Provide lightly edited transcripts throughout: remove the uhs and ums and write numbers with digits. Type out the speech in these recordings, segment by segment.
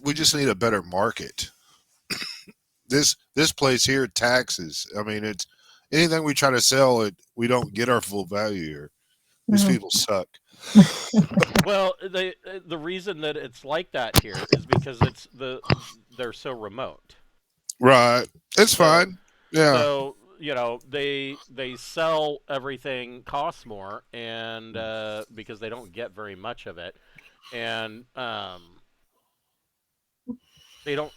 we just need a better market. This place here taxes. I mean, it's anything we try to sell it, we don't get our full value here. These Mhm. people suck. Well, the reason that it's like that here is because they're so remote. Right. It's So fine. Yeah. they sell everything costs more, and because they don't get very much of it, and they don't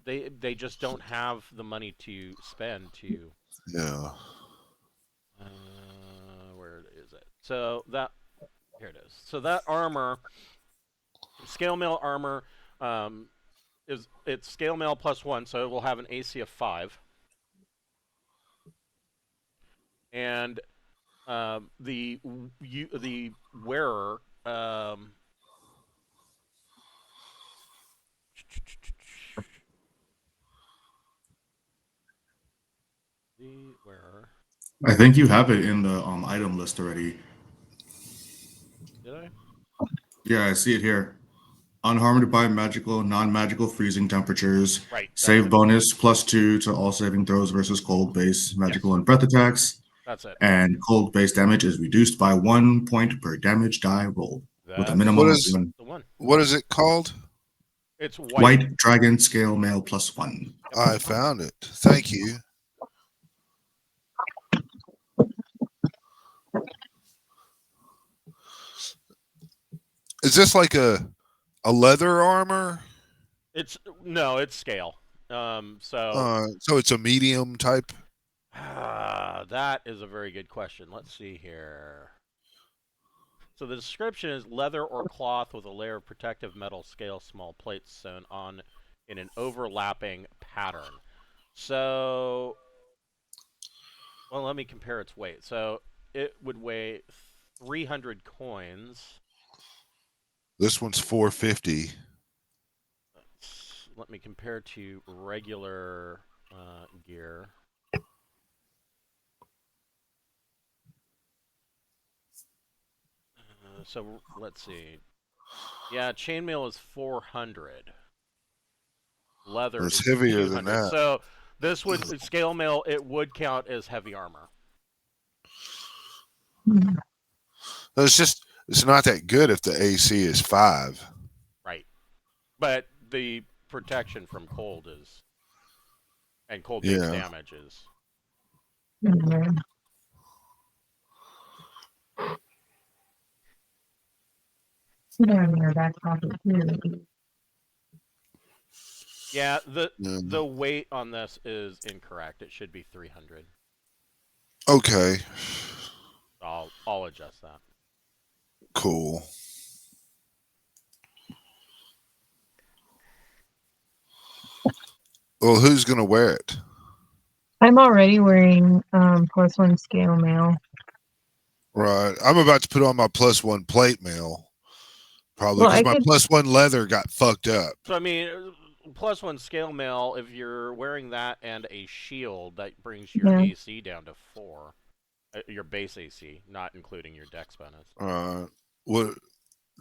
they just don't have the money to spend to Yeah. where is it? So that here it is. So that armor, scale mail armor, um, it's scale mail +1, so it will have an AC of 5, and the wearer. The wearer. I think you have it in the item list already. Did I? Yeah, I see it here. Unharmed by magical, non-magical freezing temperatures. Right. That's Save it. bonus +2 to all saving throws versus cold base, magical Yes. and breath attacks. That's it. And cold base damage is reduced by 1 point per damage die rolled, with a That's What minimum of is one. the one. what is it called? It's white. White dragon scale mail +1. Yep. I found it. Thank you. Is this like a leather armor? It's no, it's scale. So So it's a medium type. that is a very good question. Let's see here. So the description is leather or cloth with a layer of protective metal scale small plates sewn on in an overlapping pattern. So, well, let me compare its weight. So it would weigh 300 coins. This one's 450. Let me compare to regular gear. So let's see. Yeah, chainmail is 400. Leather It's is heavier than 200. that. So this would scale mail. It would count as heavy armor. It's not that good if the AC is 5. Right. But the protection from cold is and cold base Yeah. damage is. Mhm. Put it in your back pocket too. Yeah, the Yeah. the weight on this is incorrect. It should be 300. Okay. I'll adjust that. Cool. Well, who's gonna wear it? I'm already wearing +1 scale mail. Right. I'm about to put on my +1 plate mail. Probably Well, because I my could. +1 leather got fucked up. So I mean, +1 scale mail. If you're wearing that and a shield, that brings your Yeah. AC down to 4. Your base AC, not including your dex bonus. What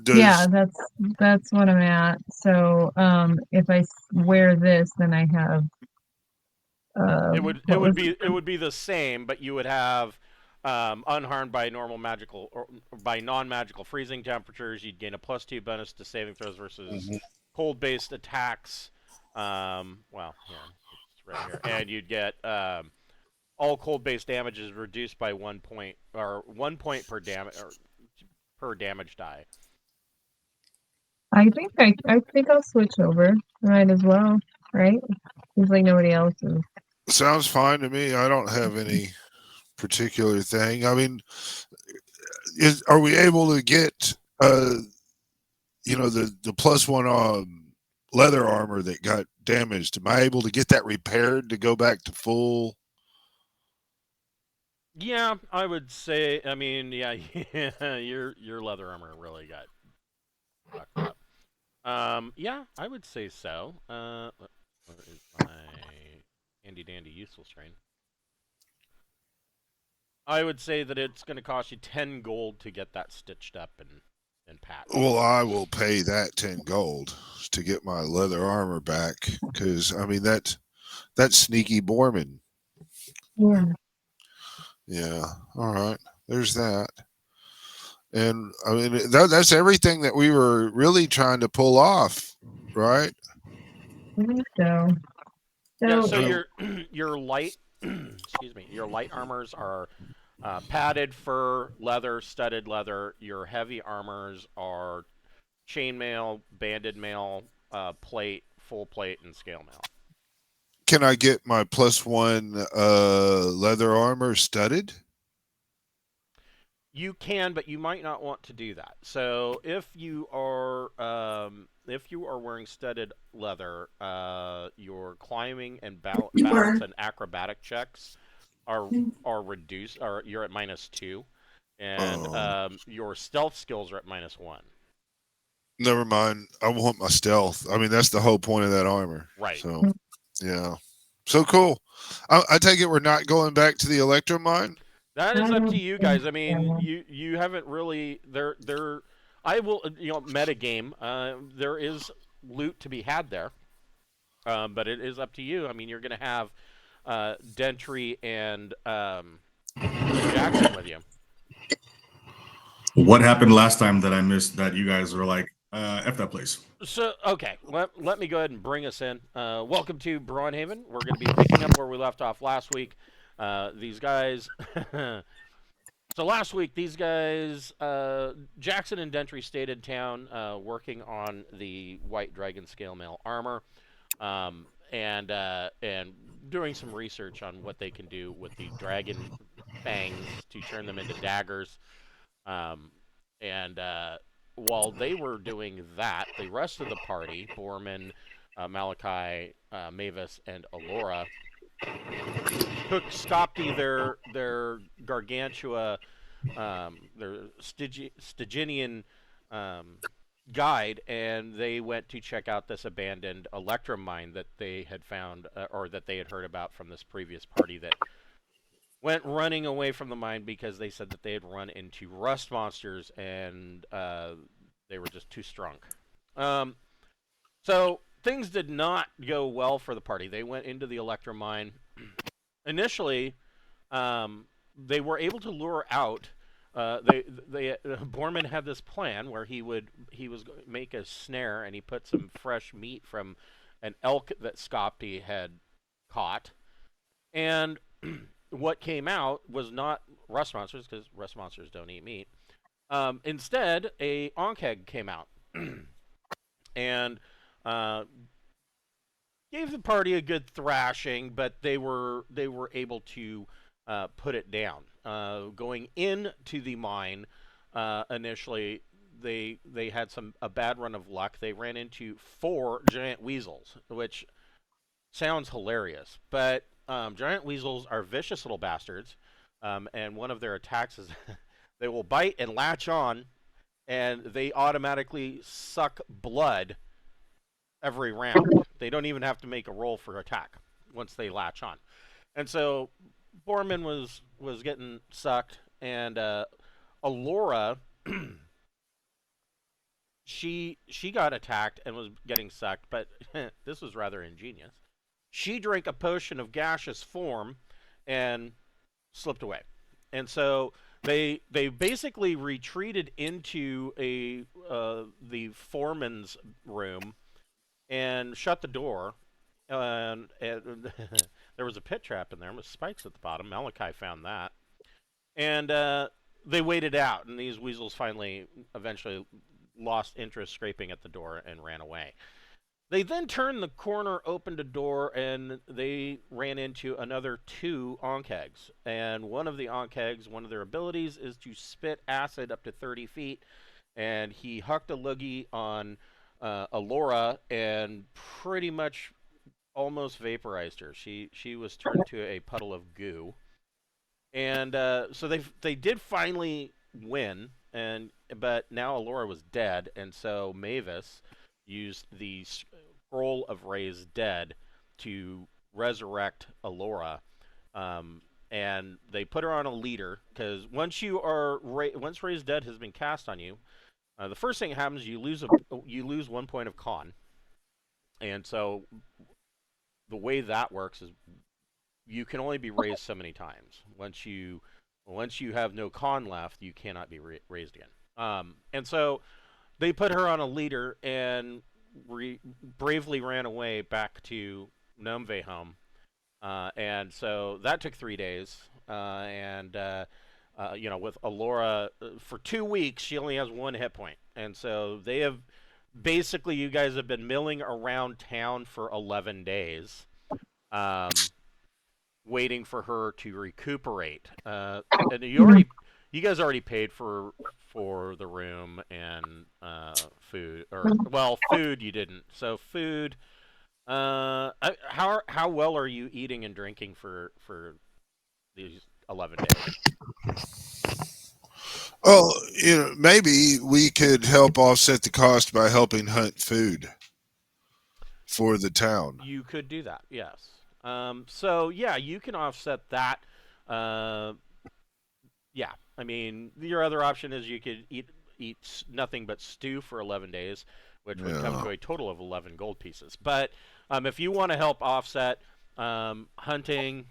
Yeah, does that's what I'm at. So if I wear this, then I have It what would was be the same, but you would have unharmed by normal magical or by non-magical freezing temperatures. You'd gain a +2 bonus to saving throws versus Mhm. cold-based attacks. Well, here it's right here, and you'd get all cold-based damage is reduced by 1 point or 1 point per damage or per damage die. I think I'll switch over. Might as well, right? Seems like nobody else is. Sounds fine to me. I don't have any particular thing. I mean, are we able to get the +1 leather armor that got damaged? Am I able to get that repaired to go back to full? Yeah, I would say. I mean, yeah, your leather armor really got fucked up. Yeah, I would say so. Where is my handy dandy useful strain? I would say that it's going to cost you 10 gold to get that stitched up and and patch. Well, I will pay that 10 gold to get my leather armor back, because I mean that's sneaky Borman. Yeah. Yeah. All right. There's that. And I mean that's everything that we were really trying to pull off, right? I think so. Yeah, So, so Um, your light excuse me, your light armors are padded fur, leather, studded leather. Your heavy armors are chainmail, banded mail, plate, full plate, and scale mail. Can I get my +1 leather armor studded? You can, but you might not want to do that. So if you are wearing studded leather, your climbing and balance and acrobatic checks are reduced, or you're at -2, and Oh, your stealth skills are at -1. never mind. I want my stealth. I mean that's the whole point of that armor. Right. So yeah. So cool. I take it we're not going back to the Electrum mine? That I is up to don't you think guys. I mean, so. you haven't really there. I will meta game. There is loot to be had there, but it is up to you. I mean, you're going to have Dentry and Jackson with you. What happened last time that I missed that you guys were like, F that place? So, okay, let me go ahead and bring us in. Welcome to Braunhaven. We're going to be picking up where we left off last week. These guys. So last week, these guys, Jackson and Dentry, stayed in town working on the White Dragon Scale Mail armor, and doing some research on what they can do with the dragon fangs to turn them into daggers. And while they were doing that, the rest of the party, Borman, Malachi, Mavis, and Aluora, took Skopti, their Gargantua, their Stygian guide, and they went to check out this abandoned Electrum mine that they had found, or that they had heard about from this previous party that went running away from the mine because they said that they had run into rust monsters and they were just too strong. So things did not go well for the party. They went into the Electrum mine. Initially, they were able to lure out. Borman had this plan where he was make a snare, and he put some fresh meat from an elk that Skopti had caught, and what came out was not rust monsters, because rust monsters don't eat meat. Instead, a onkeg came out and gave the party a good thrashing, but they were able to put it down. Going into the mine, initially they had a bad run of luck. They ran into 4 giant weasels, which sounds hilarious, but giant weasels are vicious little bastards, and one of their attacks is they will bite and latch on, and they automatically suck blood every round. They don't even have to make a roll for attack once they latch on. And so Borman was getting sucked, and Aluora she got attacked and was getting sucked, but this was rather ingenious. She drank a potion of gaseous form and slipped away. And so they basically retreated into the foreman's room and shut the door. And there was a pit trap in there with spikes at the bottom. Malachi found that. And they waited out, and these weasels eventually lost interest scraping at the door and ran away. They then turned the corner, opened a door, and they ran into another 2 onkegs. And one of the onkegs, one of their abilities is to spit acid up to 30 feet. And he hucked a loogie on Aluora and pretty much almost vaporized her. She was turned to a puddle of goo. And so they did finally win, but now Aluora was dead, and so Mavis used the scroll of Raised Dead to resurrect Aluora, and they put her on a leader, because once Raised Dead has been cast on you, The first thing that happens, you lose 1 point of con, and so the way that works is you can only be raised so many times. Once you have no con left, you cannot be raised again. And so they put her on a leader and bravely ran away back to Gnomeveiholm. And so that took 3 days. With Aluora, for 2 weeks, she only has 1 hit point. And so they have basically, you guys have been milling around town for 11 days, waiting for her to recuperate. And you guys already paid for the room and food, or food you didn't. So food. How well are you eating and drinking for these 11 days? Well, maybe we could help offset the cost by helping hunt food for the town. You could do that, yes. So yeah, you can offset that. Yeah, I mean, your other option is you could eat nothing but stew for 11 days, which would come to a total of 11 gold pieces. But if you want to help offset hunting,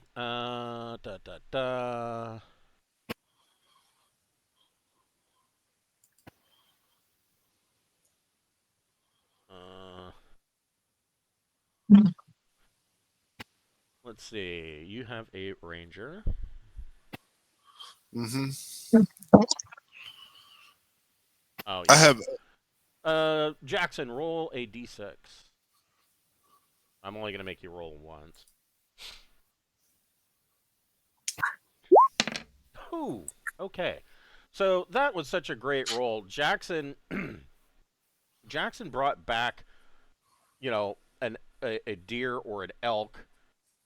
let's see. You have a ranger. Mm-hmm. Oh, yeah. I have. Jackson, roll a d6. I'm only going to make you roll once. Ooh, okay. So that was such a great roll. Jackson brought back, a deer or an elk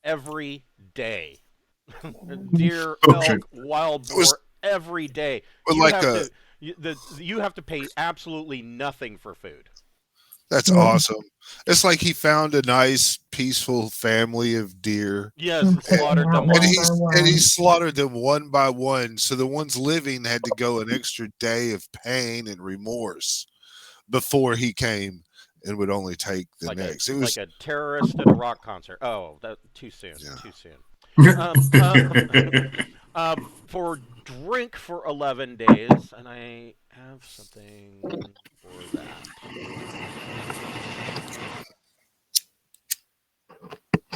every day. Deer, elk, wild boar, every day. You have to pay absolutely nothing for food. That's awesome. It's like he found a nice, peaceful family of deer. Yes, slaughtered them all. And he slaughtered them one by one. So the ones living had to go an extra day of pain and remorse before he came and would only take the next. It was like a terrorist at a rock concert. Oh, that too soon. Yeah. Too soon. For drink for 11 days, and I have something for that.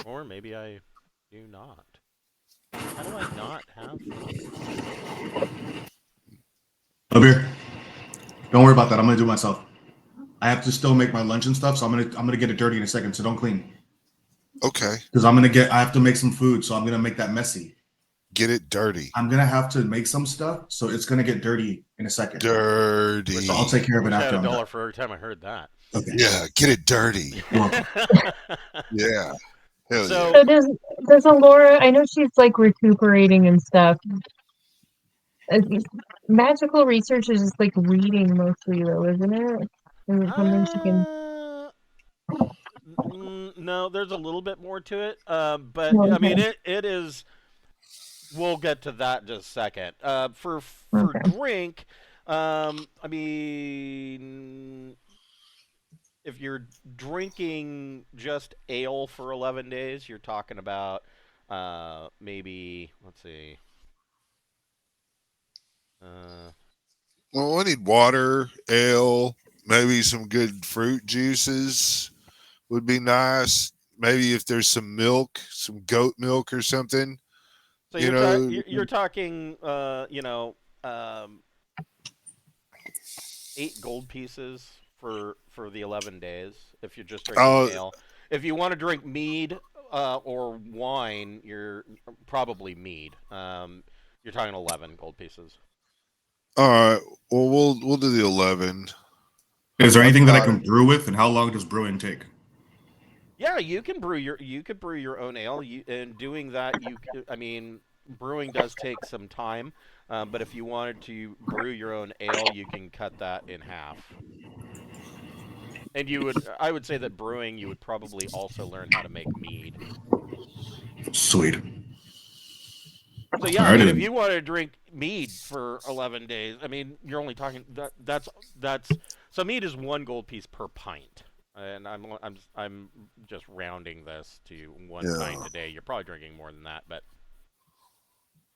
Or maybe I do not. How do I not have that? Up here. Don't worry about that. I'm gonna do it myself. I have to still make my lunch and stuff, so I'm gonna get it dirty in a second. So don't clean. Okay. Because I have to make some food, so I'm gonna make that messy. Get it dirty. I'm gonna have to make some stuff, so it's gonna get dirty in a second. Dirty. So I'll take care of it after. I had $1 for every time I heard that. Okay. Yeah, get it dirty. Yeah. Hell so does Aluora? I know she's like recuperating and stuff. Magical research is just like reading mostly, though, isn't it? Is it something she can? No, there's a little bit more to it, but okay. I mean, it is. We'll get to that in just a second. For drink, I mean, if you're drinking just ale for 11 days, you're talking about maybe, let's see. Well, I need water, ale, maybe some good fruit juices would be nice. Maybe if there's some milk, some goat milk or something. So you're talking, 8 gold pieces for the 11 days if you're just drinking ale. If you want to drink mead or wine, you're probably mead. You're talking 11 gold pieces. All right. Well, we'll do the 11. Is there anything that I can brew with, and how long does brewing take? Yeah, you can brew your own ale. And doing that, brewing does take some time. But if you wanted to brew your own ale, you can cut that in half. And I would say that brewing, you would probably also learn how to make mead. Sweet. So yeah, I Alrighty mean, if then. you want to drink mead for 11 days, I mean, you're only talking that's so mead is 1 gold piece per pint, and I'm just rounding this to 1 pint Yeah. a day. You're probably drinking more than that, but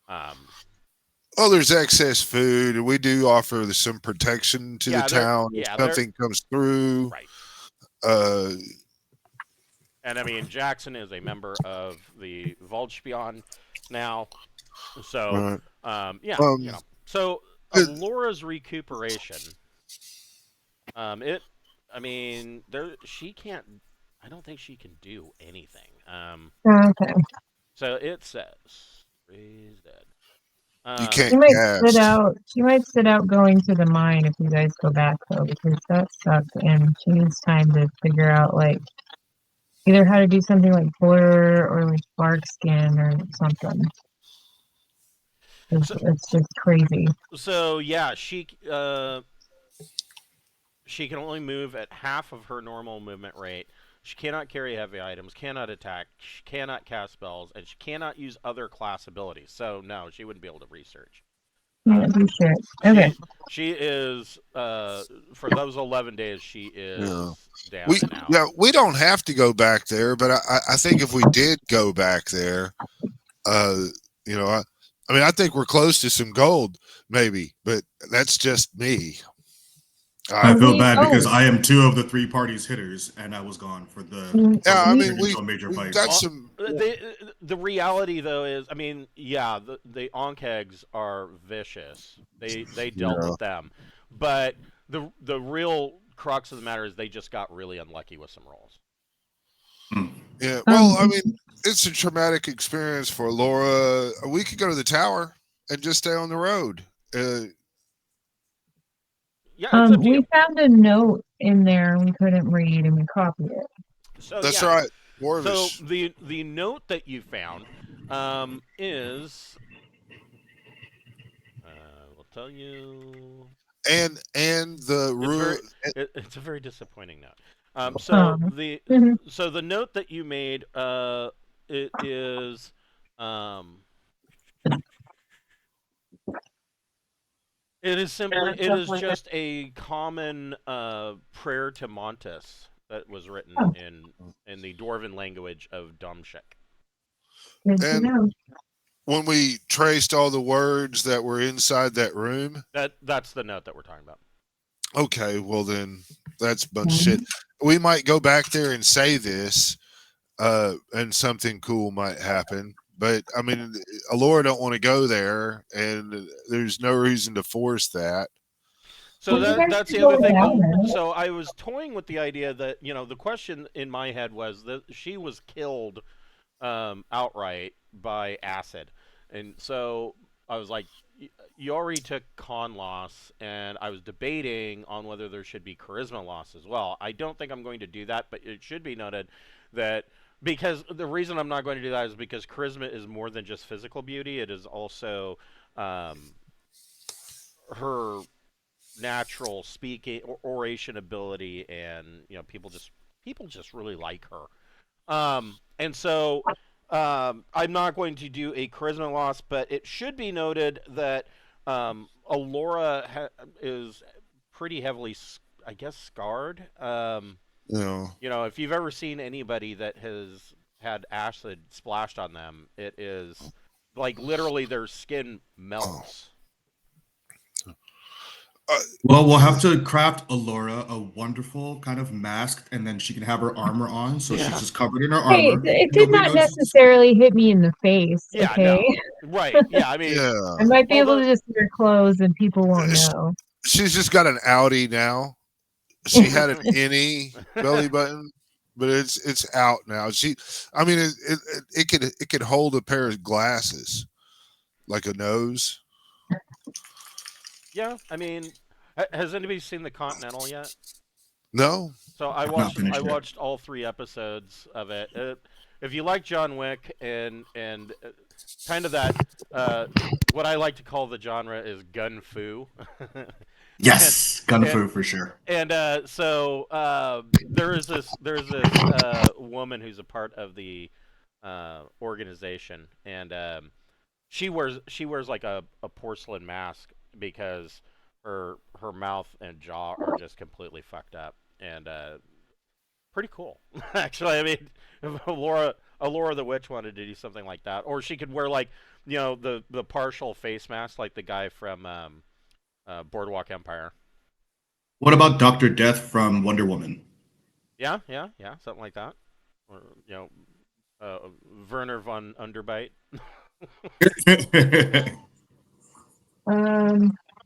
um, Oh, there's excess food, and we do offer some protection to the yeah, they're town if yeah they're something comes through. right. Uh, And I mean, Jackson is a member of the Waldspion now, so right. yeah, Um, So it- Alora's recuperation, it, I mean, she can't. I don't think she can do anything. Okay. So it says raise dead. you She can't might sit cast. out. She might sit out going to the mine if you guys go back though, because that sucks, and she needs time to figure out like either how to do something like blur or like bark skin or something. So It's just crazy. so yeah, she can only move at half of her normal movement rate. She cannot carry heavy items, cannot attack, she cannot cast spells, and she cannot use other class abilities. So no, she wouldn't be able to research. Yeah, do shit. Okay. She is for those 11 days she is Yeah. down and out. We don't have to go back there, but I think if we did go back there, uh, you know, I mean, I think we're close to some gold, maybe, but that's just me. I feel We bad because I am 2 of the 3 parties hitters, and I was gone for Yeah, I we mean, pretty much a major we've fight. got some. The reality though is, I mean, yeah, the Onkegs are vicious. They dealt Yeah. with them, but the real crux of the matter is they just got really unlucky with some rolls. Yeah, well, I mean, it's a traumatic experience for Laura. We could go to the tower and just stay on the road. Yeah, it's up to we you. found a note in there we couldn't read and we copied it. So That's yeah, right, so Warvish. the note that you found is we'll tell you. And the It's a very disappointing note. Um, So the note that you made, it is, it is just a common prayer to Montes that was written Oh. in the Dwarven language of Domshek. Good to And know. when we traced all the words that were inside that room, That's the note that we're talking about. okay, well then that's a bunch of shit. We might go back there and say this, and something cool might happen. But I mean, Alora don't want to go there, and there's no reason to force that. So Well, you guys that's could the other go thing. down there. So I was toying with the idea that the question in my head was that she was killed outright by acid, and so I was like, you already took con loss, and I was debating on whether there should be charisma loss as well. I don't think I'm going to do that, but it should be noted that because the reason I'm not going to do that is because charisma is more than just physical beauty. It is also her natural speaking or oration ability, and people just really like her. And so I'm not going to do a charisma loss, but it should be noted that Alora is pretty heavily, I guess, scarred. If you've ever seen anybody that has had acid splashed on them, it is like literally their skin melts. Well, we'll have to craft Alora a wonderful kind of mask, and then she can have her armor on, so she's just covered in her Hey, armor. it did not necessarily hit me in the face. Yeah, Okay, no. Right. Yeah, I mean, Yeah, I might be able to just wear clothes and people won't know. she's just got an Audi now. She had an innie belly button, but it's out now. I mean, it could hold a pair of glasses, like a nose. Yeah, I mean, has anybody seen The Continental yet? No. So I watched all 3 episodes of it. If you like John Wick and kind of that, what I like to call the genre is gun fu. Yes, gun fu for sure. And so there's this woman who's a part of the organization, and She wears like a porcelain mask because her mouth and jaw are just completely fucked up, and pretty cool. Actually, I mean, if Aluora the witch wanted to do something like that, or she could wear like the partial face mask like the guy from Boardwalk Empire. What about Doctor Death from Wonder Woman? Yeah, something like that, or Werner von Underbite.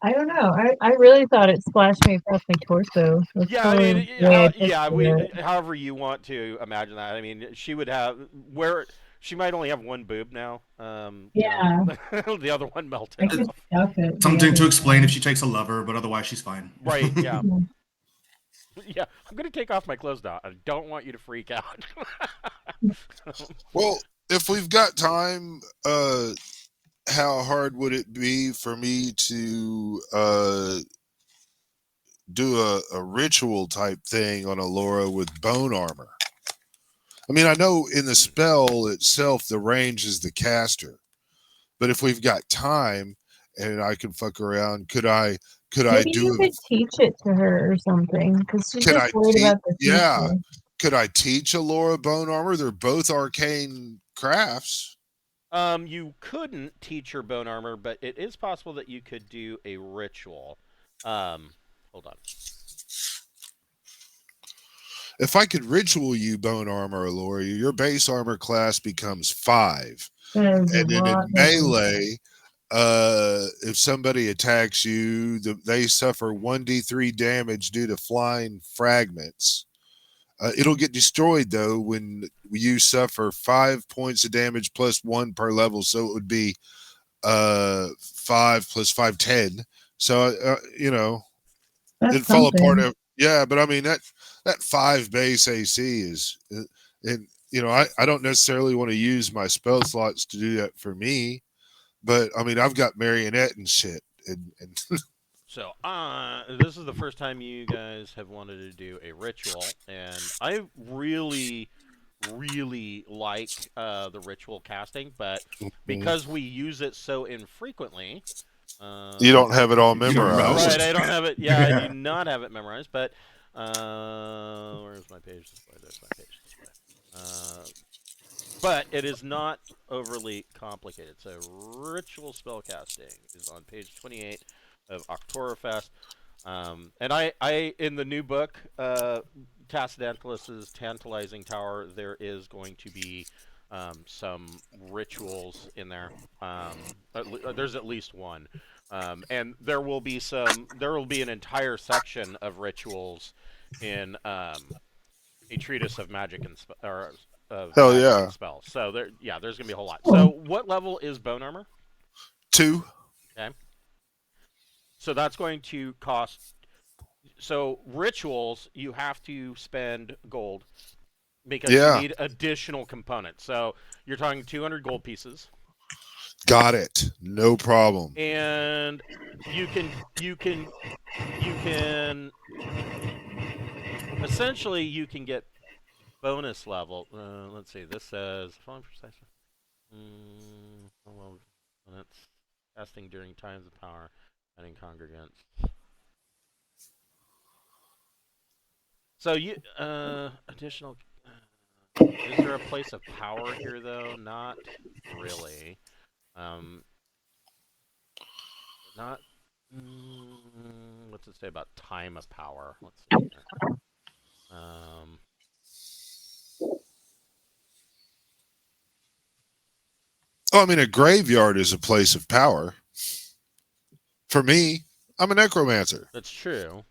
I don't know. I really thought it splashed me across my torso. That's Yeah, I probably mean, the way I pictured it. however you want to imagine that. I mean, she would have where she might only have one boob now. Yeah, The other one I melted could off. stuff it. Something to explain if she takes a lover, but otherwise she's fine. Right? Yeah. Yeah. Yeah. I'm gonna take off my clothes now. I don't want you to freak out. Well, if we've got time, how hard would it be for me to do a ritual type thing on Aluora with bone armor? I mean, I know in the spell itself, the range is the caster, but if we've got time and I can fuck around, could I Maybe do you it? could teach it to her or something, because she's Can just I worried teach? about the Yeah. future. Could I teach Aluora bone armor? They're both arcane crafts. You couldn't teach her bone armor, but it is possible that you could do a ritual. Hold on. If I could ritual you bone armor, Aluora, your base armor class becomes 5. That is a And then in lot better. melee, if somebody attacks you, they suffer 1d3 damage due to flying fragments. It'll get destroyed though when you suffer 5 points of damage plus 1 per level, so it would be 5 plus 5, 10. So That's it'd fall apart. something. Yeah, but I mean that 5 base AC is, and I don't necessarily want to use my spell slots to do that for me, but I mean I've got marionette and shit, and So, this is the first time you guys have wanted to do a ritual, and I really, really like the ritual casting, but because we use it so infrequently, you don't have it all You don't remember. memorized. right? I don't have it. Yeah, I do not have it memorized. But where's my page display? There's my page display. But it is not overly complicated. So, ritual spellcasting is on page 28 of Oktoberfest. And I in the new book, Tassadantalis's Tantalizing Tower, there is going to be some rituals in there. There's at least one. And there will be an entire section of rituals in a treatise of magic and Hell magic yeah. and spells. So there's gonna be a whole lot. So what level is bone armor? 2. Okay. So that's going to cost. So rituals, you have to spend gold because Yeah. you need additional components. So you're talking 200 gold pieces, Got it. No problem. and you can essentially you can get bonus level. Let's see. This says following precisely. Well, that's casting during times of power and in congregants. So you additional. Is there a place of power here though? Not really. Not. What's it say about time of power? Let's see here. Oh, I mean, a graveyard is a place of power. For me, I'm a necromancer. That's true.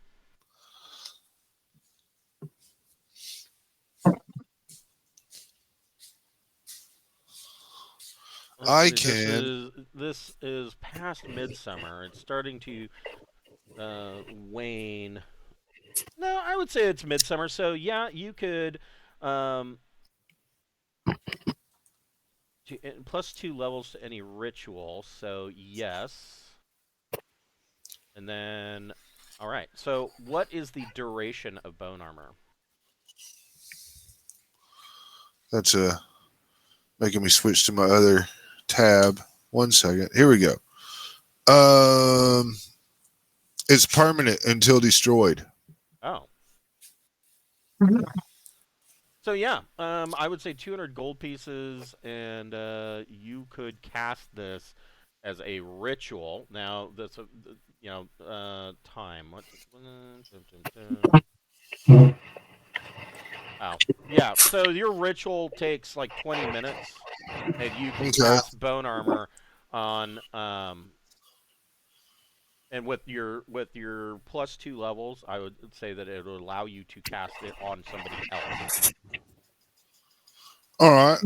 I Let's see, This is past midsummer. It's starting to wane. No, I would say it's midsummer. So yeah, you could +2 levels to any ritual. So yes. And then, all right. So what is the duration of bone armor? That's making me switch to my other tab. 1 second. Here we go. It's permanent until destroyed. Oh. Mhm. So yeah, I would say 200 gold pieces, and you could cast this as a ritual. Now that's a time. What? Oh yeah. So your ritual takes like 20 minutes, and you can Okay. cast bone armor on And with your +2 levels, I would say that it will allow you to cast it on somebody else. All right.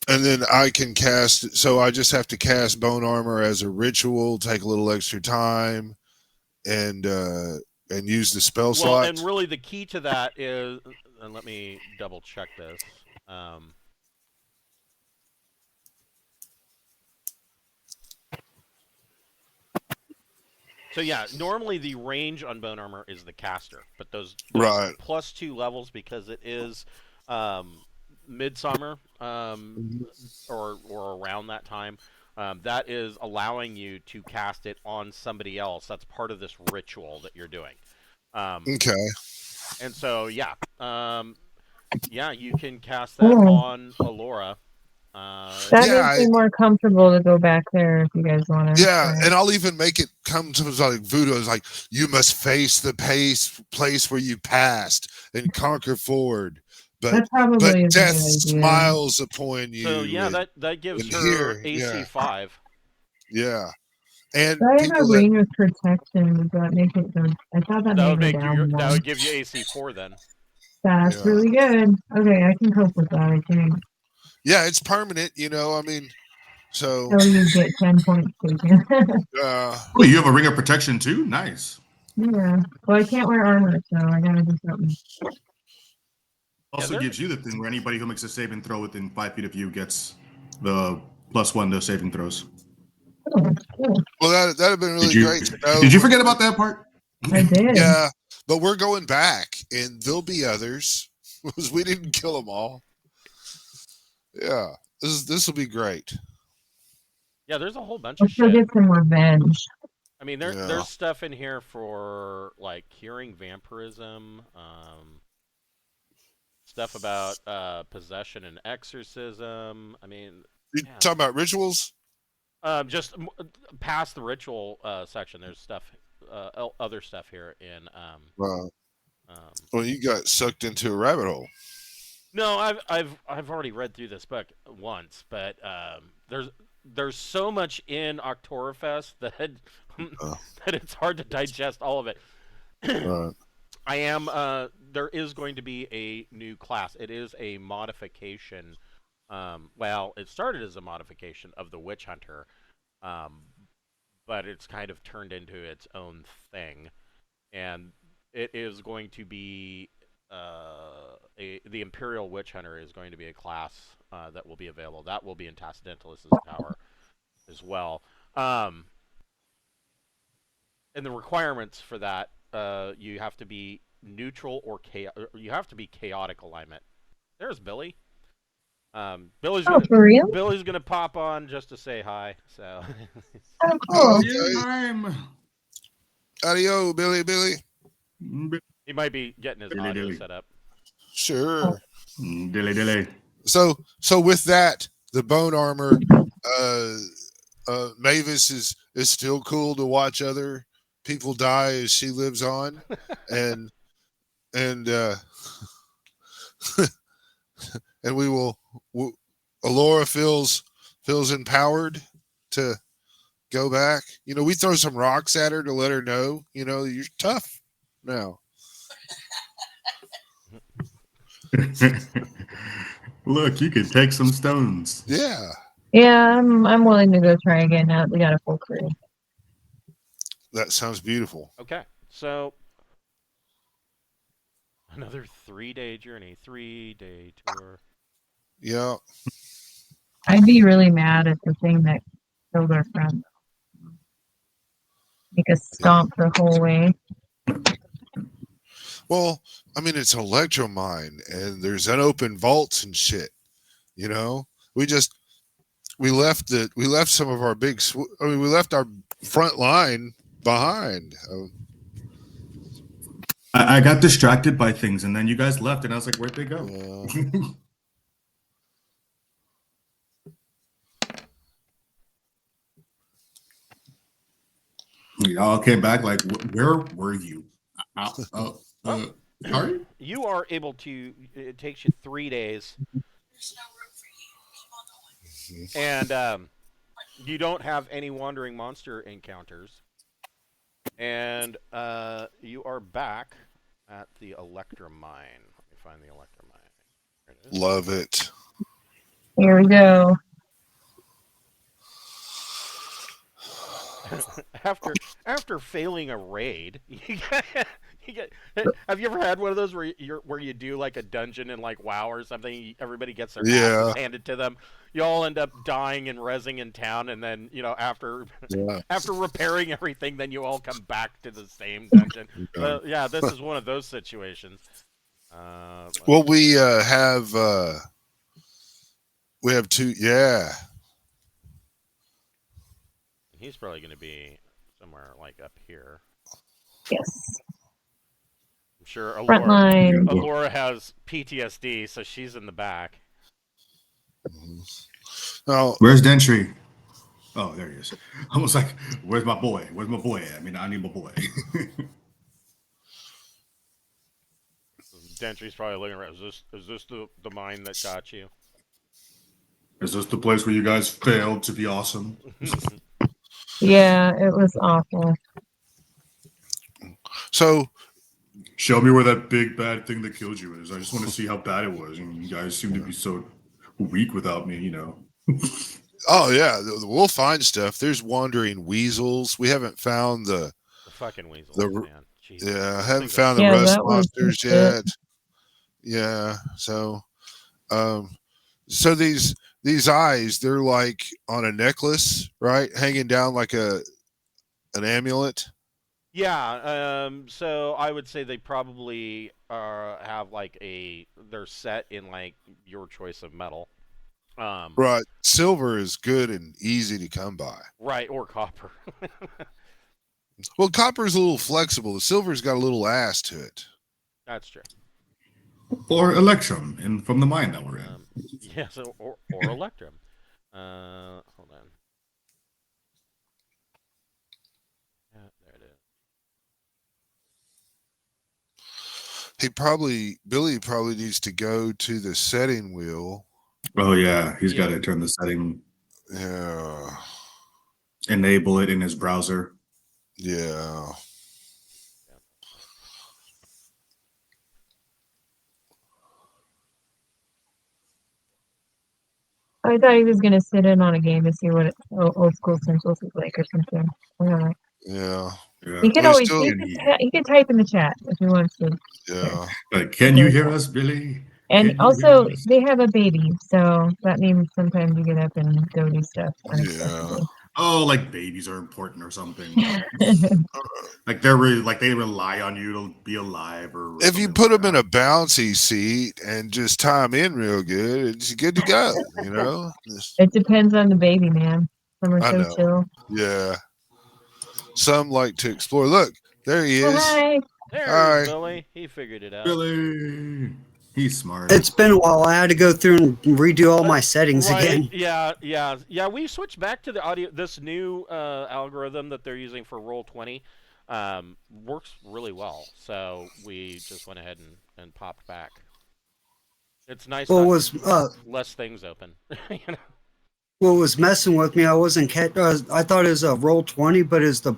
And then I can cast. So I just have to cast bone armor as a ritual. Take a little extra time, and use the spell Well, slot. and really the key to that is, and let me double check this. So yeah, normally the range on bone armor is the caster, but those Right. +2 levels, because it is midsummer or around that time, that is allowing you to cast it on somebody else. That's part of this ritual that you're doing. Okay. And so yeah, you can cast that Cool. on Aluora. That Yeah, makes me more comfortable to go back there if you guys want to. Yeah, and I'll even make it come to like voodoo. It's like you must face the place where you passed and conquer forward. But That probably is a death good idea. smiles upon you. So yeah, and, that gives and her here, AC 5. yeah, and So I have a people that ring of protection. Does that make it go? I thought that made her down That one. would give you AC 4 then. That's Yeah. really good. Okay, I can cope with that, I think. yeah, it's permanent. I mean, so So you get 10 points taken. Oh, you have a ring of protection too? Nice. Yeah. Well, I can't wear armor, so I gotta do something. Also there- gives you the thing where anybody who makes a saving throw within 5 feet of you gets the +1 to saving throws. Oh, cool. well, that'd have been really Did you great to know. did you forget about that part? I did. Yeah, but we're going back, and there'll be others because we didn't kill them all. Yeah, this will be great. Yeah, there's a whole bunch I'll of still shit. get some revenge. I mean, Yeah. there's stuff in here for like curing vampirism, stuff about possession and exorcism. I mean, You yeah. talking about rituals? Just past the ritual section, there's stuff, other stuff here in. Well, you got sucked into a rabbit hole. No, I've already read through this book once, but there's so much in Oktoberfest that that it's hard to digest all of it. I am. There is going to be a new class. It is a modification. Well, it started as a modification of the Witch Hunter, but it's kind of turned into its own thing, and it is going to be the Imperial Witch Hunter is going to be a class that will be available. That will be in Tascadentalus's tower as well. And the requirements for that, you have to be neutral or you have to be chaotic alignment. There's Billy. Billy's for real? Billy's gonna pop on just to say hi. So. Oh, cool. Okay. Adio, Billy. He might be getting his audio set up. Sure. Dilly. So with that, the bone armor, Mavis is still cool to watch other people die as she lives on, and and we will. Aluora feels empowered to go back. We throw some rocks at her to let her know, you're tough now. Look, you could take some stones. Yeah. Yeah, I'm willing to go try again now that we got a full crew. That sounds beautiful. Okay, so another 3-day journey, 3-day tour. Yeah. I'd be really mad at the thing that killed our friend. Make us stomp the whole way. Well, I mean, it's an Electrum mine, and there's unopened vaults and shit. We we left some of our we left our front line behind. I got distracted by things, and then you guys left, and I was like, "Where'd they go?" Y'all came back like, "Where were you?" Sorry? You are able to. It takes you 3 days, and you don't have any wandering monster encounters, and you are back at the Electrum mine. Let me find the Electrum mine. There it is. Love it. Here we go. after failing a raid, you get. Have you ever had one of those where you do like a dungeon in like WoW or something? Everybody gets their asses handed to them. You all end up dying and rezzing in town, and then after repairing everything, then you all come back to the same dungeon. Yeah, this is one of those situations. Well, we have two. Yeah. He's probably going to be somewhere like up here. Yes. I'm sure Frontline. Aluora has PTSD, so she's in the back. Oh, where's Dentry? Oh, there he is. I was like, "Where's my boy? Where's my boy at? I mean, I need my boy." Dentry's probably looking around. Is this the mine that got you? Is this the place where you guys failed to be awesome? Yeah, it was awful. So, show me where that big bad thing that killed you is. I just want to see how bad it was. And you guys seem to be so weak without me, Oh yeah, we'll find stuff. There's wandering weasels. We haven't found the fucking weasels, man. Jesus. Yeah, I haven't found the rust monsters yet. Yeah, so these eyes, they're like on a necklace, right? Hanging down like an amulet. Yeah, so I would say they probably have like they're set in like your choice of metal. Right. Silver is good and easy to come by. Right, or copper. Well, copper's a little flexible. The silver's got a little ass to it. That's true. Or Electrum, and from the mine that we're in. Yeah, so or Electrum. Hold on. Yeah, there it is. Billy probably needs to go to the setting wheel. Oh yeah, he's got to turn the setting. Yeah. Enable it in his browser. Yeah. I thought he was going to sit in on a game to see what old school Essentials is like or something. Yeah. He can always he can type in the chat if he wants to. Yeah. Can you hear us, Billy? And also, they have a baby, so that means sometimes you get up and go do stuff. Yeah. Oh, like babies are important or something. Like they rely on you to be alive. Or if you put them in a bouncy seat and just tie them in real good, it's good to go. It depends on the baby, man. Some are so chill. Yeah. Some like to explore. Look, there he is. Hi. There's Billy. He figured it out. Billy. He's smart. It's been a while. I had to go through and redo all my settings again. Yeah. We switched back to the audio. This new algorithm that they're using for Roll20 works really well. So we just went ahead and popped back. It's nice. What was less things open? What was messing with me? I wasn't I thought it was a Roll20, but as the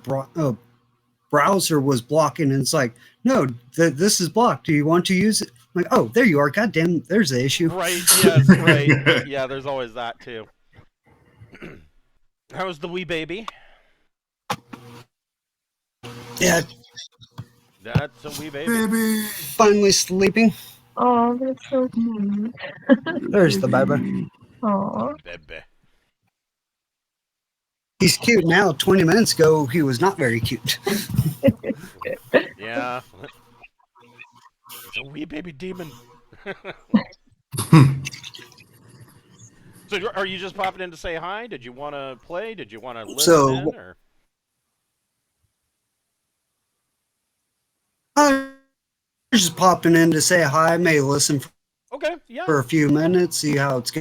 browser was blocking, and it's like, no, this is blocked. Do you want to use it? I'm like, oh, there you are. God damn, there's the issue. Right, yes, right. Yeah, there's always that, too. How was the wee baby? Yeah. That's a wee baby. Finally sleeping. Oh, that's so cute. There's the baby. Oh. Baby. He's cute now. 20 minutes ago, he was not very cute. Yeah. It's a wee baby demon. So So are you just popping in to say hi? Did you want to play? Did you want to listen So in? Or I'm just popping in to say hi. I may listen okay, yeah, for a few minutes, see how it's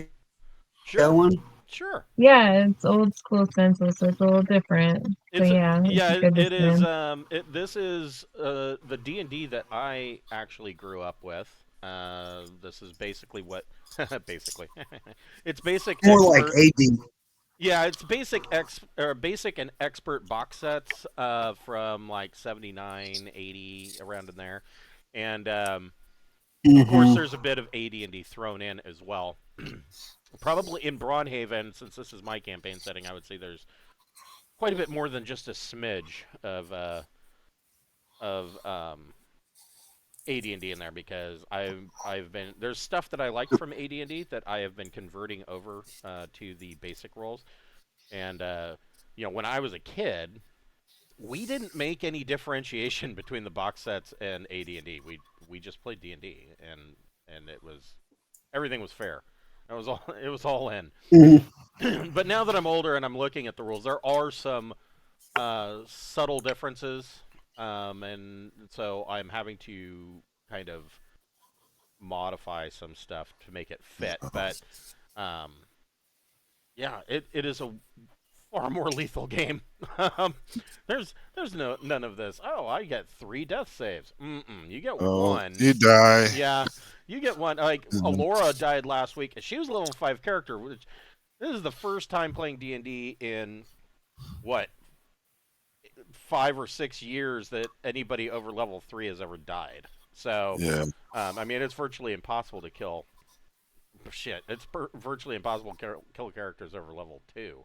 sure, going. sure. Yeah, it's old school census, so it's a little different. So It's yeah, yeah, it's good to it see is. him. This is the D&D that I actually grew up with. This is basically what basically it's basic More like expert. AD. Yeah, it's basic and expert box sets from like 79, 80 around in there, and of course Mm-hmm. there's a bit of AD&D thrown in as well. Probably in Braunhaven, since this is my campaign setting, I would say there's quite a bit more than just a smidge of AD&D in there, because I've been there's stuff that I liked from AD&D that I have been converting over to the basic roles, and when I was a kid, we didn't make any differentiation between the box sets and AD&D. We just played D&D, and everything was fair. It was all in. Mm-hmm. But now that I'm older and I'm looking at the rules, there are some subtle differences, and so I'm having to kind of modify some stuff to make it fit. But um, yeah, it is a far more lethal game. um, there's none of this. Oh, I get 3 death saves. You get Oh, 1. you die. Yeah, you get 1. Like Mhm. Aluora died last week. She was a level 5 character, which this is the first time playing D&D in what 5 or 6 years that anybody over level 3 has ever died. So, Yeah. I mean, it's virtually impossible to kill. Shit, it's virtually impossible to kill characters over level 2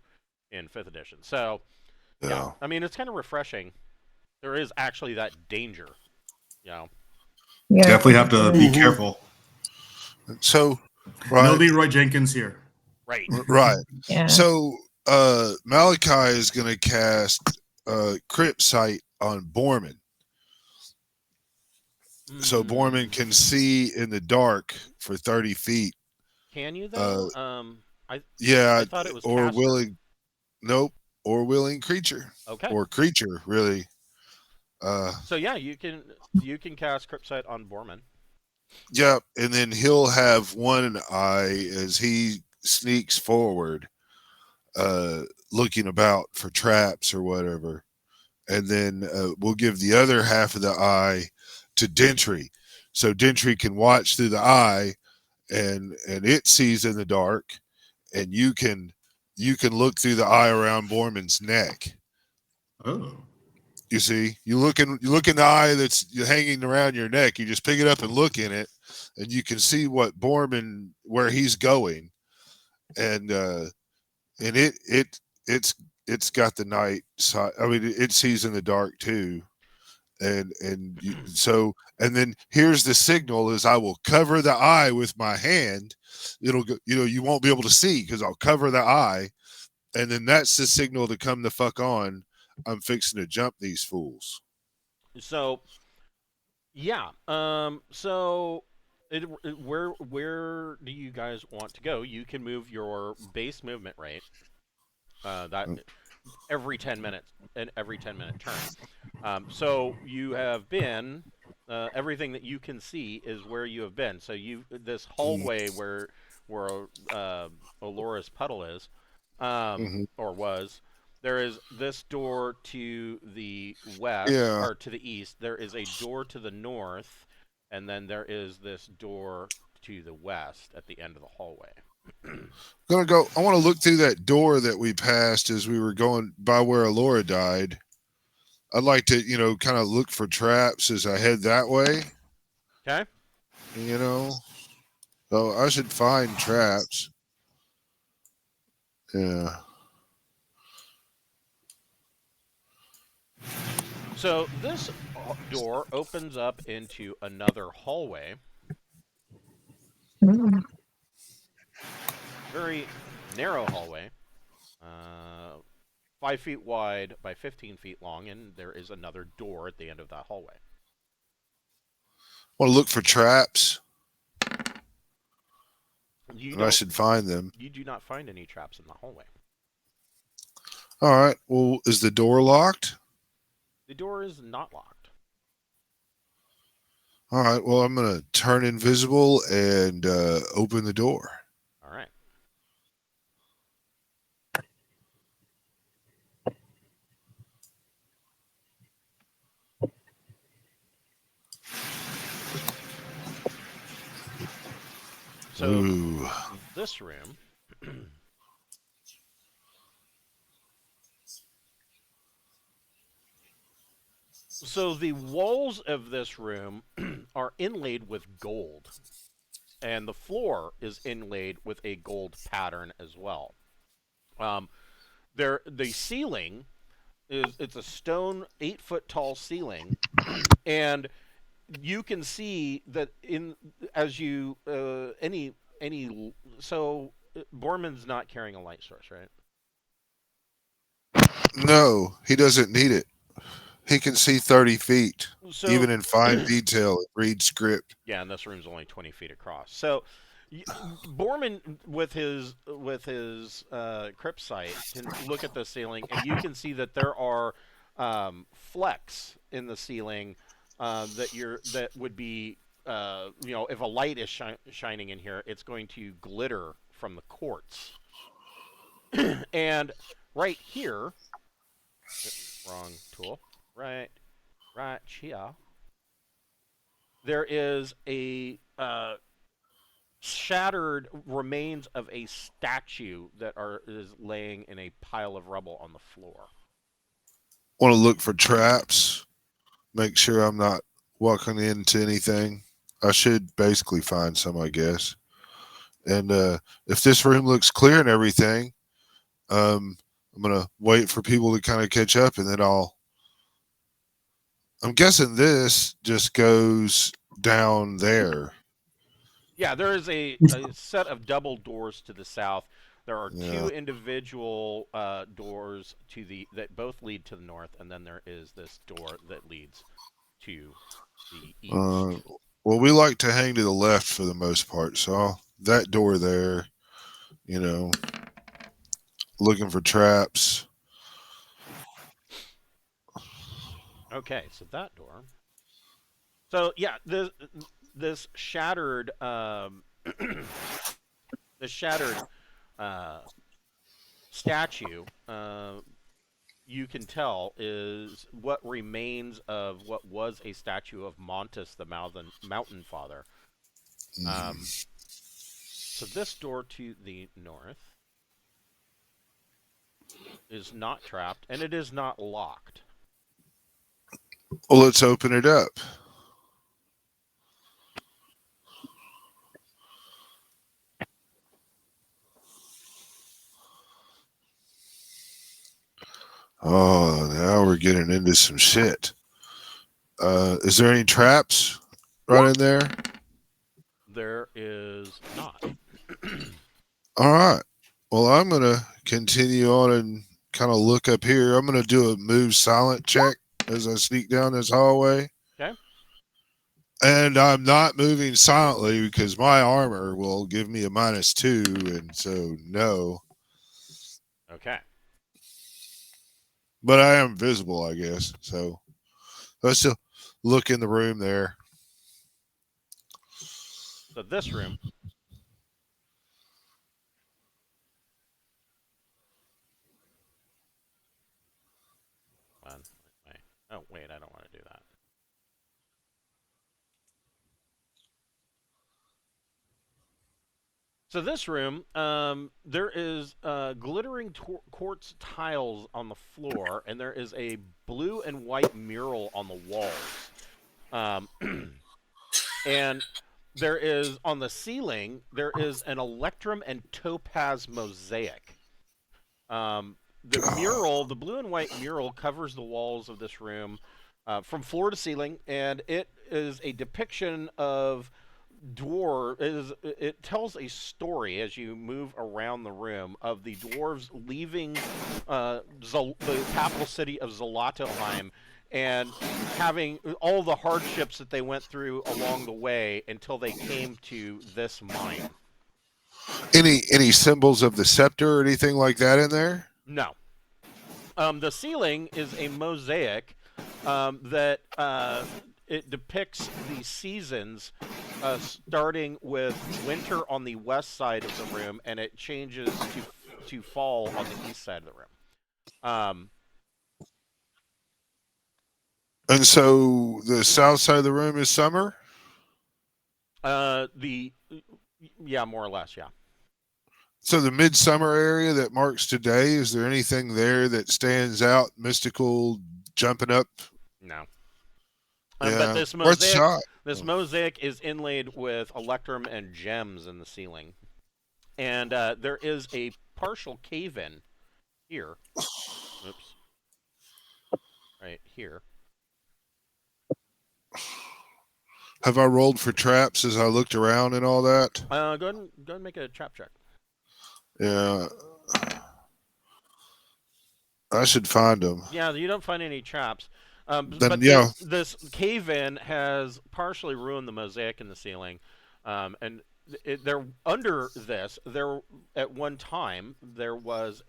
in 5th edition. So, yeah, Yeah. I mean, it's kind of refreshing. There is actually that danger, you know. Yeah, Definitely for have to sure. be Mm-hmm. careful. So, No right, Leroy Jenkins here. Right. right. Yeah. So, Malachi is going to cast Crypt Sight on Borman. So Borman can see in the dark for 30 feet. Can you Uh, though? I yeah, I thought it was or caster. willing. Nope, or willing creature, Okay. or creature really. So yeah, you can cast Crypt Sight on Borman. Yep, and then he'll have one eye as he sneaks forward, looking about for traps or whatever, and then we'll give the other half of the eye to Dentry, so Dentry can watch through the eye, and it sees in the dark, and you can look through the eye around Borman's neck. Oh. You see, you look in the eye that's hanging around your neck. You just pick it up and look in it, and you can see what Borman where he's going, and it's got the night side. I mean, it sees in the dark too, so then here's the signal: is I will cover the eye with my hand. It'll go, you won't be able to see because I'll cover the eye, and then that's the signal to come the fuck on. I'm fixing to jump these fools. So yeah. So where do you guys want to go? You can move your base movement rate. That every 10 minutes and every 10-minute turn. So you have been everything that you can see is where you have been. So this hallway where Alora's puddle is, Mm-hmm. or was. There is this door to the west, Yeah. or to the east. There is a door to the north, and then there is this door to the west at the end of the hallway. Gonna go. I want to look through that door that we passed as we were going by where Aluora died. I'd like to, kind of look for traps as I head that way. Okay. So I should find traps. Yeah. So this door opens up into another hallway, Mm. very narrow hallway, 5 feet wide by 15 feet long, and there is another door at the end of that hallway. Want to look for traps. You and I don't. should find them. You do not find any traps in the hallway. All right. Well, is the door locked? The door is not locked. All right. Well, I'm gonna turn invisible and open the door. All right. So Ooh. this room so the walls of this room are inlaid with gold, and the floor is inlaid with a gold pattern as well. The ceiling it's a stone 8-foot tall ceiling, and you can see that in as you any so Borman's not carrying a light source, right? No, he doesn't need it. He can see 30 feet, So even in fine detail. It reads script. yeah, and this room's only 20 feet across. So Borman with his crypt sight can look at the ceiling, and you can see that there are flecks in the ceiling that would be if a light is shining in here, it's going to glitter from the quartz. And right here, wrong tool, right here, there is a shattered remains of a statue that is laying in a pile of rubble on the floor. Want to look for traps. Make sure I'm not walking into anything. I should basically find some, I guess. And if this room looks clear and everything, I'm gonna wait for people to kind of catch up, and then I'm guessing this just goes down there. Yeah, there is a set of double doors to the south. There are Yeah. two individual doors that both lead to the north, and then there is this door that leads to the east. Well, we like to hang to the left for the most part, so that door there, looking for traps. Okay, so that door. So yeah, this shattered statue, you can tell is what remains of what was a statue of Montes, the Mountain Father. So this door to the north is not trapped, and it is not locked. Well, let's open it up. Oh, now we're getting into some shit. Is there any traps right in there? There is not. All right. Well, I'm going to continue on and kind of look up here. I'm going to do a move silent check as I sneak down this hallway. Okay. And I'm not moving silently because my armor will give me a -2, and so no. Okay. But I am visible, I guess. So let's still look in the room there. So this room. Oh, wait, I don't want to do that. So this room, there is glittering quartz tiles on the floor, and there is a blue and white mural on the walls. And there is, on the ceiling, there is an Electrum and topaz mosaic. The mural, the blue and white mural, covers the walls of this room from floor to ceiling, and it is a depiction of it tells a story as you move around the room of the dwarves leaving the capital city of Zlatoheim and having all the hardships that they went through along the way until they came to this mine. Any symbols of the scepter or anything like that in there? No. The ceiling is a mosaic that it depicts the seasons, starting with winter on the west side of the room, and it changes to fall on the east side of the room. And so the south side of the room is summer? Yeah, more or less, yeah. So the midsummer area that marks today, is there anything there that stands out, mystical, jumping up? No. Yeah. But this What's mosaic, shot? mosaic is inlaid with electrum and gems in the ceiling, and there is a partial cave-in here. Oops. Right here. Have I rolled for traps as I looked around and all that? Go ahead and make a trap check. Yeah. I should find them. Yeah, you don't find any traps. Then, but yeah. this cave-in has partially ruined the mosaic in the ceiling, and there under this, there at one time there was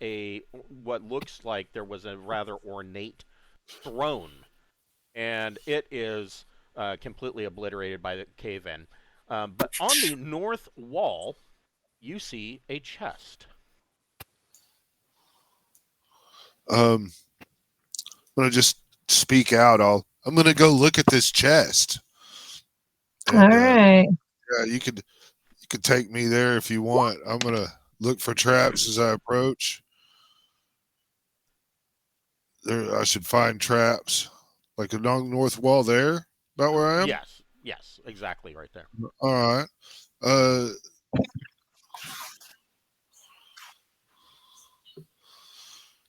what looks like there was a rather ornate throne, and it is completely obliterated by the cave-in. But on the north wall, you see a chest. I'm gonna just speak out. I'm gonna go look at this chest. And, All right. Yeah, you could take me there if you want. I'm gonna look for traps as I approach. There, I should find traps, like along north wall there, about where I am. Yes, exactly right there. All right.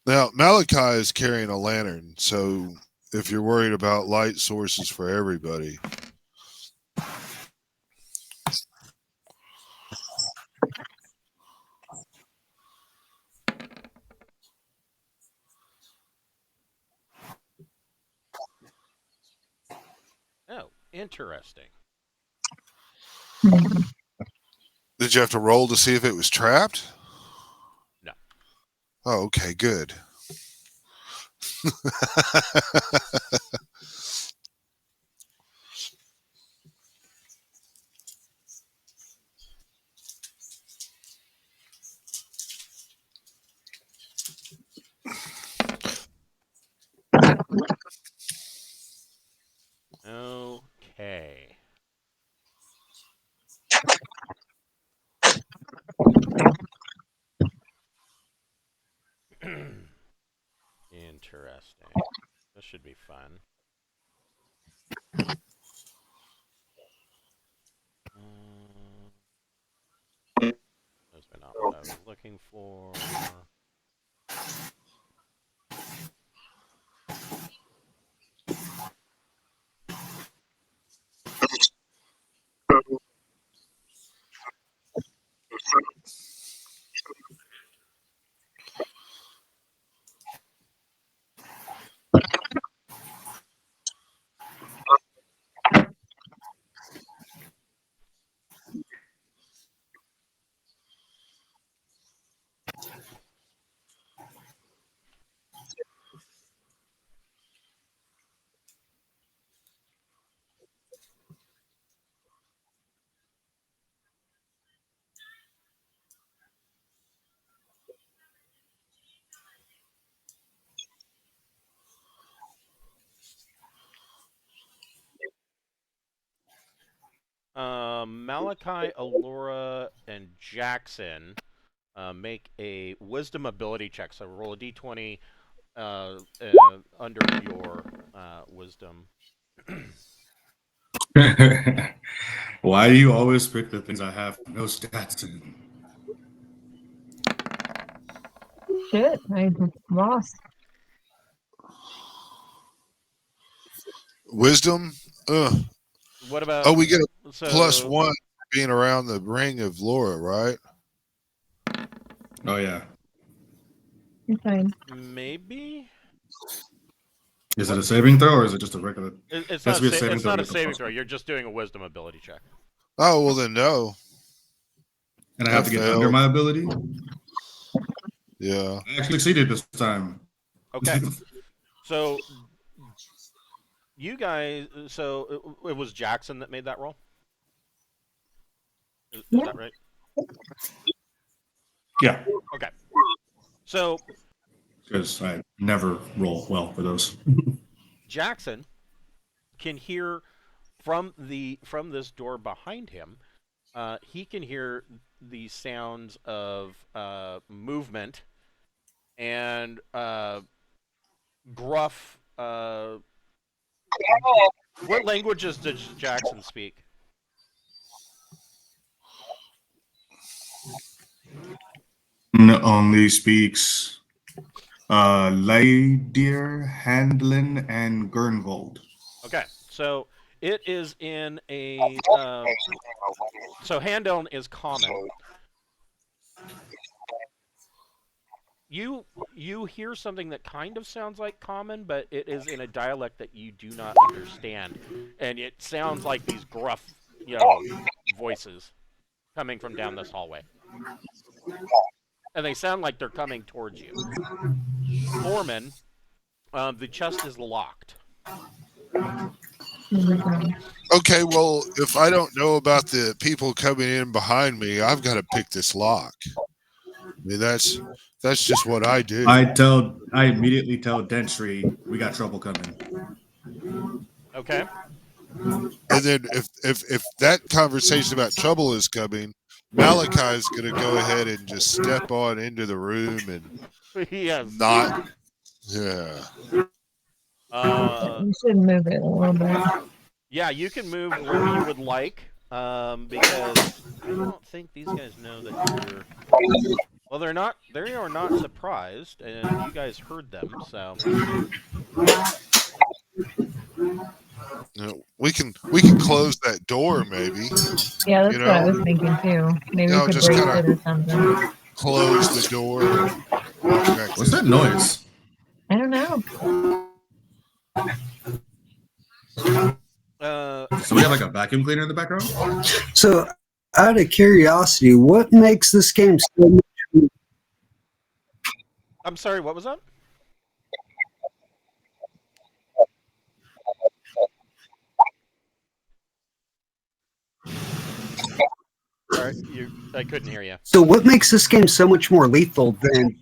Now Malachi is carrying a lantern, so if you're worried about light sources for everybody. Oh, interesting. Did you have to roll to see if it was trapped? No. Oh, okay, good. Okay. Interesting. This should be fun. That's not what I was looking for. Malachi, Aluora, and Jackson make a wisdom ability check. So roll a d20 under your wisdom. Why do you always pick the things I have no stats in? Shit, I just lost. Wisdom? Ugh. What about? Oh, we get a +1 for being around the ring of Laura, right? Oh yeah. You're fine. Maybe. Is it a saving throw or is it just a regular? It's Has not. to be a saving It's throw not to a get the saving +1. throw. You're just doing a wisdom ability check. Oh, well then no. And I I have to get under failed. my ability. Yeah. I actually succeeded this time. Okay. So you guys, so it was Jackson that made that roll? Is Yeah. that right? Yeah, Okay. So because I never roll well for those. Jackson can hear from this door behind him. He can hear the sounds of movement and gruff. What languages does Jackson speak? Only speaks Leidir, Handlin, and Gernvold. Okay, so it is in a. So Handel is common. You hear something that kind of sounds like common, but it is in a dialect that you do not understand, and it sounds like these gruff, voices coming from down this hallway, and they sound like they're coming towards you. Foreman, the chest is locked. Okay, well, if I don't know about the people coming in behind me, I've got to pick this lock. I mean, that's just what I do. I immediately tell Dentry we got trouble coming. Okay. And then if that conversation about trouble is coming, Malachi's going to go ahead and just step on into the room and Yes. not. Yeah. You should move it a little bit. Yeah, you can move where you would like, because I don't think these guys know that you're. Well, they are not surprised, and you guys heard them, so. We can close that door maybe. Yeah, that's what I was thinking too. Maybe we could just brace kinda it or something. close the door. And walk back What's this that way. noise? I don't know. So we have like a vacuum cleaner in the background? So, out of curiosity, what makes this game so much? I'm sorry, what was that? Sorry, I couldn't hear you. So, what makes this game so much more lethal than?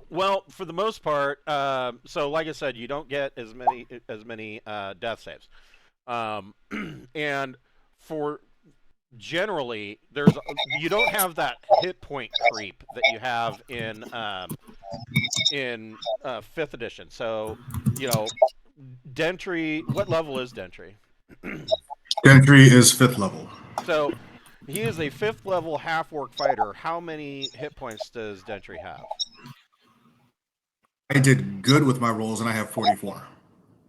Well, for the most part, so like I said, you don't get as many death saves, and for generally you don't have that hit point creep that you have in 5th edition. So Dentry, what level is Dentry? Dentry is 5th level. So he is a 5th level half-orc fighter. How many hit points does Dentry have? I did good with my rolls, and I have 44.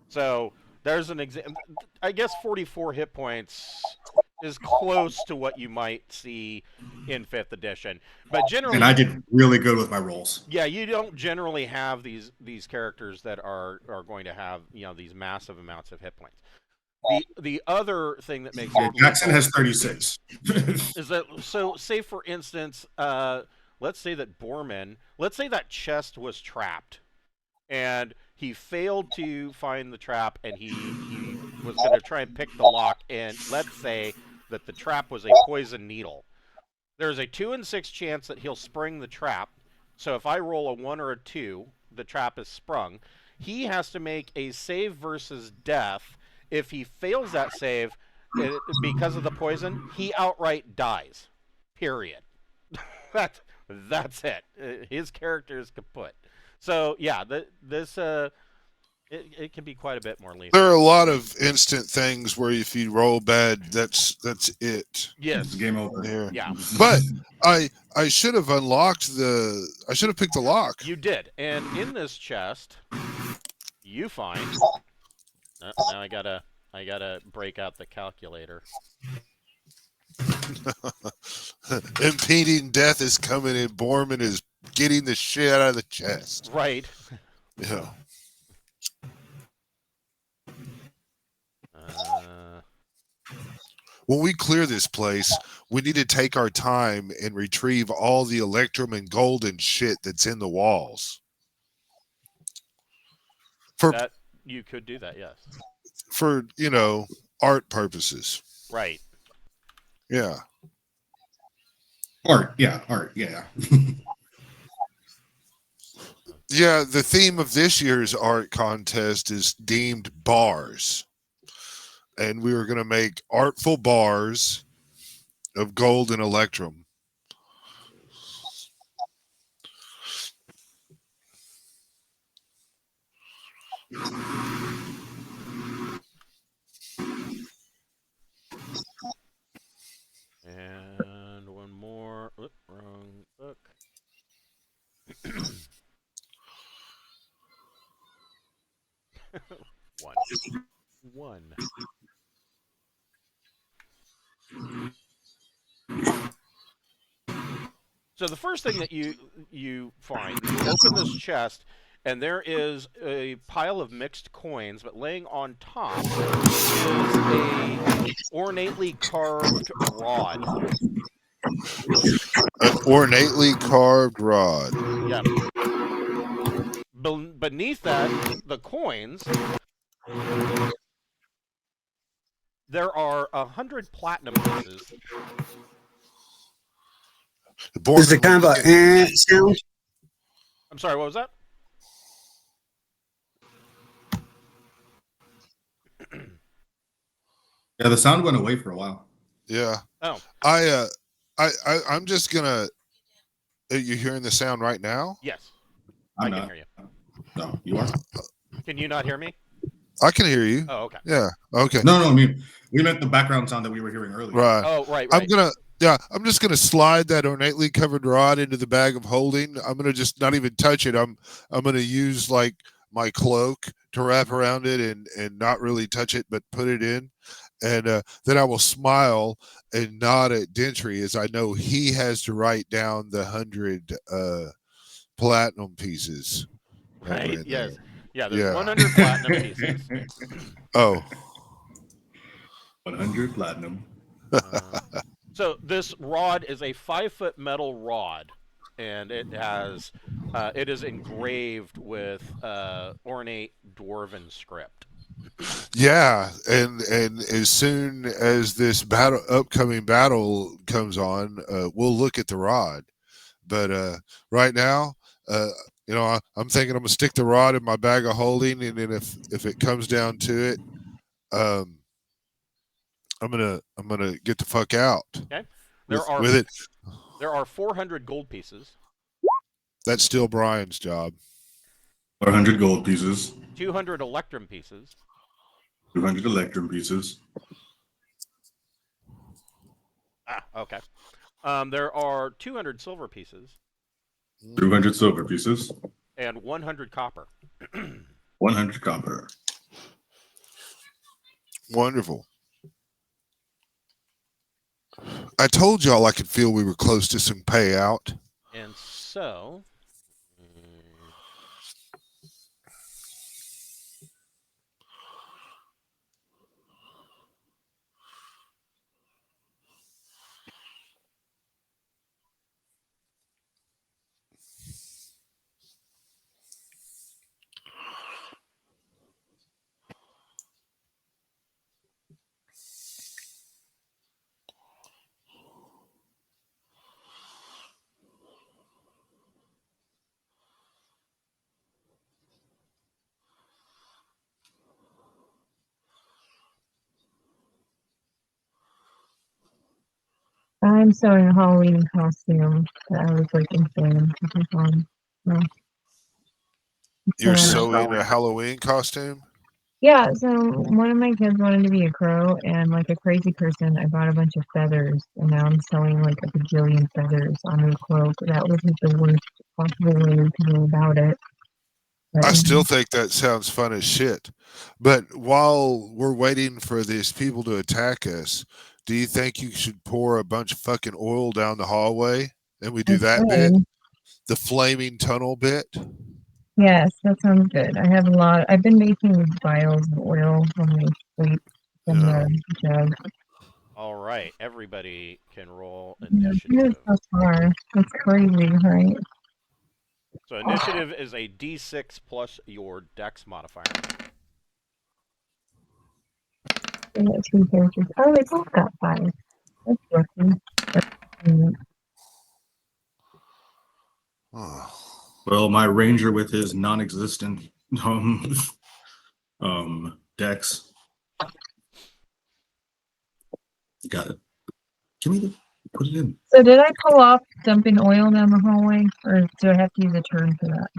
So there's an example. I guess 44 hit points is close to what you might see in 5th edition, but generally, And I did really good with my rolls. yeah, you don't generally have these characters that are going to have these massive amounts of hit points. The other thing that makes it Jackson lethal has 36. is that, so say for instance, let's say that let's say that chest was trapped, and he failed to find the trap, and he was going to try and pick the lock, and let's say that the trap was a poison needle. There's a 2 in 6 chance that he'll spring the trap. So if I roll a 1 or a 2, the trap is sprung. He has to make a save versus death. If he fails that save because of the poison, he outright dies. Period. That's it. His character is kaput. So yeah, it can be quite a bit more lethal. There are a lot of instant things where if you roll bad, that's it. Yes. It's game over. Yeah. Yeah. But I should have unlocked I should have picked the lock. You did. And in this chest, you find. Now I gotta break out the calculator. Impeding death is coming and Borman is getting the shit out of the chest. Right. Yeah. When we clear this place, we need to take our time and retrieve all the Electrum and gold and shit that's in the walls. That you could do that, yes. For, you know, art purposes. Right. Yeah. Art, yeah. Yeah, the theme of this year's art contest is deemed bars. And we were going to make artful bars of gold and Electrum. And one more. Oop, wrong book. One. So the first thing that you find, you open this chest, and there is a pile of mixed coins, but laying on top is a ornately carved rod. An ornately carved rod. Yeah. Beneath that, the coins, there are 100 platinum pieces. Is it kind of a sound? I'm sorry, what was that? Yeah, the sound went away for a while. Yeah. Oh. I'm just gonna. Are you hearing the sound right now? Yes. I'm I can not. hear you. No, you are? Can you not hear me? I can hear you. Oh, okay. Yeah. Okay. No, I mean, we meant the background sound that we were hearing earlier. Right. Oh, right. I'm just gonna slide that ornately covered rod into the bag of holding. I'm gonna just not even touch it. I'm gonna use like my cloak to wrap around it and not really touch it, but put it in. And then I will smile and nod at Dentry as I know he has to write down the 100 platinum pieces. Right. Yes. There. Yeah. There's Yeah. 100 platinum pieces. Oh. 100 platinum. So this rod is a 5-foot metal rod, and it is engraved with ornate dwarven script. Yeah, and as soon as this upcoming battle comes on, we'll look at the rod. But right now, you know, I'm thinking I'm gonna stick the rod in my bag of holding, and then if it comes down to it, I'm gonna get the fuck out. Okay. With it. There are 400 gold pieces. That's still Brian's job. 400 gold pieces. 200 Electrum pieces. 200 Electrum pieces. Okay. There are 200 silver pieces. 200 silver pieces. And 100 copper. 100 copper. Wonderful. I told y'all I could feel we were close to some payout. And so... I'm sewing a Halloween costume that I was looking for. You're sewing a Halloween costume? Yeah, so one of my kids wanted to be a crow, and like a crazy person, I bought a bunch of feathers, and now I'm sewing like a bajillion feathers on her cloak. That wasn't the worst possible way to go about it. But, I still think that sounds fun as shit. But while we're waiting for these people to attack us, do you think you should pour a bunch of fucking oil down the hallway and we do that bit? The flaming tunnel bit? Yes, that sounds good. I have a lot. I've been making vials of oil when I sleep in the jug. All right, everybody can roll Yeah, initiative. so far. That's crazy, right? So initiative is a D6 plus your Dex modifier. We got 2 characters. Oh, they both got 5. That's lucky. Oh. Well, my ranger with his non-existent dex. Got it. Give me the put it in. So did I pull off dumping oil down the hallway, or do I have to use a turn for that?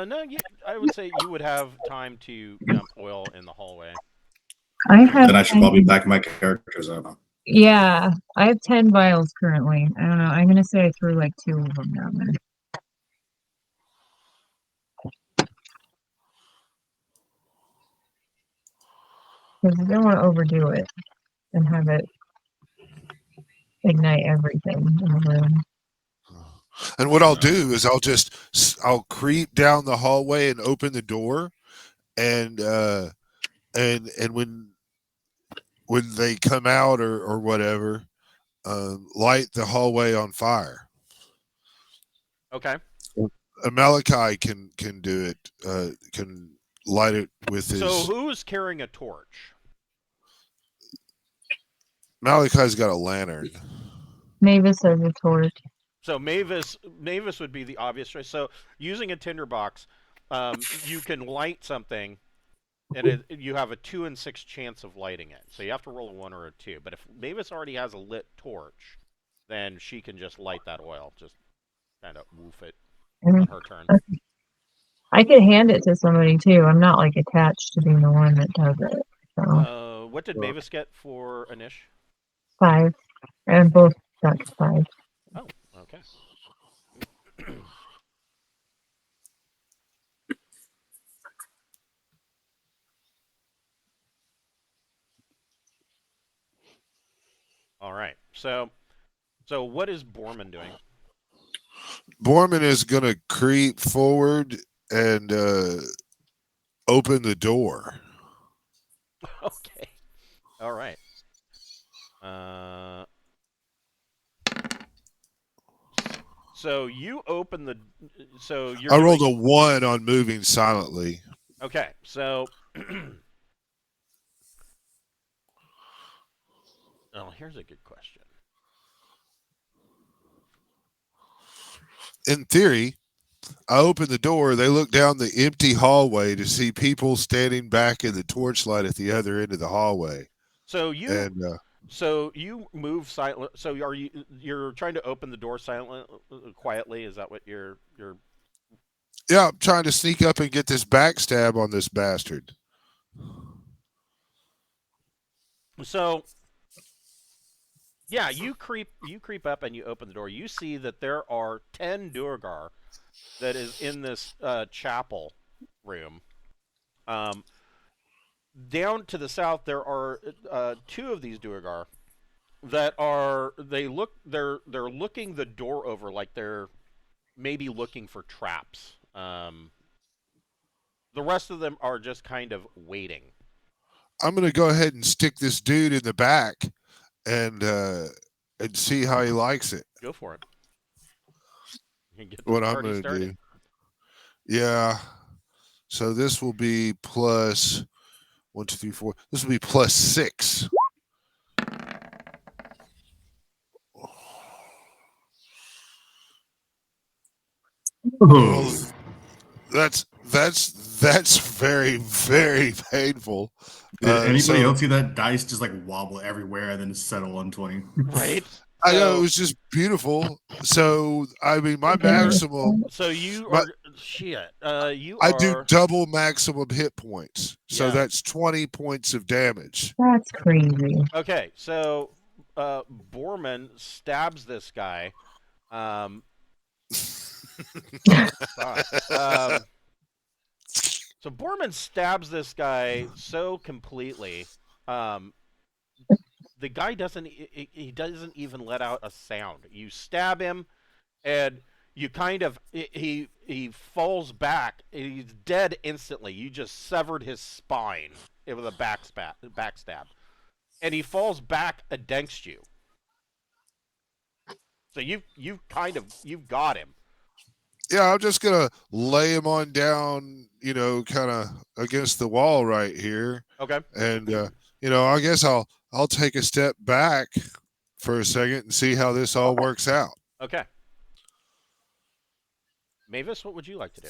No, I would say you would have time to dump oil in the hallway. I have Then I should 10, probably back my characters up. yeah, I have 10 vials currently. I don't know. I'm gonna say I threw like 2 of them down there. Because I don't want to overdo it and have it ignite everything in the room. And what I'll do is I'll creep down the hallway and open the door, and when they come out or whatever, light the hallway on fire. Okay. And Malachi can do it. Can light it with his. So who is carrying a torch? Malachi's got a lantern. Mavis has a torch. So Mavis would be the obvious choice. So using a tinderbox, you can light something, and you have a 2 in 6 chance of lighting it. So you have to roll a 1 or a 2. But if Mavis already has a lit torch, then she can just light that oil. Just kind of woof it on her turn. Okay. I could hand it to somebody too. I'm not like attached to being the one that does it. So What did Mavis get for Anish? 5. And both got 5. Oh, okay. All right. So what is Borman doing? Borman is going to creep forward and open the door. Okay. All right. So you open the. So you're. I rolled a 1 on moving silently. Okay. So. Oh, here's a good question. In theory, I open the door. They look down the empty hallway to see people standing back in the torchlight at the other end of the hallway. So you. And So you move silent. So you're trying to open the door quietly? Is that what you're? yeah, I'm trying to sneak up and get this backstab on this bastard. So. Yeah, you creep up and you open the door. You see that there are 10 Duergar that is in this chapel room. Down to the south, there are 2 of these Duergar that are they're looking the door over like they're maybe looking for traps. The rest of them are just kind of waiting. I'm going to go ahead and stick this dude in the back and see how he likes it. Go for it. You can get What I'm going to do. Yeah. So this will be plus 1, 2, 3, 4. This will be plus 6. Well, that's very, very painful. Did anybody else see that dice just like wobble everywhere and then settle on 20? Right. I know, it was just beautiful. So I mean, my maximum. So you are shit. You are. I do double maximum hit points, so Yeah. that's 20 points of damage. That's crazy. Okay, so Borman stabs this guy. So Borman stabs this guy so completely. The guy doesn't even let out a sound. You stab him, and you kind of he falls back. He's dead instantly. You just severed his spine with a backstab. and he falls back against you. So you've got him. Yeah, I'm just gonna lay him on down, kind of against the wall right here, Okay. and I guess I'll take a step back for a second and see how this all works out. Okay. Mavis, what would you like to do?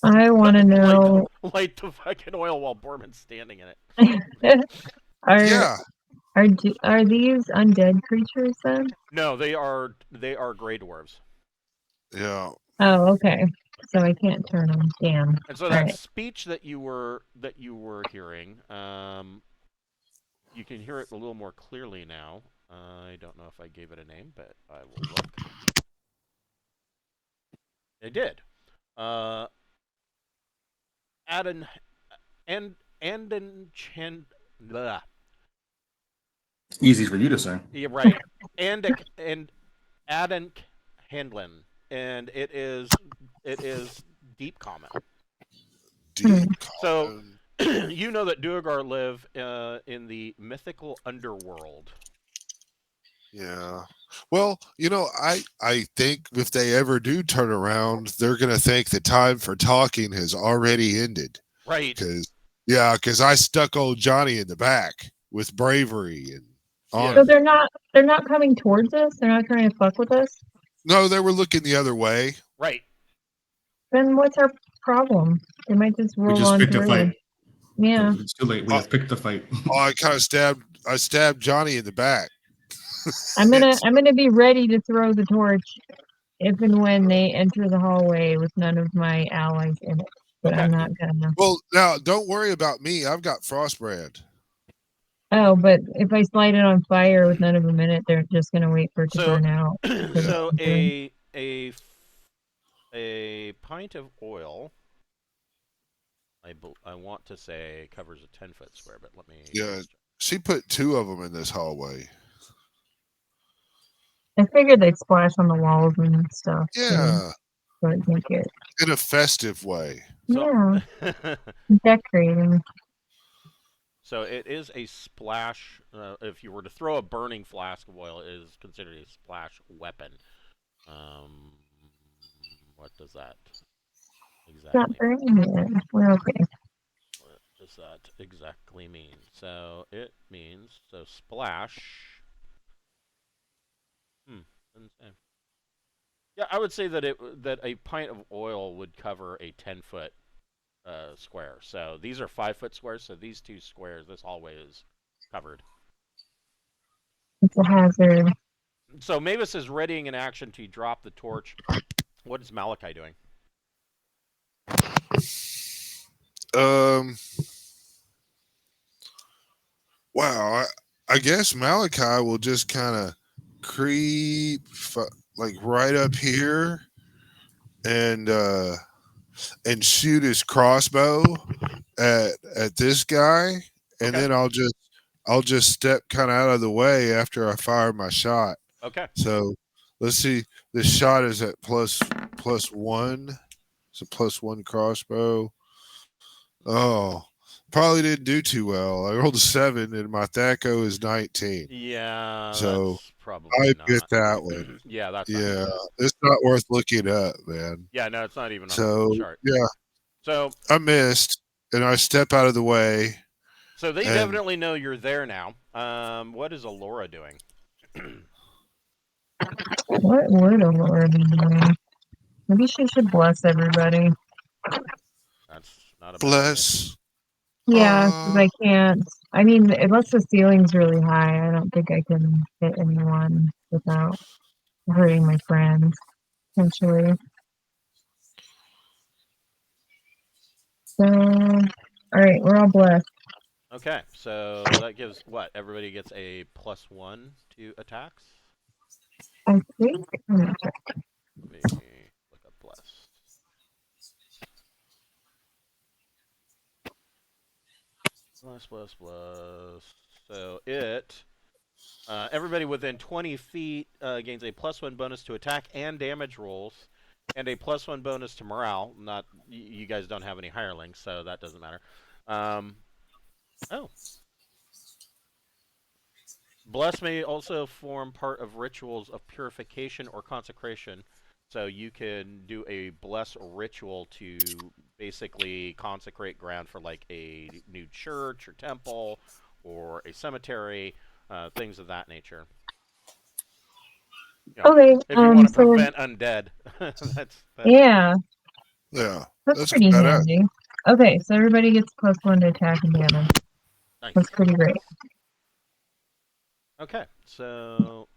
I want to know. Light the fucking oil while Borman's standing in it. are Yeah, are these undead creatures then? No, they are gray dwarves. yeah. Oh, okay. So I can't turn them. Damn. And so All that right. speech that you were hearing, you can hear it a little more clearly now. I don't know if I gave it a name, but I will look. I did. Aden and Anden Chan. Blah. Easy for you to say. Yeah, right. and Aden Handlin, and it is deep common. Deep So common. you know that Duergar live in the mythical underworld. Yeah. Well, I think if they ever do turn around, they're gonna think the time for talking has already ended. Right. Because I stuck old Johnny in the back with bravery and honor. So they're not coming towards us. They're not trying to fuck with us. No, they were looking the other way. Right. Then what's our problem? They might just We roll just on picked a through. fight. Yeah. It's too late. We have picked the fight. I kind of stabbed Johnny in the back. I'm gonna be ready to throw the torch if and when they enter the hallway with none of my allies in it. But Okay. I'm not gonna. Well, now don't worry about me. I've got Frostbrand. Oh, but if I light it on fire with none of them in it, they're just gonna wait for it to So, burn out. so a pint of oil. I want to say covers a 10-foot square, but let me. Yeah, she put 2 of them in this hallway. I figured they'd splash on the walls and stuff. Yeah, So I'd make it. in a festive way. So, Yeah, decorating. So it is a splash. If you were to throw a burning flask of oil, it is considered a splash weapon. What does that exactly? Not burning it. We're okay. What does that exactly mean? So it means splash. Doesn't say. Yeah, I would say that that a pint of oil would cover a 10-foot square. So these are 5-foot squares. So these 2 squares, this hallway is covered. It's a hazard. So Mavis is readying an action to drop the torch. What is Malachi doing? Wow. I guess Malachi will just kind of creep like right up here and shoot his crossbow at this guy, and then I'll just step kind of out of the way after I fire my shot. Okay. So let's see. This shot is at plus 1. It's a +1 crossbow. Oh, probably didn't do too well. I rolled a 7, and my THAC0 is 19. Yeah, so that's probably I not. get that one. Yeah, that's yeah. It's not worth looking up, man. Yeah, no, it's not even on So the chart. yeah, So I missed, and I step out of the way. So they definitely know you're there now. What is Aluora doing? What would Aluora be doing? Maybe she should bless everybody. That's not a bad Bless. Yeah, because I can't. I mean, unless the ceiling's really high, I don't think I can hit anyone without hurting my friends, essentially. So, all right, we're all blessed. Okay, so that gives what? Everybody gets a +1 to attacks? I think. I'm gonna check. Let me look up bless. Bless. So it, everybody within 20 feet gains a +1 bonus to attack and damage rolls, and a +1 bonus to morale. Not you guys don't have any hirelings, so that doesn't matter. Oh. Bless may also form part of rituals of purification or consecration. So you can do a bless ritual to basically consecrate ground for like a new church or temple or a cemetery, things of that nature. You know, Okay. if you want to So prevent undead, that's yeah, Yeah, that's that's pretty badass. handy. Okay, so everybody gets +1 to attack and damage. nice. That's pretty great. Okay, so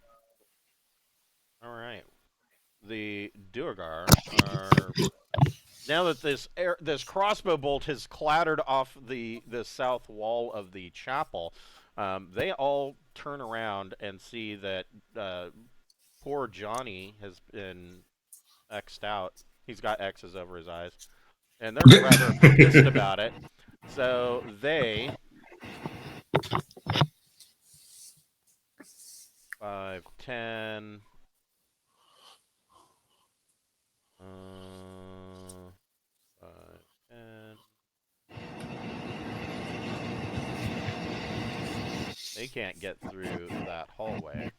all right, the Duergar are now that this crossbow bolt has clattered off the south wall of the chapel. They all turn around and see that poor Johnny has been X'd out. He's got X's over his eyes, and they're rather pissed about it. So they 5, 10. 5, 10. They can't get through that hallway.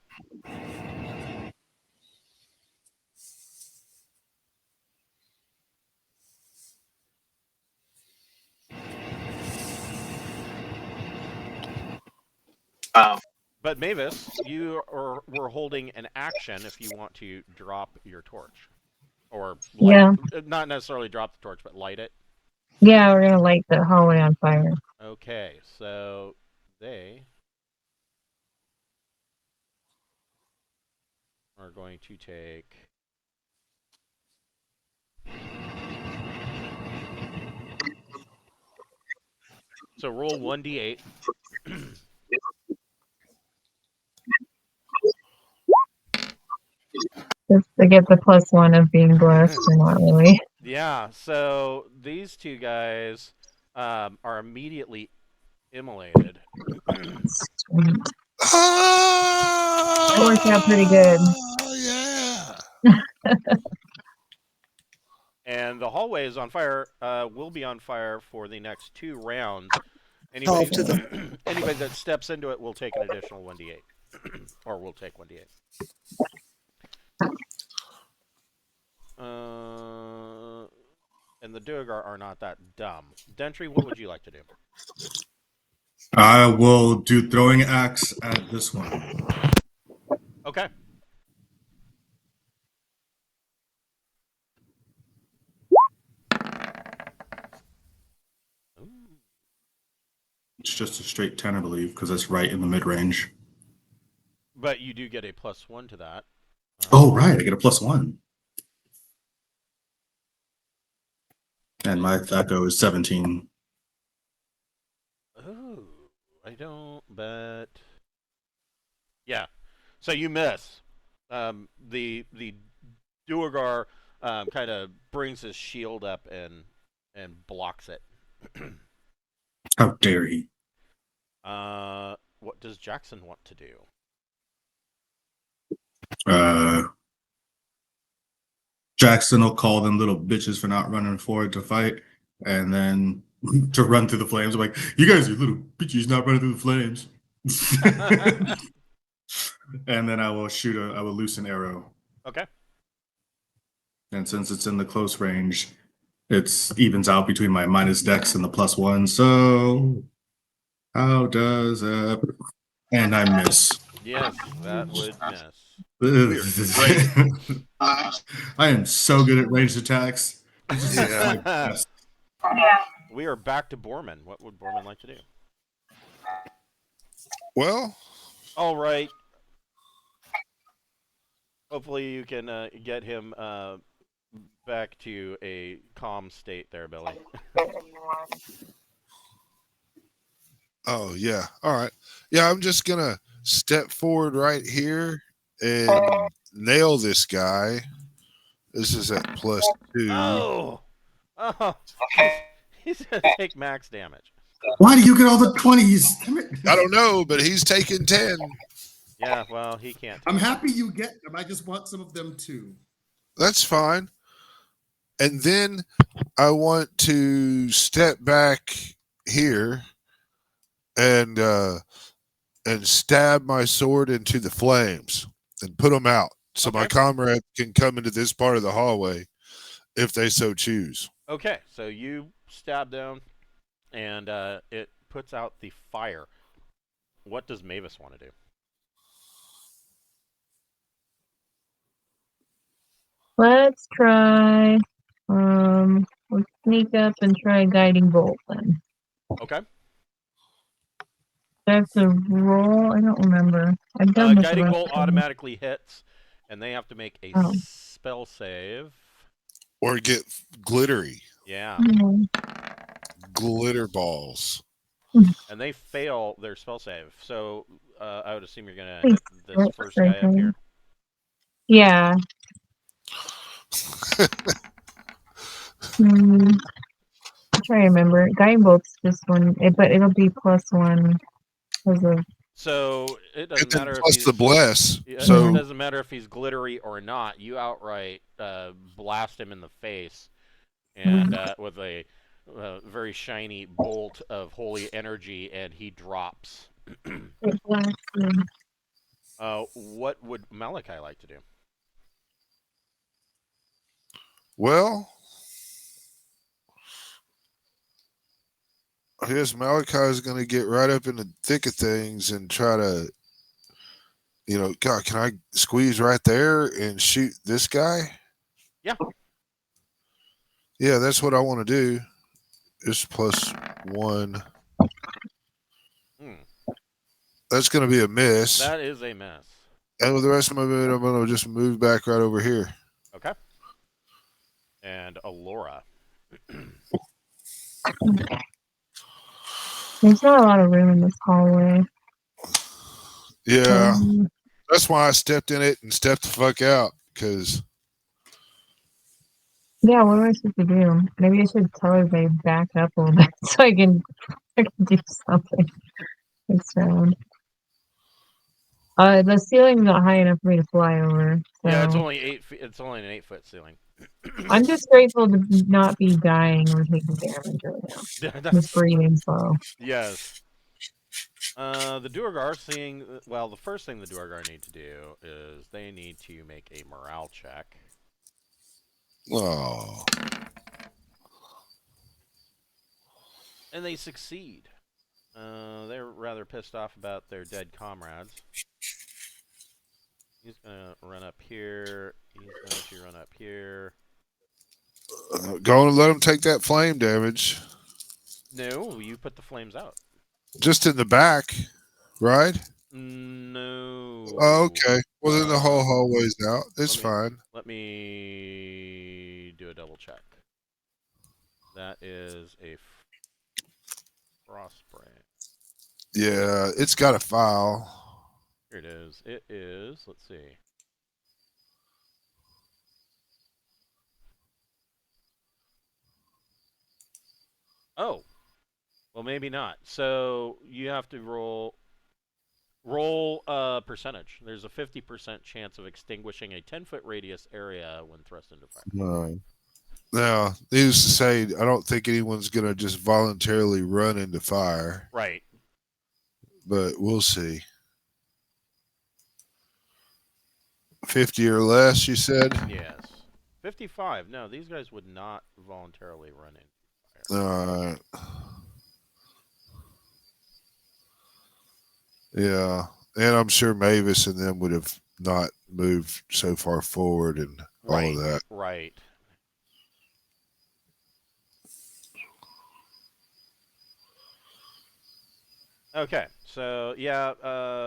But Mavis, were holding an action if you want to drop your torch. Or light, Yeah. not necessarily drop the torch, but light it. Yeah, we're gonna light the hallway on fire. Okay, so they are going to take... So roll 1d8. Just to get the +1 of being blessed or not really. Yeah, so these two guys are immediately immolated. Sweet. Oh, That worked out pretty good. yeah. And the hallway is on fire, will be on fire for the next 2 rounds. Call Anybody, to the anybody that steps into it will take an additional 1d8. Or will take 1d8. And the Duergar are not that dumb. Dentry, what would you like to do? I will do throwing axe at this one. Okay. Ooh. It's just a straight 10, I believe, because it's right in the mid range. But you do get a +1 to that. Oh, right. I get a +1. And my THAC0 is 17. Oh, I don't, but... Yeah. So you miss. The Duergar kind of brings his shield up and blocks it. How dare he? What does Jackson want to do? Jackson will call them little bitches for not running forward to fight, and then to run through the flames. I'm like, you guys are little bitches not running through the flames. And then I will loose an arrow. Okay. And since it's in the close range, it evens out between my minus dex and the +1. So how does and I miss. Yes, that would miss. I am so good at ranged attacks. This is Yeah. my best. We are back to Borman. What would Borman like to do? Well, All right. Hopefully you can get him back to a calm state there, Billy. oh yeah. All right. Yeah, I'm just gonna step forward right here and nail this guy. This is at +2. Oh! Oh! He's going to take max damage. Why do you get all the 20s? I don't know, but he's taking 10. Yeah, well, he can't. I'm happy you get them. I just want some of them too. That's fine. And then I want to step back here and and stab my sword into the flames and put them out so my Okay. comrade can come into this part of the hallway if they so choose. Okay, so you stab down, and it puts out the fire. What does Mavis want to do? Let's try. Let's sneak up and try guiding bolt then. Okay. Do I have to roll? I don't remember. I've done this. Guiding bolt automatically hits, and they have to make a Oh. spell save. Or get glittery. Yeah. Glitter balls. And they fail their spell save. So I would assume you're going to Please hit this first guy up here. Yeah. I'm trying to remember. Guiding bolt's this one, but it'll be +1 because of. So it doesn't And then matter if plus he's the bless. it So doesn't matter if he's glittery or not. You outright blast him in the face, and with a very shiny bolt of holy energy, and he drops. It blasts him. What would Malachi like to do? well, I guess Malachi is going to get right up in the thick of things and try to, God, can I squeeze right there and shoot this guy? Yeah. Yeah, that's what I want to do. Just +1. That's going to be a miss. That is a miss. And with the rest of my movement, I'm going to just move back right over here. Okay. And Aluora. There's not a lot of room in this hallway. Yeah. That's why I stepped in it and stepped the fuck out. Because. Yeah, what am I supposed to do? Maybe I should tell everybody back up a little bit so I can do something this round. The ceiling's not high enough for me to fly over. So Yeah, it's only 8 feet. It's only an 8-foot ceiling. I'm just grateful to not be dying or taking damage right now. Just breathing slow. Yes. The Duergar seeing. Well, the first thing the Duergar need to do is they need to make a morale check. Oh. And they succeed. They're rather pissed off about their dead comrades. He's gonna run up here. He's going to run up here. Go and let him take that flame damage. No, you put the flames out. Just in the back, right? No. Oh, okay. Well, then the whole hallway's out. It's fine. Let me do a double check. That is a frost spray. Yeah, it's got a file. Here it is. It is, let's see. Oh. Well, maybe not. So you have to roll a percentage. There's a 50% chance of extinguishing a 10-foot radius area when thrust into fire. Right. Now, needless to say, I don't think anyone's going to just voluntarily run into fire. Right. But we'll see. 50 or less, you said? Yes. 55. No, these guys would not voluntarily run into fire. All right. Yeah. And I'm sure Mavis and them would have not moved so far forward and all of that. Right. Okay, so yeah,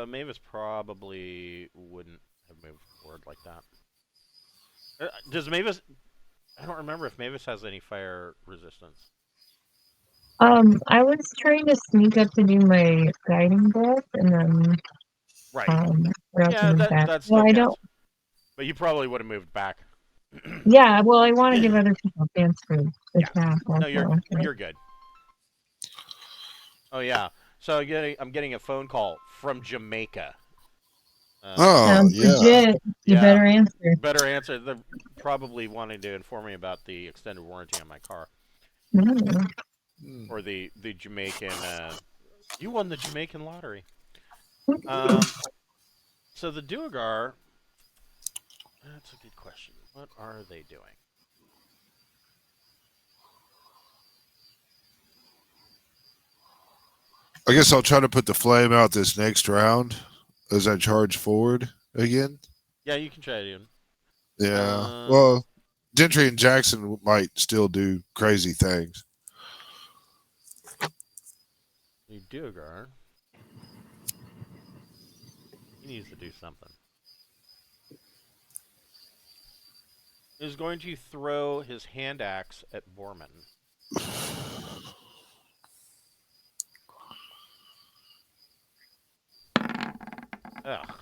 Mavis probably wouldn't have moved forward like that. Does Mavis? I don't remember if Mavis has any fire resistance. I was trying to sneak up to do my guiding bolt, and then Right. Yeah, that's well, I don't. But you probably would have moved back. Yeah, well, I want to give other people a chance to attack. No, you're good. Oh yeah. So I'm getting a phone call from Jamaica. Sounds legit. You better answer. Better answer. They're probably wanting to inform me about the extended warranty on my car. Or the Jamaican. You won the Jamaican lottery. So the Duergar, that's a good question. What are they doing? I guess I'll try to put the flame out this next round as I charge forward again. Yeah, you can try it again. Yeah. Well, Gentry and Jackson might still do crazy things. The Duergar, he needs to do something. He's going to throw his hand axe at Borman. Ugh.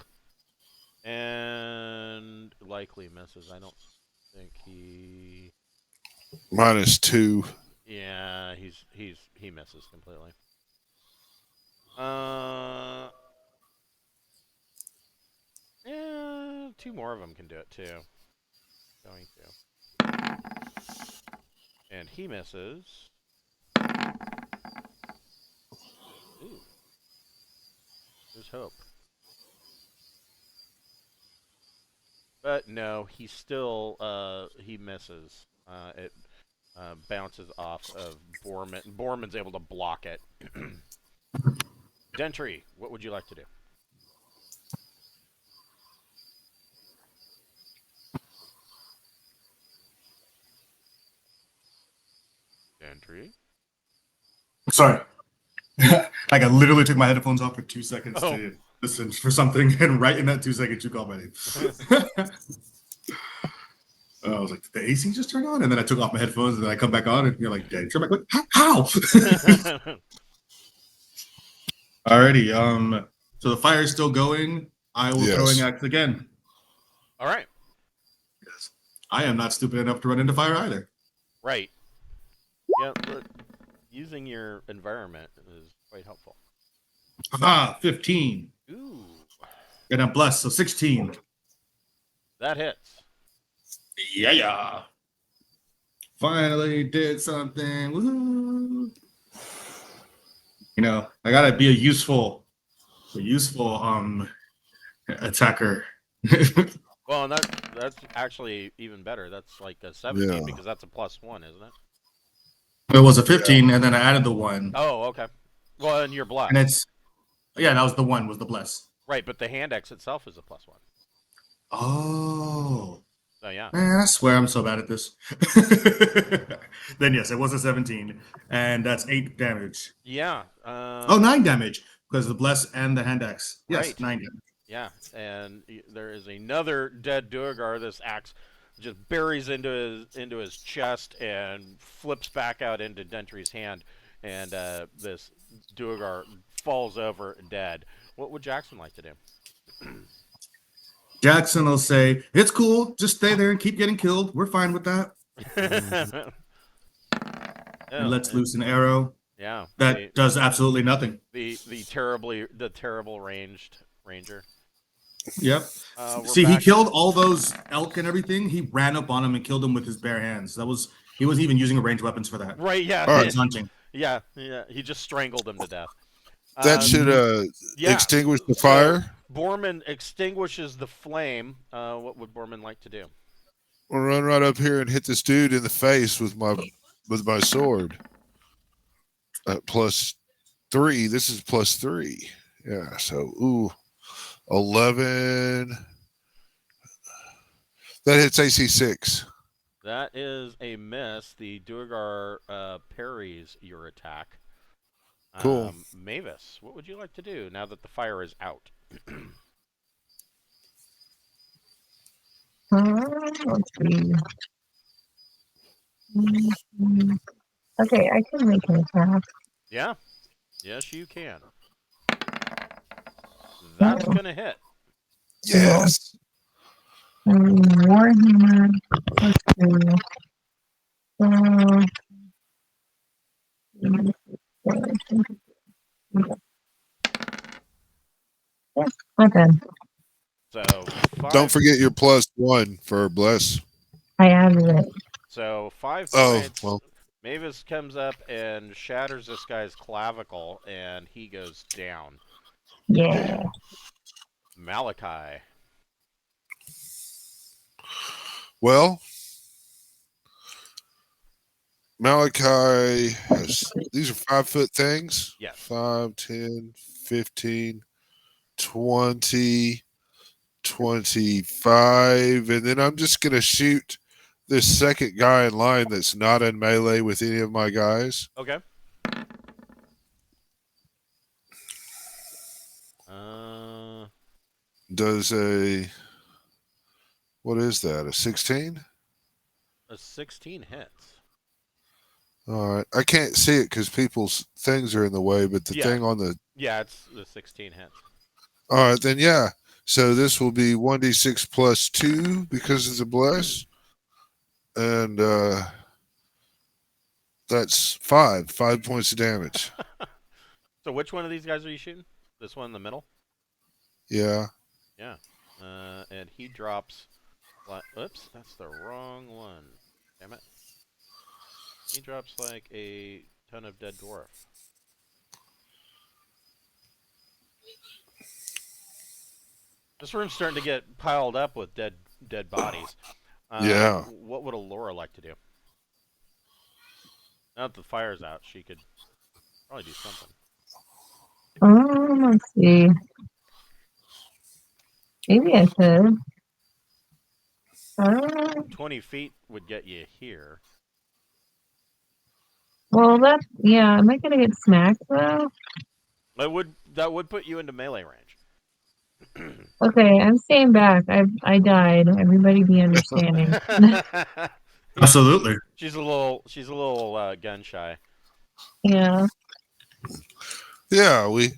And likely misses. I don't think he. -2. Yeah, he misses completely. Yeah, 2 more of them can do it too. Going to. And he misses. Ooh. There's hope. But no, he still he misses. It bounces off of Borman. Borman's able to block it. Gentry, what would you like to do? Gentry? Sorry. Like I literally took my headphones off for 2 seconds Oh. to listen for something, and right in that 2 seconds, you called my name. I was like, did the AC just turn on? And then I took off my headphones, and then I come back on, and you're like, Dad, turn back. What? How? Alrighty. So the fire is still going. I will Yes. throwing axe again. All right. Yes. I am not stupid enough to run into fire either. Right. Yeah, but using your environment is quite helpful. 15. Ooh. And I'm blessed, so 16. That hits. Yeah. Finally did something. Woo. You know, I gotta be a useful attacker. Well, and that's actually even better. That's like a 17 Yeah. because that's a +1, isn't it? It was a 15, and then I added the 1. Oh, okay. Well, and you're blessed. And it's that was the 1, was the bless. Right, but the hand axe itself is a +1. Oh. So yeah. Man, I swear I'm so bad at this. Then yes, it was a 17, and that's 8 damage. Yeah. 9 damage because the bless and the hand axe. Yes, Right. 9 damage. Yeah, and there is another dead Duergar. This axe just buries into his chest and flips back out into Gentry's hand, and this Duergar falls over dead. What would Jackson like to do? Jackson will say, "It's cool. Just stay there and keep getting killed. We're fine with that." And let's loose an arrow. Yeah. That does absolutely nothing. The terrible ranger. Yep. See, he killed all those elk and everything. He ran up on him and killed him with his bare hands. He wasn't even using ranged weapons for that. Right, yeah. All right. He was hunting. Yeah. He just strangled him to death. That should extinguish the fire. So Borman extinguishes the flame. What would Borman like to do? I'll run right up here and hit this dude in the face with my sword. +3. This is +3. Yeah. So 11. That hits AC 6. That is a miss. The Duergar parries your attack. Cool. Mavis, what would you like to do now that the fire is out? Let's see. Okay, I can make an attack. Yeah. Yes, you can. That's gonna hit. Yes. Warhammer. Let's see. Okay. So Don't forget your +1 for bless. I added it. So 5 Oh, points. well. Mavis comes up and shatters this guy's clavicle, and he goes down. Yeah. Malachi. Well, Malachi has these are 5-foot things. Yes. 5, 10, 15, 20, 25. And then I'm just going to shoot this second guy in line that's not in melee with any of my guys. Okay. Does what is that? A 16? A 16 hits. All right. I can't see it because people's things are in the way, but the Yeah. thing on the. Yeah, it's the 16 hits. All right, then, yeah. So this will be 1d6 plus 2 because it's a bless. And that's 5 points of damage. So which one of these guys are you shooting? This one in the middle? Yeah. Yeah. And he drops... Oops, that's the wrong one. Damn it. He drops like a ton of dead dwarf. This room's starting to get piled up with dead bodies. Yeah. What would Aluora like to do? Now that the fire's out, she could probably do something. Let's see. Maybe I could. 20 feet would get you here. Well, yeah. Am I gonna get smacked though? That would put you into melee range. Okay, I'm staying back. I died. Everybody be understanding. Absolutely. She's a little gun shy. Yeah. Yeah, we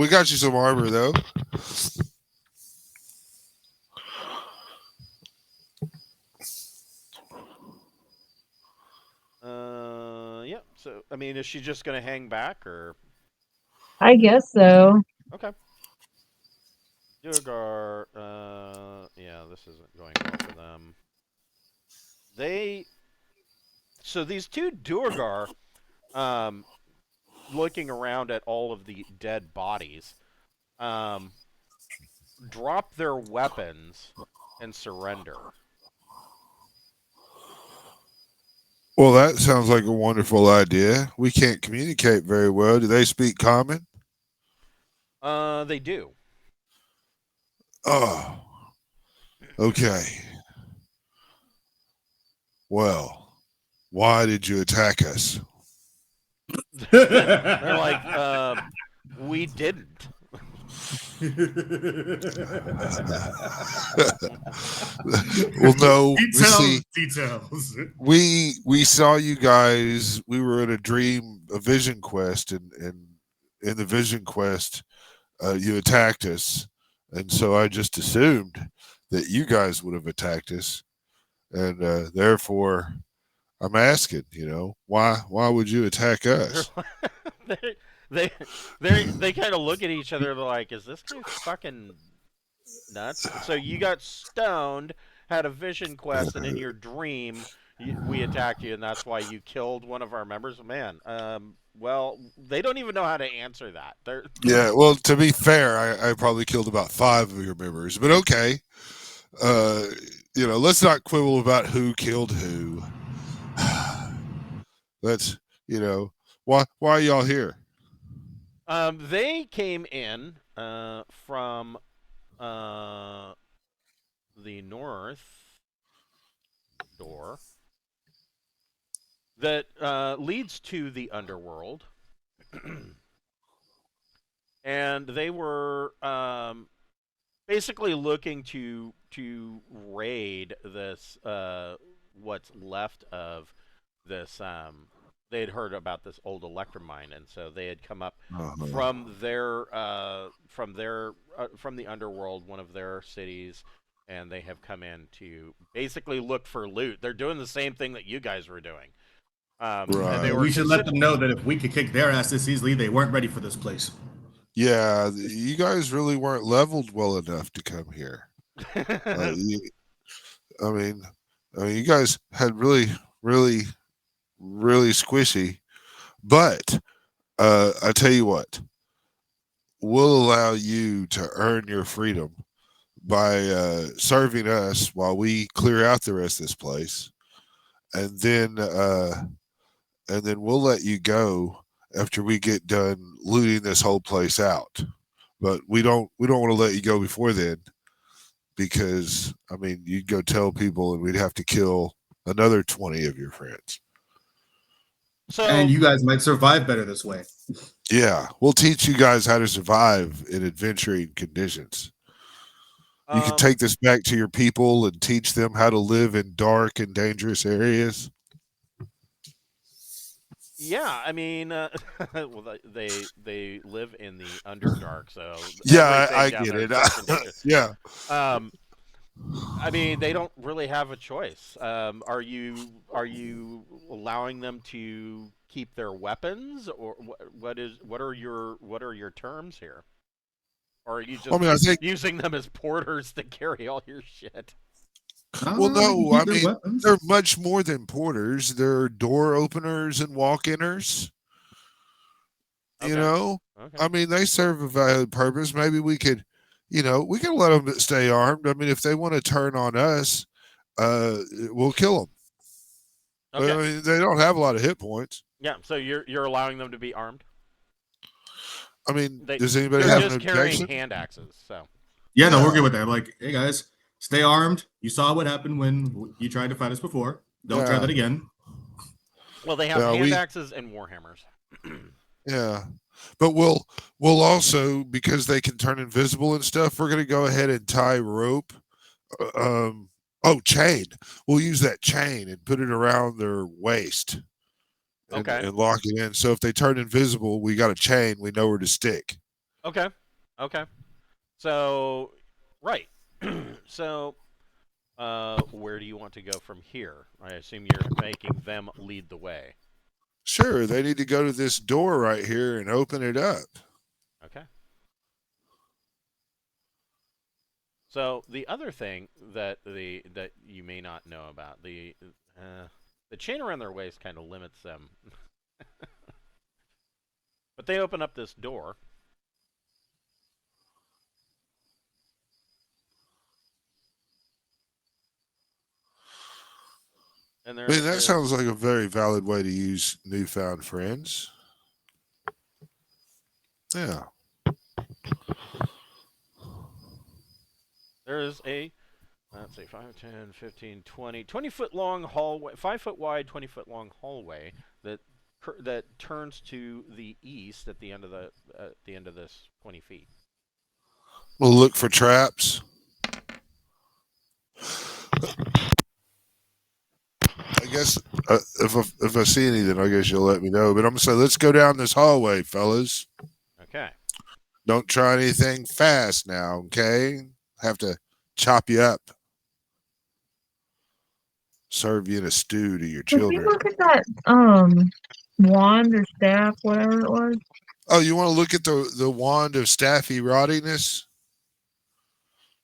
got you some armor though. Yeah. So I mean, is she just gonna hang back or? I guess so. Okay. Duergar, yeah, this isn't going well for them. So these two Duergar, looking around at all of the dead bodies, drop their weapons and surrender. Well, that sounds like a wonderful idea. We can't communicate very well. Do they speak common? They do. Oh, okay. Well, why did you attack us? They're like, we didn't. Well, no. Details. We saw you guys. We were in a vision quest, and in the vision quest, you attacked us, and so I just assumed that you guys would have attacked us, and therefore, I'm asking, why would you attack us? they kind of look at each other like, is this guy fucking nuts? So you got stoned, had a vision quest, and in your dream we attacked you, and that's why you killed one of our members. Man, well, they don't even know how to answer that. Yeah, well, to be fair, I probably killed about 5 of your members, but okay. Let's not quibble about who killed who. Let's, why are y'all here? They came in from the north door that leads to the underworld, and they were basically looking to raid this what's left of this. They had heard about this old Electrum mine, and so they had come up from the underworld, one of their cities, and they have come in to basically look for loot. They're doing the same thing that you guys were doing. Right. We should let them know that if we could kick their ass this easily, they weren't ready for this place. Yeah, you guys really weren't leveled well enough to come here. I mean, you guys had really, really, really squishy. But I tell you what, we'll allow you to earn your freedom by serving us while we clear out the rest of this place, and then we'll let you go after we get done looting this whole place out. But we don't want to let you go before then, because I mean you'd go tell people and we'd have to kill another 20 of your friends. So And you guys might survive better this way. Yeah, we'll teach you guys how to survive in adventuring conditions. You can take this back to your people and teach them how to live in dark and dangerous areas. yeah, I mean, well, they live in the Underdark, so Yeah, everything I down get there it. is dark and dangerous. Yeah. I mean, they don't really have a choice. Are you allowing them to keep their weapons, or what are your terms here? Or are you I just mean, I think. using them as porters to carry all your shit? Well, They can no, I keep their mean weapons. they're much more than porters. They're door openers and walk-inners. You Okay. know, Okay. I mean, they serve a valid purpose. Maybe we could, we can let them stay armed. I mean, if they want to turn on us, we'll kill them. Okay. I mean, they don't have a lot of hit points. Yeah. So you're allowing them to be armed. I mean, They does anybody they're have an just carrying objection? hand axes. So Yeah, no, we're Yeah. good with that. Like, hey guys, stay armed. You saw what happened when you tried to fight us before. Don't try Yeah. that again. well, they have Yeah, hand axes and warhammers. yeah. But we'll also, because they can turn invisible and stuff, we're gonna go ahead and tie rope. Chain. We'll use that chain and put it around their waist and, Okay. and lock it in. So if they turn invisible, we got a chain. We know where to stick. Okay. Okay. So, right. So, where do you want to go from here? I assume you're making them lead the way. Sure, they need to go to this door right here and open it up. Okay. So the other thing that you may not know about the chain around their waist kind of limits them, but they open up this door. And I mean, there that is sounds like a very valid way to use newfound friends. Yeah. there is a let's see 5, 10, 15, 20 20-foot long hallway, 5 foot wide, 20-foot long hallway that turns to the east at the end of this 20 feet. We'll look for traps. I guess if I see anything, I guess you'll let me know. But I'm gonna say, let's go down this hallway, fellas. Okay. Don't try anything fast now, okay? Have to chop you up, serve you in a stew to your Did you children. look at that wand or staff, whatever it was? Oh, you want to look at the wand of staffy rottiness?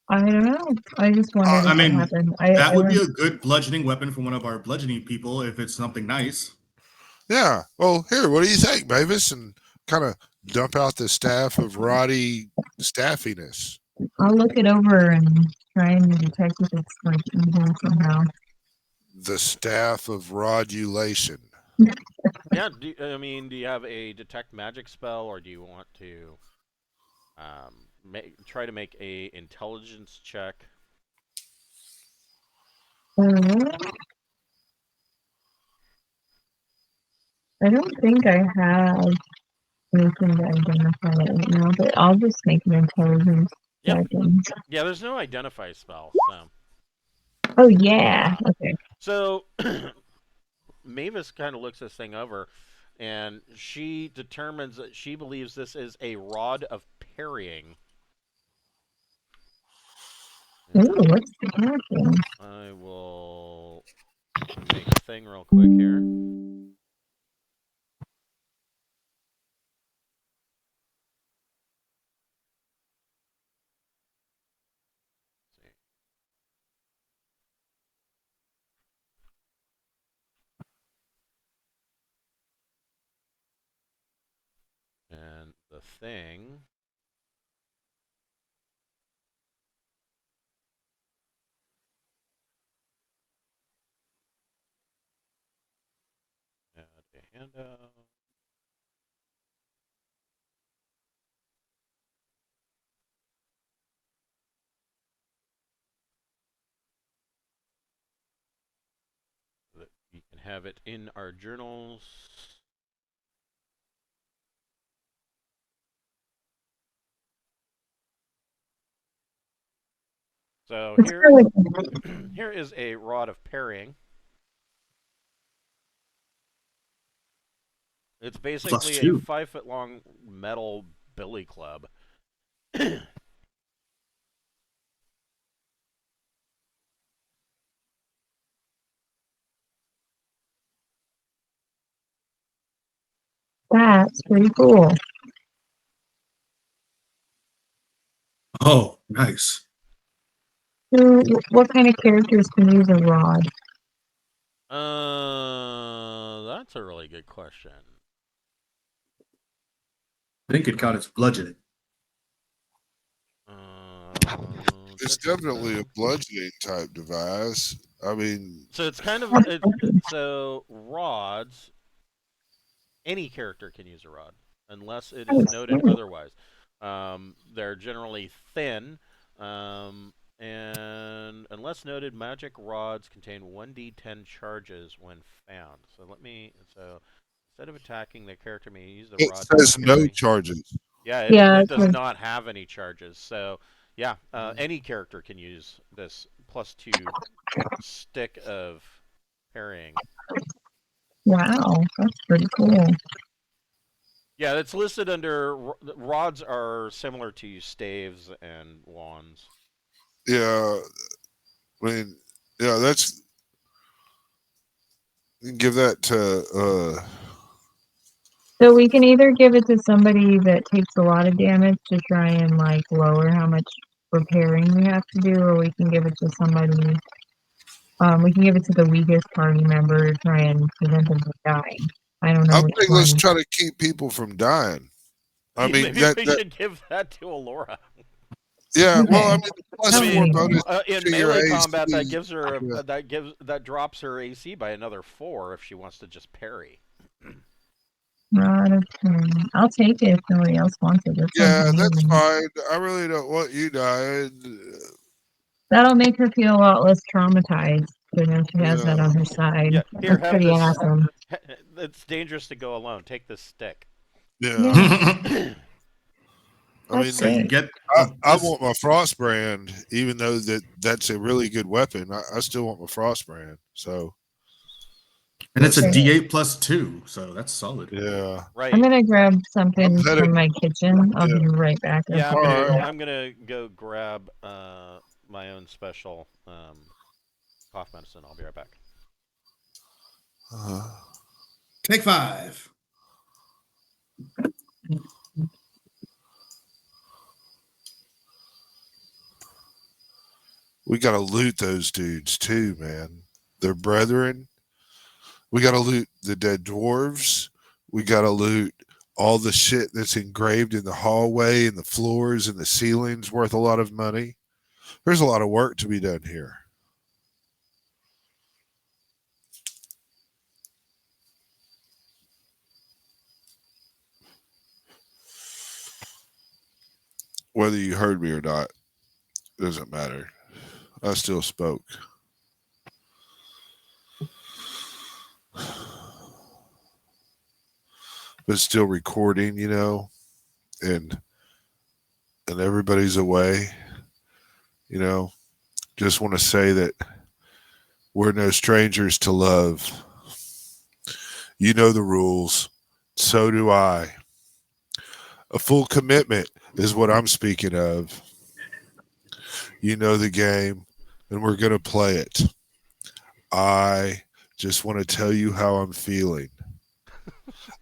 I don't know. I just wondered I if it mean, happened. that I would be went, a good bludgeoning weapon for one of our bludgeoning people if it's something nice. Yeah. Well, here, what do you think, Mavis? And kind of dump out the staff of rotty staffiness. I'll look it over and try and detect if it's like evil somehow. The staff of rodulation. Yeah. Do you have a detect magic spell, or do you want to try to make a intelligence check? I don't think I have anything to identify it right now, but I'll just make an intelligence Yep. check. And... Yeah, there's no identify spell, so. Oh yeah. Okay. So Mavis kind of looks this thing over, and she determines that she believes this is a rod of parrying. Ooh, what's the character? I will make a thing real quick here. And the thing And that we can have it in our journals. So It's here, really here is a rod of parrying. It's basically a +2. 5-foot-long metal billy club. that's pretty cool. Oh, nice. So, what kind of characters can use a rod? That's a really good question. I think it counts as bludgeoning. It's definitely a bludgeoning type device. I mean, So it's kind of so rods. Any character can use a rod, unless it is noted otherwise. They're generally thin, and unless noted, magic rods contain 1d10 charges when found. So instead of attacking, the character may use the it rod says to no parry. charges. Yeah, Yeah, it does not have any charges. So yeah, any character can use this +2 stick of parrying. wow, that's pretty cool. Yeah, it's listed under rods are similar to staves and wands. Yeah, I mean, yeah, that's you can give that to. So we can either give it to somebody that takes a lot of damage to try and like lower how much repairing we have to do, or we can give it to somebody. We can give it to the weakest party member to try and prevent them from dying. I don't know I which think one. let's try to keep people from dying. I mean Maybe we should give that to Aluora. Yeah, well, I Okay. mean, plus I don't 4 need bonus In to your melee AC. combat, that gives her Yeah. that drops her AC by another 4 if she wants to just parry. Rod of Parry. I'll take it if nobody else wants it. That's Yeah, that's amazing. fine. I really don't want you dying. That'll make her feel a lot less traumatized. You know, she has that Yeah. on her side. Yeah, here, That's have pretty this. awesome. It's dangerous to go alone. Take this stick. Yeah. I mean, That's So you great. get I want my frost brand, even though that's a really good weapon. I still want my frost brand. So, and it's a That's D8 +2, so that's solid. yeah. Right. I'm gonna grab something I'm headed- from my kitchen. I'll yeah. be right back. Yeah, All right. I'm gonna go grab my own special cough medicine. I'll be right back. Take 5. We got to loot those dudes too, man. They're brethren. We got to loot the dead dwarves. We got to loot all the shit that's engraved in the hallway and the floors and the ceilings, worth a lot of money. There's a lot of work to be done here. Whether you heard me or not, doesn't matter. I still spoke. But still recording, you know, and everybody's away, you know. Just want to say that we're no strangers to love. You know the rules. So do I. A full commitment is what I'm speaking of. You know the game, and we're going to play it. I just want to tell you how I'm feeling.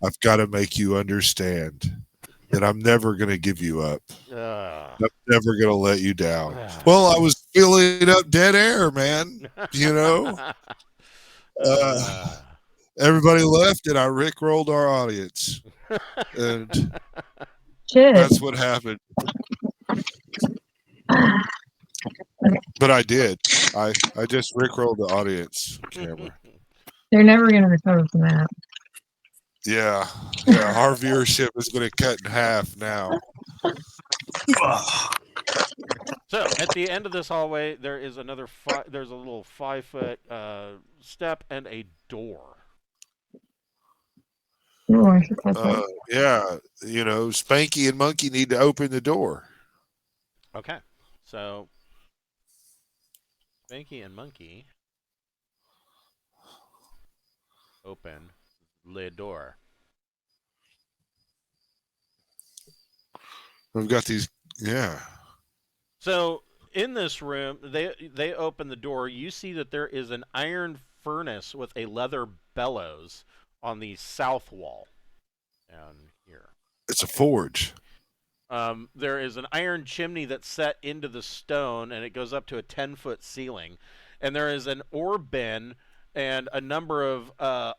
I've got to make you understand that I'm never going to give you up. I'm never going to let you down. Well, I was filling up dead air, man. You know? Everybody left, and I rickrolled our audience. And Shit. that's what happened. But I did. I just rickrolled the audience camera. They're never gonna recover from that. Yeah, yeah. Our viewership is going to cut in half now. So at the end of this hallway, there is another there's a little 5-foot step and a door. Ooh, I should catch that. Yeah, Spanky and Monkey need to open the door. Okay, so Spanky and Monkey open the door. We've got these. Yeah. So in this room, they open the door. You see that there is an iron furnace with a leather bellows on the south wall down here. It's a forge. There is an iron chimney that's set into the stone, and it goes up to a 10-foot ceiling. And there is an ore bin and a number of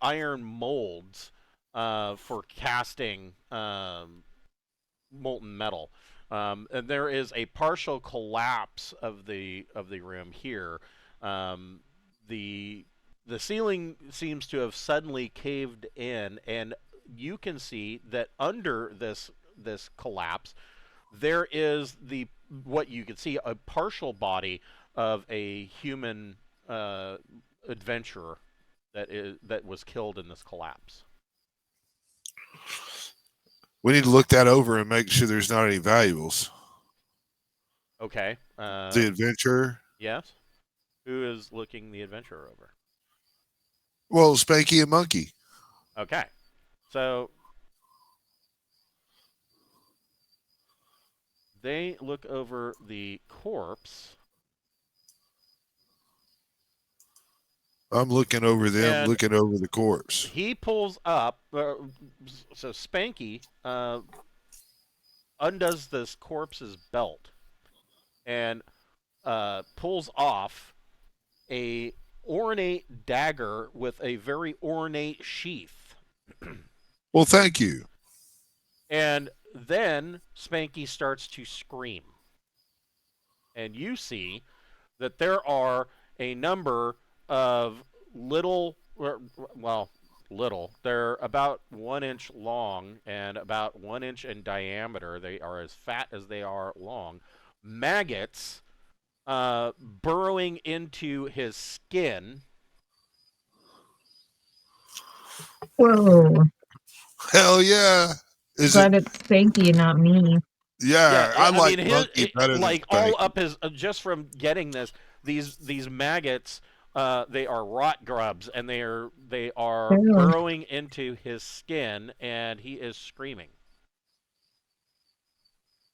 iron molds for casting molten metal. And there is a partial collapse of the room here. The ceiling seems to have suddenly caved in, and you can see that under this collapse, there is what you can see, a partial body of a human adventurer that was killed in this collapse. We need to look that over and make sure there's not any valuables. Okay. The adventurer. Yes. Who is looking the adventurer over? Well, Spanky and Monkey. Okay. So they look over the corpse. I'm looking over them, And looking over the corpse. He pulls up. So Spanky undoes this corpse's belt and pulls off a ornate dagger with a very ornate sheath. Well, thank you. And then Spanky starts to scream. And you see that there are a number of little, they're about 1 inch long and about 1 inch in diameter. They are as fat as they are long. Maggots burrowing into his skin. Whoa. Hell yeah. Glad it's Spanky and not me. Yeah, I like mean, Monkey better than like Spanky. all up his just from getting this, these maggots, they are rot grubs, and they are Ew. burrowing into his skin, and he is screaming.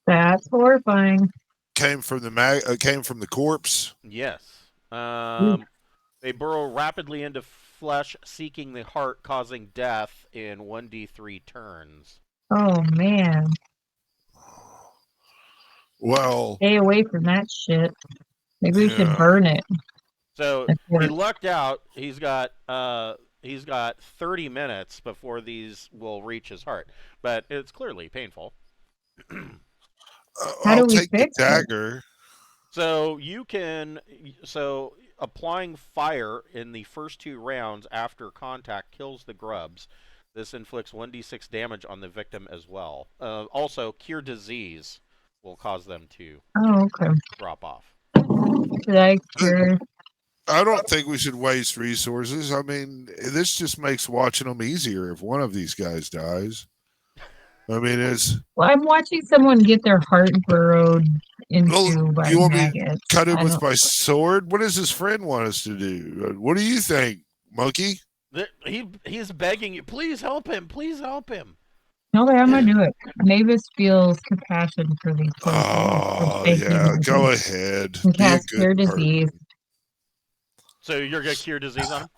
That's horrifying. Came from the corpse. Yes. They burrow rapidly into flesh, seeking the heart, causing death in 1d3 turns. Oh man. Well, Stay away from that shit. Maybe we should burn it. So That's he worse. lucked out. He's got 30 minutes before these will reach his heart, but it's clearly painful. How do I'll we take the fix it? dagger. So applying fire in the first 2 rounds after contact kills the grubs. This inflicts 1d6 damage on the victim as well. Also, cure disease will cause them to okay. drop off. Should I cure? I don't think we should waste resources. I mean, this just makes watching them easier if one of these guys dies. I mean, Well, I'm watching someone get their heart burrowed into by you want me maggots. to cut him I with don't- my sword? What does his friend want us to do? What do you think, Monkey? He's begging you, please help him, please help him. Okay, I'm gonna do it. Mavis feels compassion for these people. Oh, yeah. Go ahead. And Be a cast cure good person. disease. So you're gonna cure disease on him?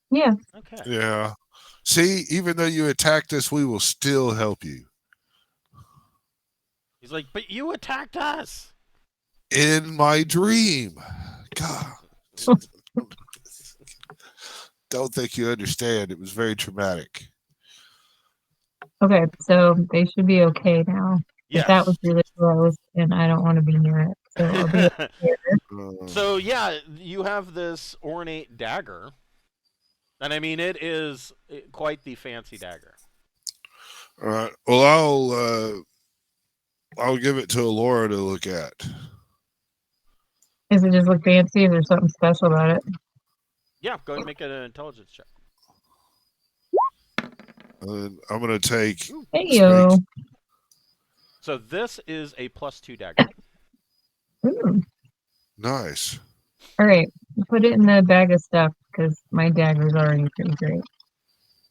Yeah. Okay. Yeah. See, even though you attacked us, we will still help you. He's like, but you attacked us. In my dream. God. Don't think you understand. It was very traumatic. Okay, so they should be okay now. Yes. But that was really gross, and I don't want to be near it. So I'll be here. So yeah, you have this ornate dagger, and I mean it is quite the fancy dagger. All right. Well, I'll give it to Aluora to look at. Does it just look fancy? Is there something special about it? Yeah, go ahead and make an intelligence check. And I'm gonna take. Hey yo. So this is a +2 dagger. Ooh. Nice. All right, put it in the bag of stuff because my dagger's already pretty great.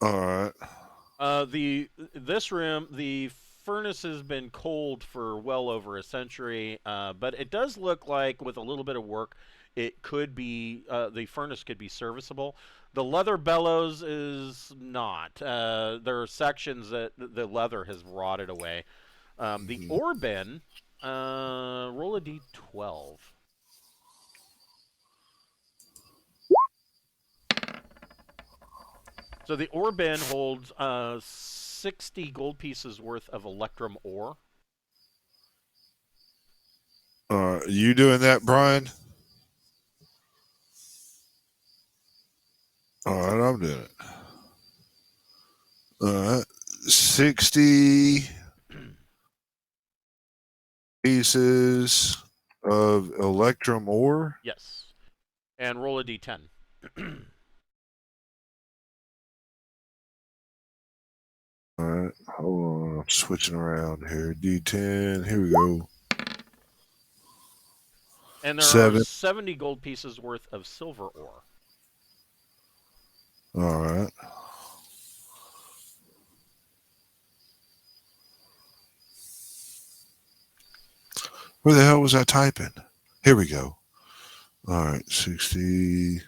All right. This room, the furnace has been cold for well over a century, but it does look like with a little bit of work, it could be the furnace could be serviceable. The leather bellows is not. There are sections that the leather has rotted away. The ore bin, roll a d12. So the ore bin holds 60 gold pieces worth of Electrum ore. You doing that, Brian? All right, I'm doing it. All right, 60 pieces of Electrum ore. Yes. And roll a d10. All right, hold on. I'm switching around here. D10. Here we go. And there 7. are 70 gold pieces worth of silver ore. All right. Where the hell was I typing? Here we go. All right, 60.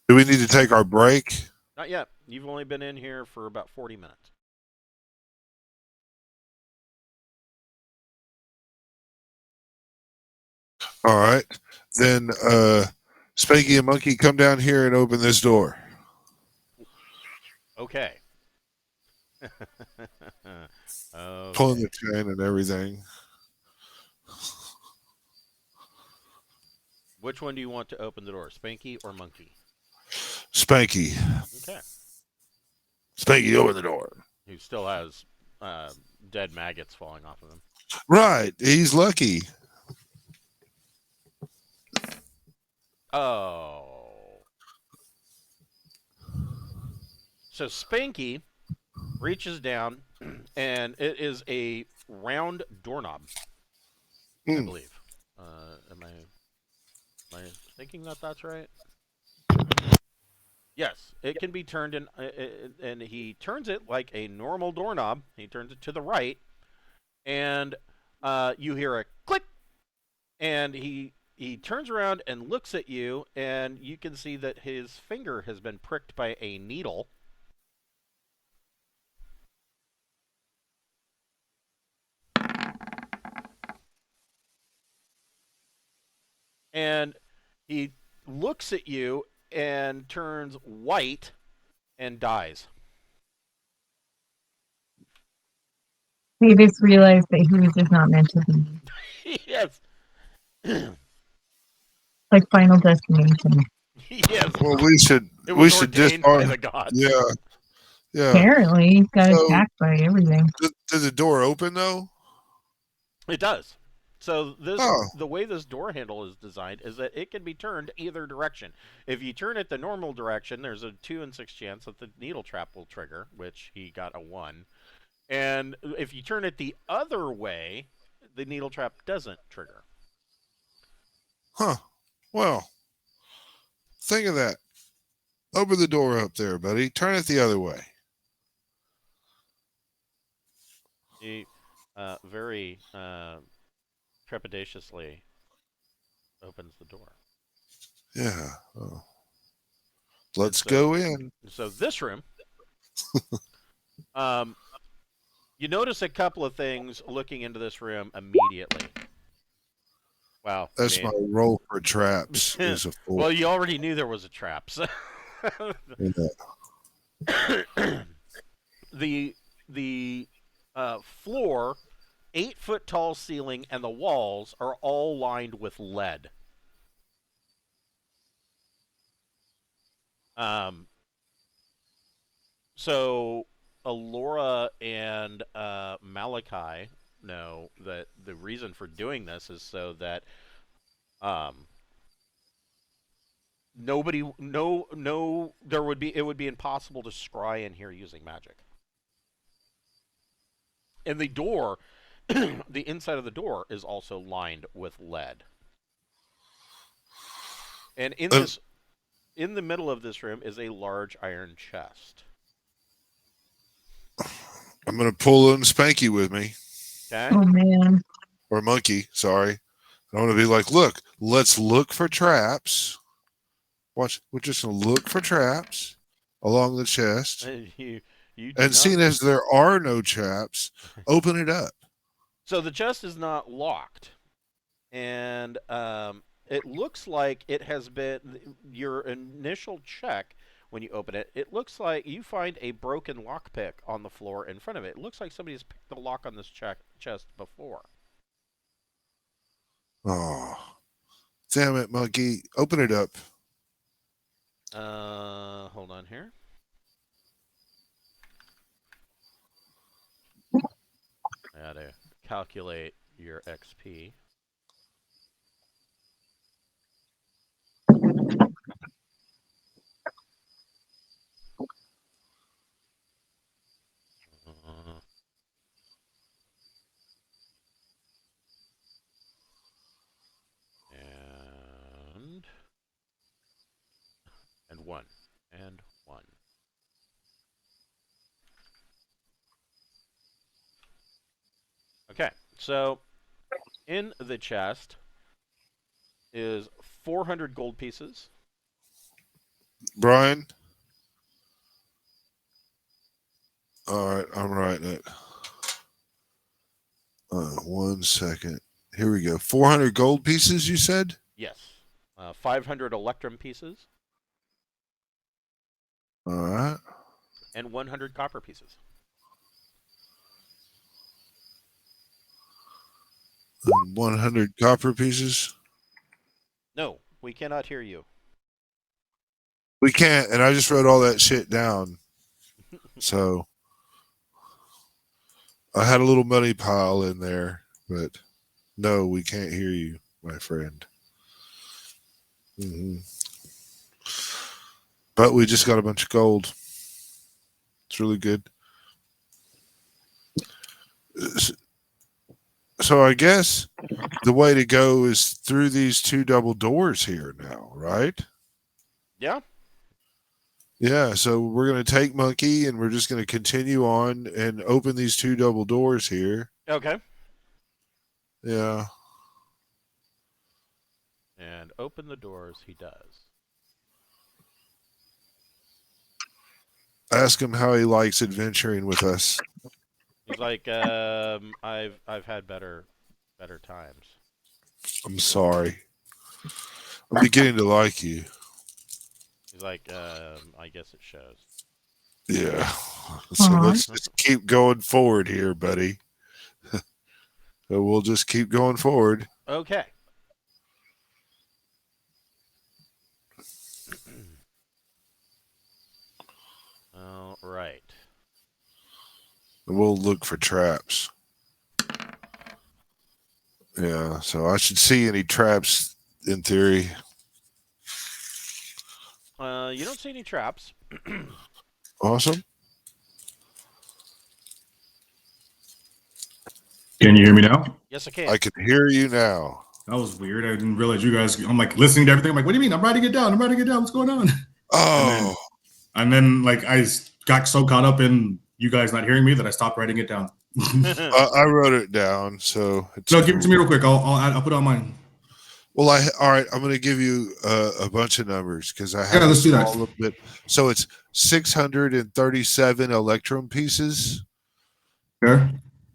Do we need to take our break? Not yet. You've only been in here for about 40 minutes. All right. Then Spanky and Monkey, come down here and open this door. Okay. Pulling the chain and everything. Which one do you want to open the door, Spanky or Monkey? Spanky. Okay. Spanky, open the door. He still has dead maggots falling off of him. Right. He's lucky. Oh. So Spanky reaches down, and it is a round doorknob, I believe. Am I thinking that that's right? Yes, it can be turned in, and he turns it like a normal doorknob. He turns it to the right, and you hear a click, and he turns around and looks at you, and you can see that his finger has been pricked by a needle. And he looks at you and turns white and dies. He just realized that he was just not meant to be. Yes. Like Final Destination. Yes. Well, we should ordained by the gods. Yeah. Yeah. Apparently, he got So- attacked by everything. Does the door open though? It does. So Oh. the way this door handle is designed is that it can be turned either direction. If you turn it the normal direction, there's a 2 in 6 chance that the needle trap will trigger, which he got a 1. And if you turn it the other way, the needle trap doesn't trigger. Huh. Well, think of that. Open the door up there, buddy. Turn it the other way. He very trepidatiously opens the door. Yeah. Oh. Let's So- go in. So this room, you notice a couple of things looking into this room immediately. Wow. That's my roll for traps. Is a 4. Well, you already knew there was a trap. So Yeah. the floor, 8-foot tall ceiling, and the walls are all lined with lead. So Aluora and Malachi know that the reason for doing this is so that nobody, no, it would be impossible to scry in here using magic. And the door, the inside of the door is also lined with lead. And in the middle of this room is a large iron chest. I'm gonna pull in Spanky with me, Okay. Oh man. or Monkey. Sorry, I want to be like, look, let's look for traps. Watch, we're just gonna look for traps along the chest, you do and not. seeing as there are no traps, open it up. So the chest is not locked, and it looks like it has been your initial check when you open it. It looks like you find a broken lockpick on the floor in front of it. It looks like somebody's picked the lock on this chest before. Oh, damn it, Monkey! Open it up. Hold on here. I gotta calculate your XP. And one. And one. Okay, so in the chest is 400 gold pieces. Brian. All right, I'm writing it. 1 second. Here we go. 400 gold pieces, you said? Yes. 500 Electrum pieces. All right. And 100 copper pieces. And 100 copper pieces? No, we cannot hear you. We can't, and I just wrote all that shit down. So I had a little money pile in there, but no, we can't hear you, my friend. But we just got a bunch of gold. It's really good. So I guess the way to go is through these two double doors here now, right? Yeah. Yeah, so we're going to take Monkey and we're just going to continue on and open these two double doors here. Okay. Yeah. And open the doors, he does. Ask him how he likes adventuring with us. He's like, I've had better times. I'm sorry. I'm beginning to like you. He's like, I guess it shows. Yeah. So let's just keep going forward here, buddy. So we'll just keep going forward. Okay. All right. We'll look for traps. Yeah, so I should see any traps in theory. You don't see any traps. Awesome. Can you hear me now? Yes, I can. I can hear you now. That was weird. I didn't realize you guys. I'm like listening to everything. I'm like, what do you mean? I'm writing it down. What's going on? Oh. And then like I got so caught up in you guys not hearing me that I stopped writing it down. I wrote it down, so it's No, give it to me real quick. I'll put it on mine. Well, all right. I'm going to give you a bunch of numbers because I have let's do that. a little bit. So it's 637 Electrum pieces. Okay.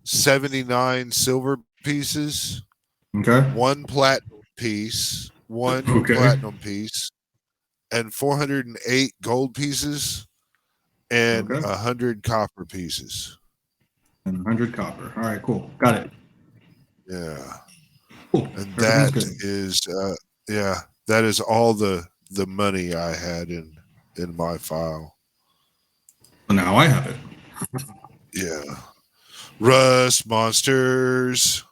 79 silver pieces. Okay. 1 platinum piece. 1 platinum piece, and 408 gold pieces, and 100 copper pieces. And 100 copper. All right, cool. Got it. Yeah. Cool. And that is all the money I had in in my file. Well, now I have it. Yeah. Rust monsters.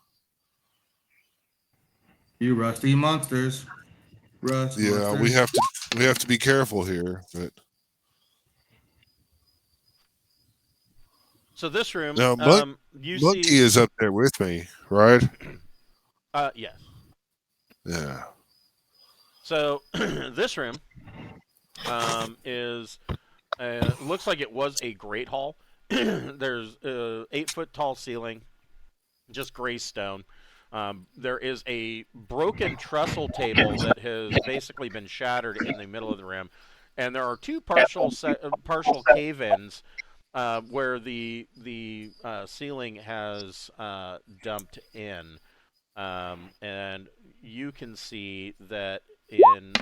You rusty monsters. Rust Yeah, monsters. we have to be careful here. But So this room, now you Monkey see. is up there with me, right? Yes. Yeah. So this room is looks like it was a great hall. There's 8-foot tall ceiling, just gray stone. There is a broken trestle table that has basically been shattered in the middle of the room, and there are two partial cave-ins where the ceiling has dumped in, and you can see that in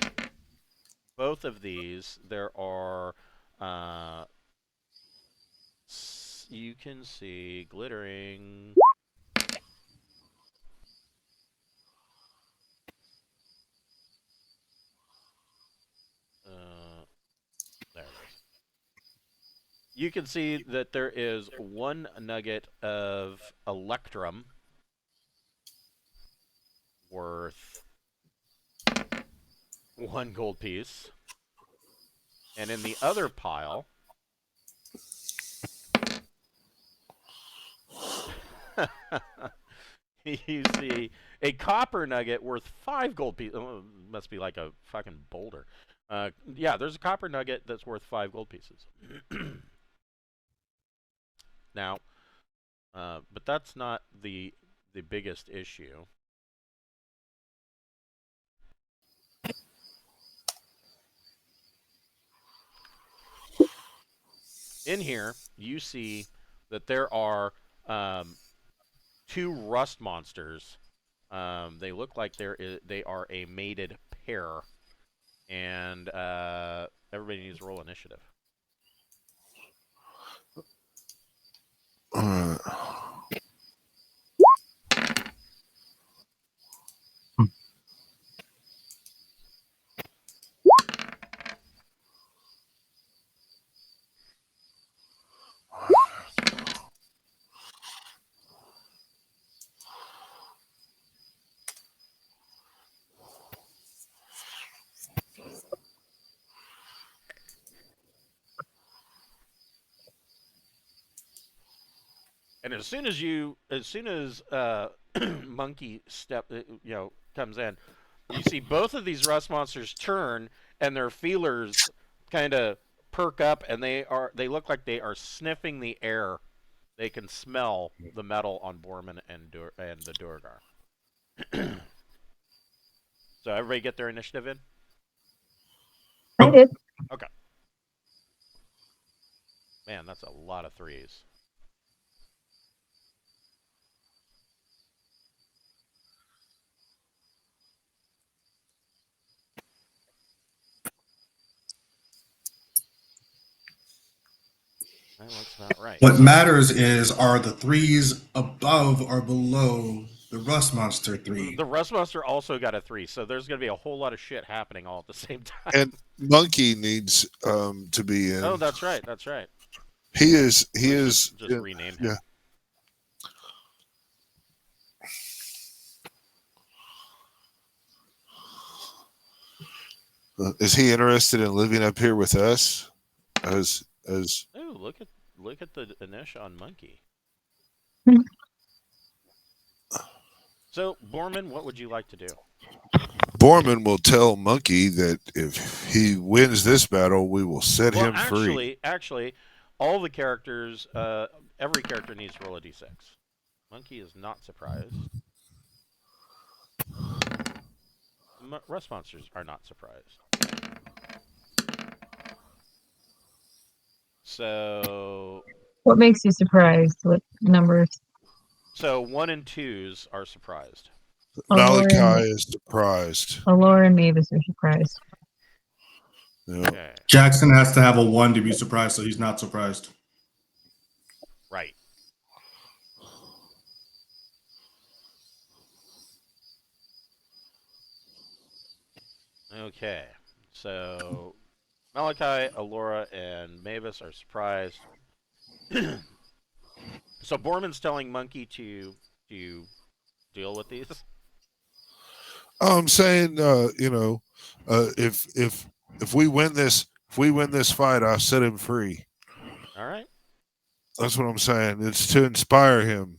both of these there are. You can see glittering. There it is. You can see that there is one nugget of Electrum worth 1 gold piece. And in the other pile, you see a copper nugget worth 5 gold pieces. Oh, must be like a fucking boulder. Yeah, there's a copper nugget that's worth 5 gold pieces. Now, but that's not the biggest issue. In here, you see that there are 2 rust monsters. They look like they are a mated pair, and everybody needs to roll initiative. All right. And as soon as Monkey comes in, you see both of these rust monsters turn, and their feelers kind of perk up, and they look like they are sniffing the air. They can smell the metal on Borman and the Durgar. So everybody get their initiative in? I did. Okay. Man, that's a lot of 3s. That looks about right. What matters is, are the 3s above or below the rust monster 3? The rust monster also got a 3, so there's going to be a whole lot of shit happening all at the same time. And Monkey needs to be in. Oh, that's right. That's right. He is Just in, rename him. yeah. Is he interested in living up here with us? As Oh, look at the Anish on Monkey. So, Borman, what would you like to do? Borman will tell Monkey that if he wins this battle, we will set him free. Actually, all the characters, every character needs to roll a d6. Monkey is not surprised. Rust monsters are not surprised. So, What makes you surprised? What numbers? so 1 and 2s are surprised. Malachi is surprised. Aluora and Mavis are surprised. Yeah. Okay. Jackson has to have a 1 to be surprised, so he's not surprised. Right. Okay. So Malachi, Aluora, and Mavis are surprised. So Borman's telling Monkey to deal with these. I'm saying, if we win this fight, I'll set him free. All right. That's what I'm saying. It's to inspire him.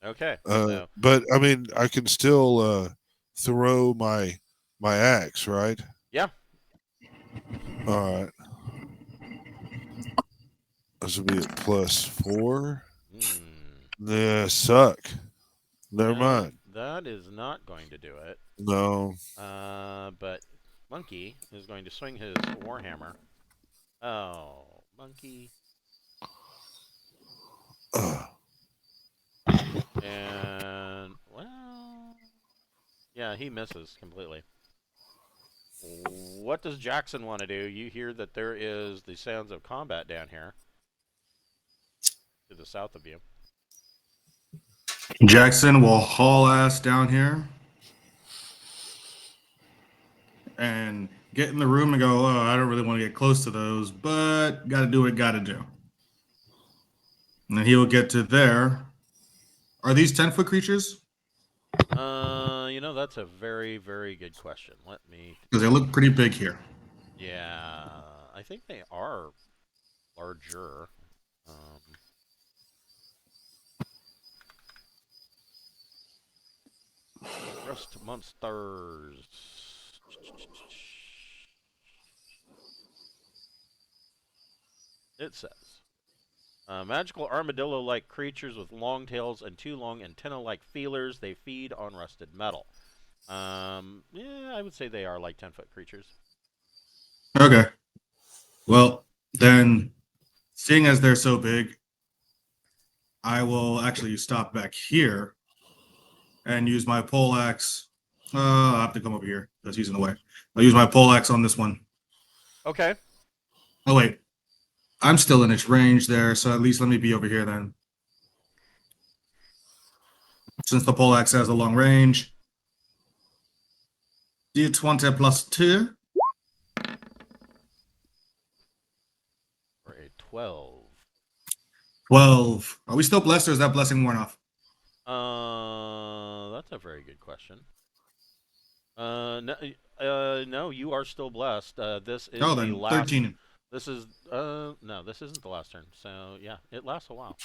Okay. So But I mean, I can still throw my axe, right? yeah. All right. This will be a +4. Yeah, suck. Never mind. That is not going to do it. No. But Monkey is going to swing his warhammer. Oh, Monkey. And well, yeah, he misses completely. What does Jackson want to do? You hear that there is the sounds of combat down here to the south of you. Jackson will haul ass down here and get in the room and go, oh, I don't really want to get close to those, but got to do what got to do. And then he will get to there. Are these 10-foot creatures? That's a very, very good question. Let me... Because they look pretty big here. Yeah, I think they are larger. Rust monsters. It says, magical armadillo-like creatures with long tails and 2 long antenna-like feelers. They feed on rusted metal. Yeah, I would say they are like 10-foot creatures. Okay. Well, then, seeing as they're so big, I will actually stop back here and use my poleaxe. I'll have to come over here because he's in the way. I'll use my poleaxe on this one. Okay. Oh, wait. I'm still in its range there, so at least let me be over here then. Since the poleaxe has a long range. D20 +2. For a 12. 12. Are we still blessed or is that blessing worn off? That's a very good question. No, you are still blessed. This is Oh, the then last. 13. This is no, this isn't the last turn. So yeah, it lasts a while.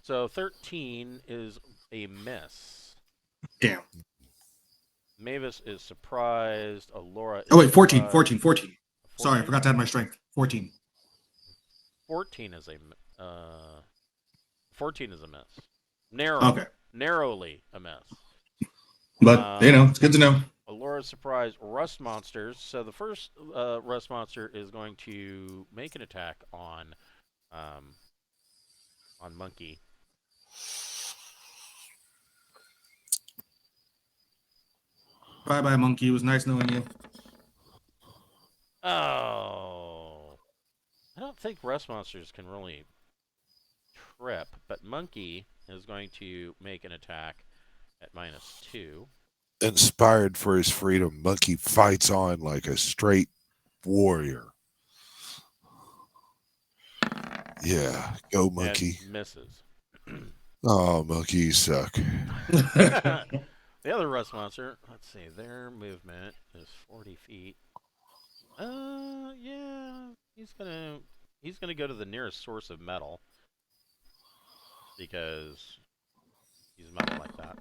So 13 is a miss. Damn. Mavis is surprised. Aluora is Oh, wait, 14. surprised. 14. Sorry, I 14? forgot to add my strength. 14. 14 is a 14 is a miss. Narrowly a miss. But, it's good to know. Aluora's surprised rust monsters. So the first rust monster is going to make an attack on Monkey. Bye-bye, monkey. It was nice knowing you. Oh. I don't think rust monsters can really trip, but Monkey is going to make an attack at -2. Inspired for his freedom, Monkey fights on like a straight warrior. Yeah, go Monkey. And misses. Oh, Monkey, you suck. The other rust monster, let's see, their movement is 40 feet. Yeah, he's gonna go to the nearest source of metal because he's metal like that.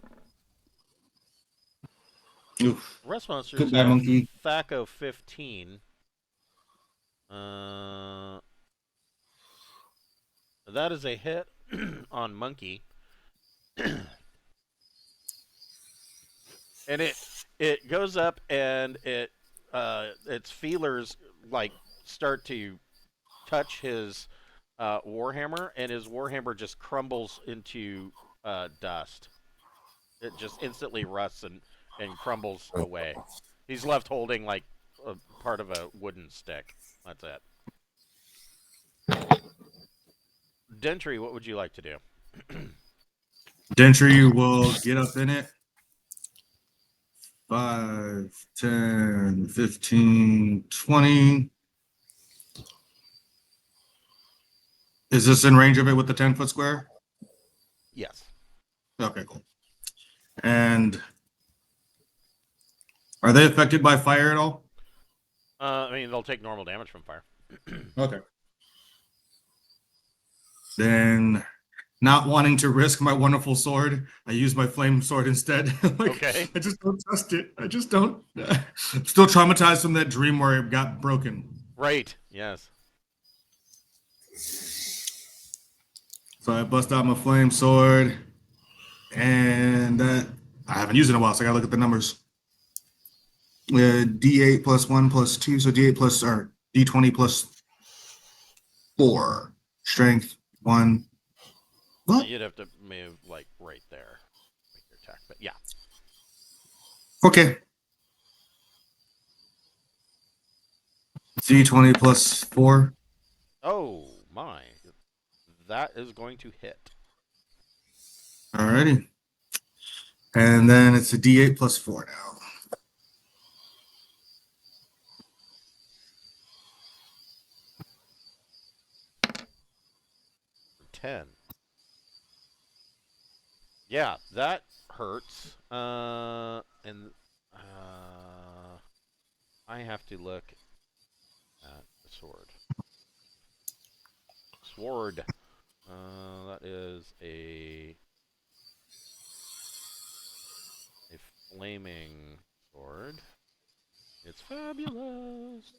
Oof. Rust monsters Goodbye, have monkey. THAC0 15. That is a hit on Monkey. And it goes up and its feelers like start to touch his warhammer, and his warhammer just crumbles into dust. It just instantly rusts and crumbles away. He's left holding like a part of a wooden stick. That's it. Dentry, what would you like to do? Dentry will get up in it 5, 10, 15, 20. Is this in range of it with the 10-foot square? Yes. Okay, cool. And are they affected by fire at all? I mean, they'll take normal damage from fire. Okay. Then, not wanting to risk my wonderful sword, I use my flame sword instead. Okay. I just don't trust it. I just don't. I'm still traumatized from that dream where it got broken. Right. Yes. So I bust out my flame sword, and I haven't used it in a while, so I gotta look at the numbers. D8 plus 1 plus 2, so D8 plus, or D20 plus 4. Strength 1. What? You'd have to move like right there, make your attack. But yeah. Okay. D20 plus 4. Oh my, that is going to hit. Alrighty. And then it's a D8 plus 4 now. $10. Yeah, that hurts. And I have to look at the sword. Sword. That is a flaming sword. It's fabulous.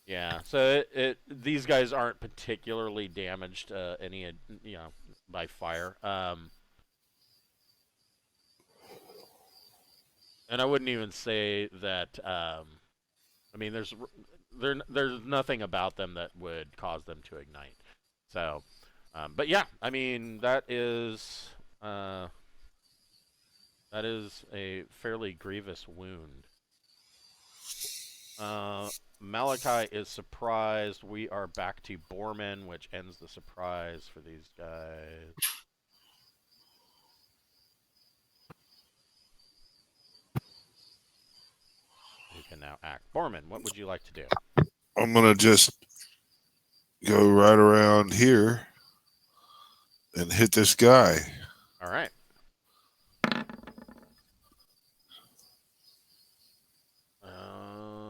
Yeah, so these guys aren't particularly damaged by fire. And I wouldn't even say that. I mean, there's nothing about them that would cause them to ignite. So, but yeah, I mean that is a fairly grievous wound. Malachi is surprised. We are back to Borman, which ends the surprise for these guys. Who can now act? Borman, what would you like to do? I'm gonna just go right around here and hit this guy. All right.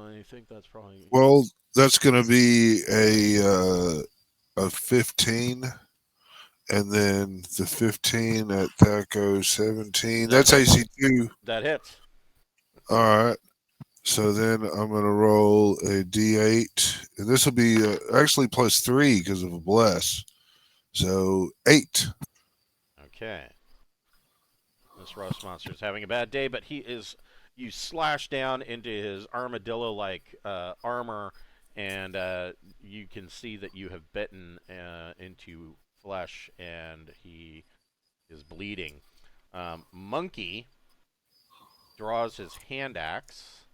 I think that's probably Well, that's gonna be a 15, and then the 15 at that goes 17. That's AC 2. that hits. All right. So then I'm going to roll a D8. And this will be actually plus 3 because of a bless. So 8. Okay. This rust monster is having a bad day, but you slash down into his armadillo-like armor, and you can see that you have bitten into flesh, and he is bleeding. Monkey draws his hand axe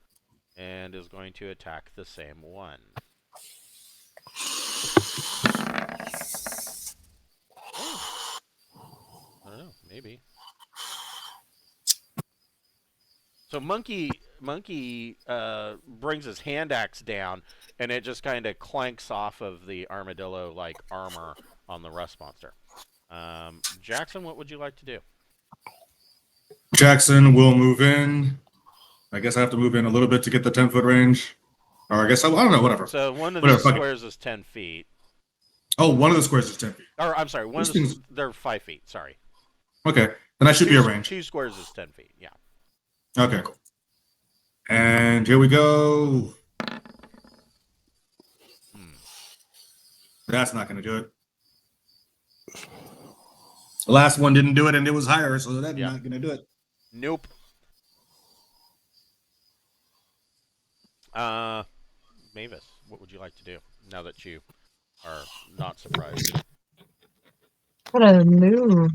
and is going to attack the same one. Oh. I don't know, maybe. So Monkey brings his hand axe down, and it just kind of clanks off of the armadillo-like armor on the rust monster. Jackson, what would you like to do? Jackson will move in. I guess I have to move in a little bit to get the 10-foot range. Or I guess I don't know, whatever. So one of Whatever, these fuck it. squares is 10 feet. Oh, one of the squares is 10 feet. Or, I'm sorry, they're 5 feet, sorry. Okay, then I should be a range. 2 squares is 10 feet, yeah. Okay, cool. And here we go. That's not going to do it. The last one didn't do it, and it was higher, so that's not going to do it. Nope. Mavis, what would you like to do now that you are not surprised? What a move.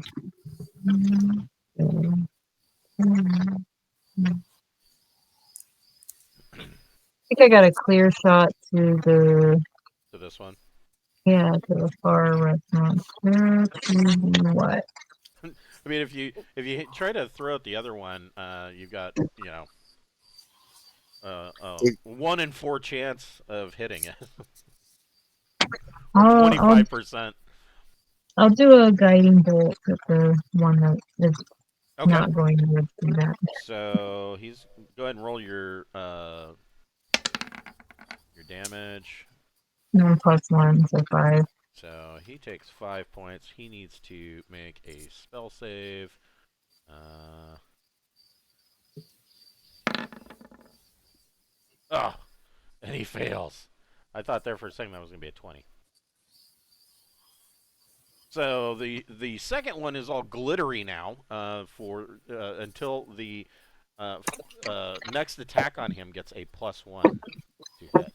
I think I got a clear shot to this one? the far right monster. To what? I mean, if you try to throw at the other one, you've got 1 in 4 chance of hitting it, or I'll 25%. I'll do a guiding bolt at the one that is Okay. not going to do that. So go ahead and roll your damage. 9 plus 1, so 5. So he takes 5 points. He needs to make a spell save. Oh, and he fails. I thought there for a second that was going to be a 20. So the second one is all glittery now for until the next attack on him gets a +1 to hit.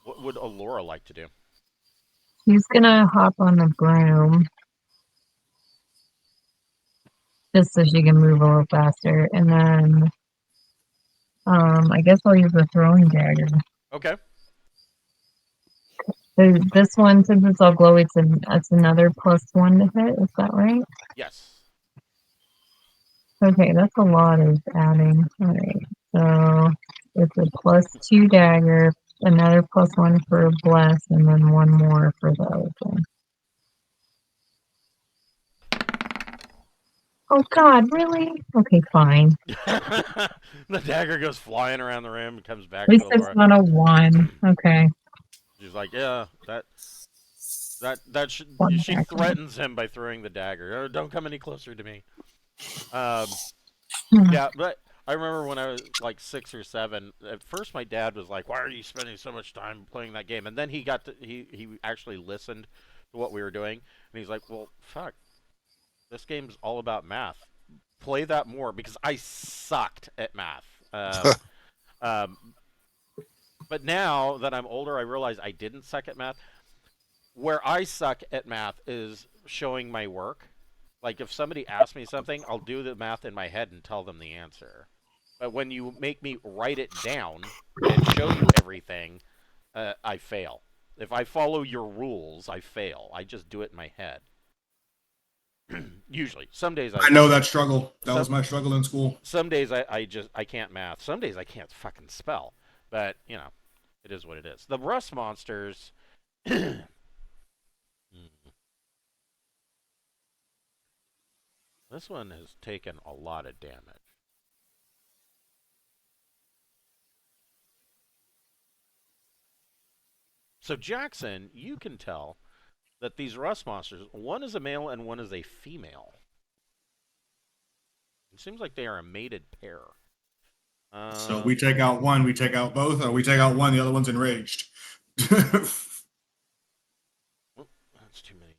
What would Aluora like to do? He's gonna hop on the broom just so she can move a little faster, and then I guess I'll use the throwing dagger. Okay. So this one, since it's all glowy, it's another +1 to hit. Is that right? Yes. Okay, that's a lot of adding. All right, so it's a +2 dagger, another +1 for bless, and then one more for the other one. Oh God, really? Okay, fine. The dagger goes flying around the room and comes back At least to it's Aluora. not a 1. Okay. She's like, yeah, One she dagger. threatens him by throwing the dagger. Oh, don't come any closer to me. Hmm. Yeah, but I remember when I was like 6 or 7. At first, my dad was like, "Why are you spending so much time playing that game?" And then he actually listened to what we were doing, and he's like, "Well, fuck, this game's all about math. Play that more," because I sucked at math. Um, but now that I'm older, I realize I didn't suck at math. Where I suck at math is showing my work. Like, if somebody asks me something, I'll do the math in my head and tell them the answer. But when you make me write it down and show you everything, I fail. If I follow your rules, I fail. I just do it in my head. Usually. Some days I know that struggle. That was Some- my struggle in school. Some days I can't math. Some days I can't fucking spell. But, it is what it is. The rust monsters... This one has taken a lot of damage. So Jackson, you can tell that these rust monsters, one is a male and one is a female. It seems like they are a mated pair. So we take out one, we take out both, or we take out one, the other one's enraged. That's too many.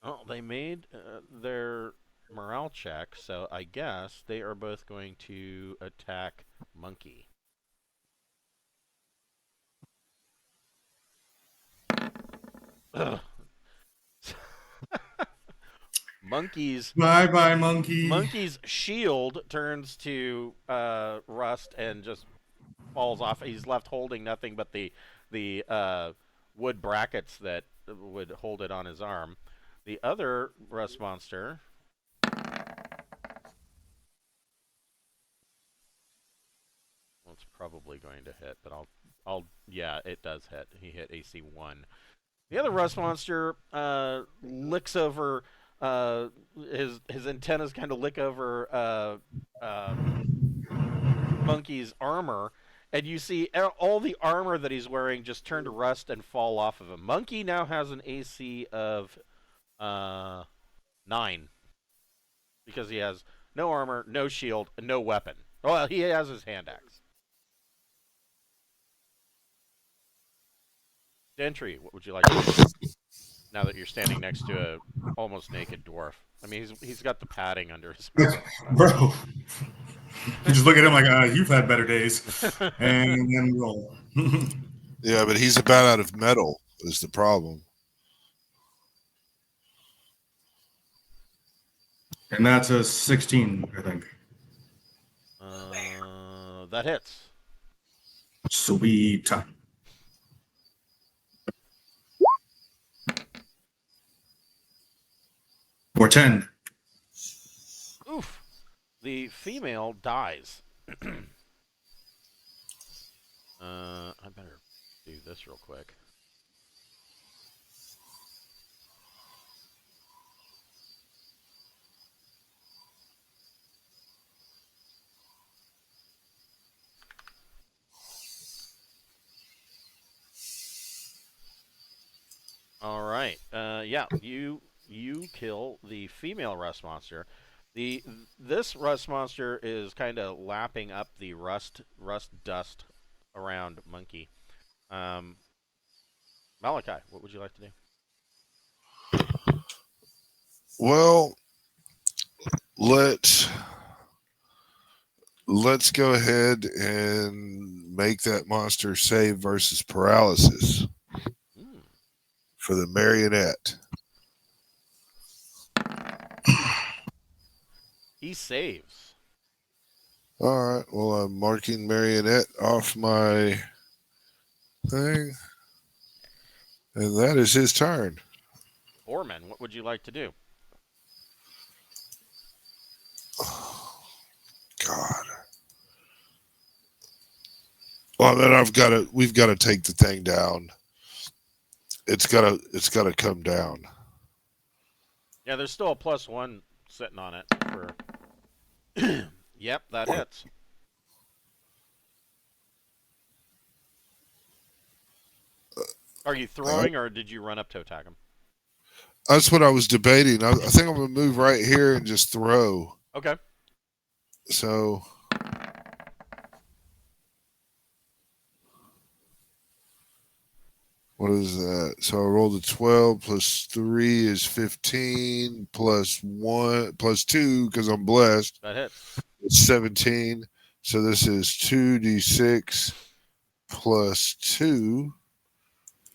Oh, they made their morale check, so I guess they are both going to attack Monkey. Ugh. Monkey's Bye-bye, monkey. Monkey's shield turns to rust and just falls off. He's left holding nothing but the wood brackets that would hold it on his arm. The other rust monster it's probably going to hit, but yeah, it does hit. He hit AC 1. The other rust monster licks over his antennas kind of lick over Monkey's armor, and you see all the armor that he's wearing just turn to rust and fall off of him. Monkey now has an AC of 9 because he has no armor, no shield, and no weapon. Well, he has his hand axe. Gentry, what would you like to do now that you're standing next to a almost naked dwarf? I mean, he's got the padding under his mouth. Bro. You just look at him like, you've had better days. And then roll. Yeah, but he's about out of metal is the problem. And that's a 16, I think. That hits. Sweet. Or 10. Oof. The female dies. I better do this real quick. All right. Yeah, you kill the female rust monster. This rust monster is kind of lapping up the rust dust around Monkey. Malachi, what would you like to do? Well, let's go ahead and make that monster save versus paralysis for the marionette. He saves. All right. Well, I'm marking marionette off my thing, and that is his turn. Orman, what would you like to do? Oh, God. Well, then we've got to take the thing down. It's gotta come down. Yeah, there's still a +1 sitting on it for. Yep, that hits. Are you throwing, or did you run up to attack him? That's what I was debating. I think I'm gonna move right here and just throw. Okay. So what is that? So I rolled a 12 plus 3 is 15 plus 1 plus 2 because I'm blessed. That hits. It's 17. So this is 2d6 plus 2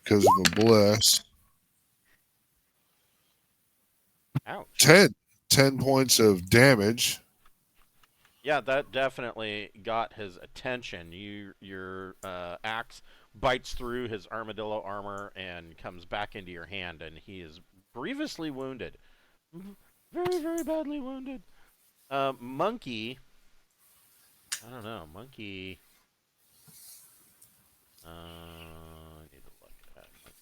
because of a bless. Ouch. 10 points of damage. Yeah, that definitely got his attention. Your axe bites through his armadillo armor and comes back into your hand, and he is grievously wounded. Very, very badly wounded. Monkey. I don't know. Monkey. I need to look at Monkey.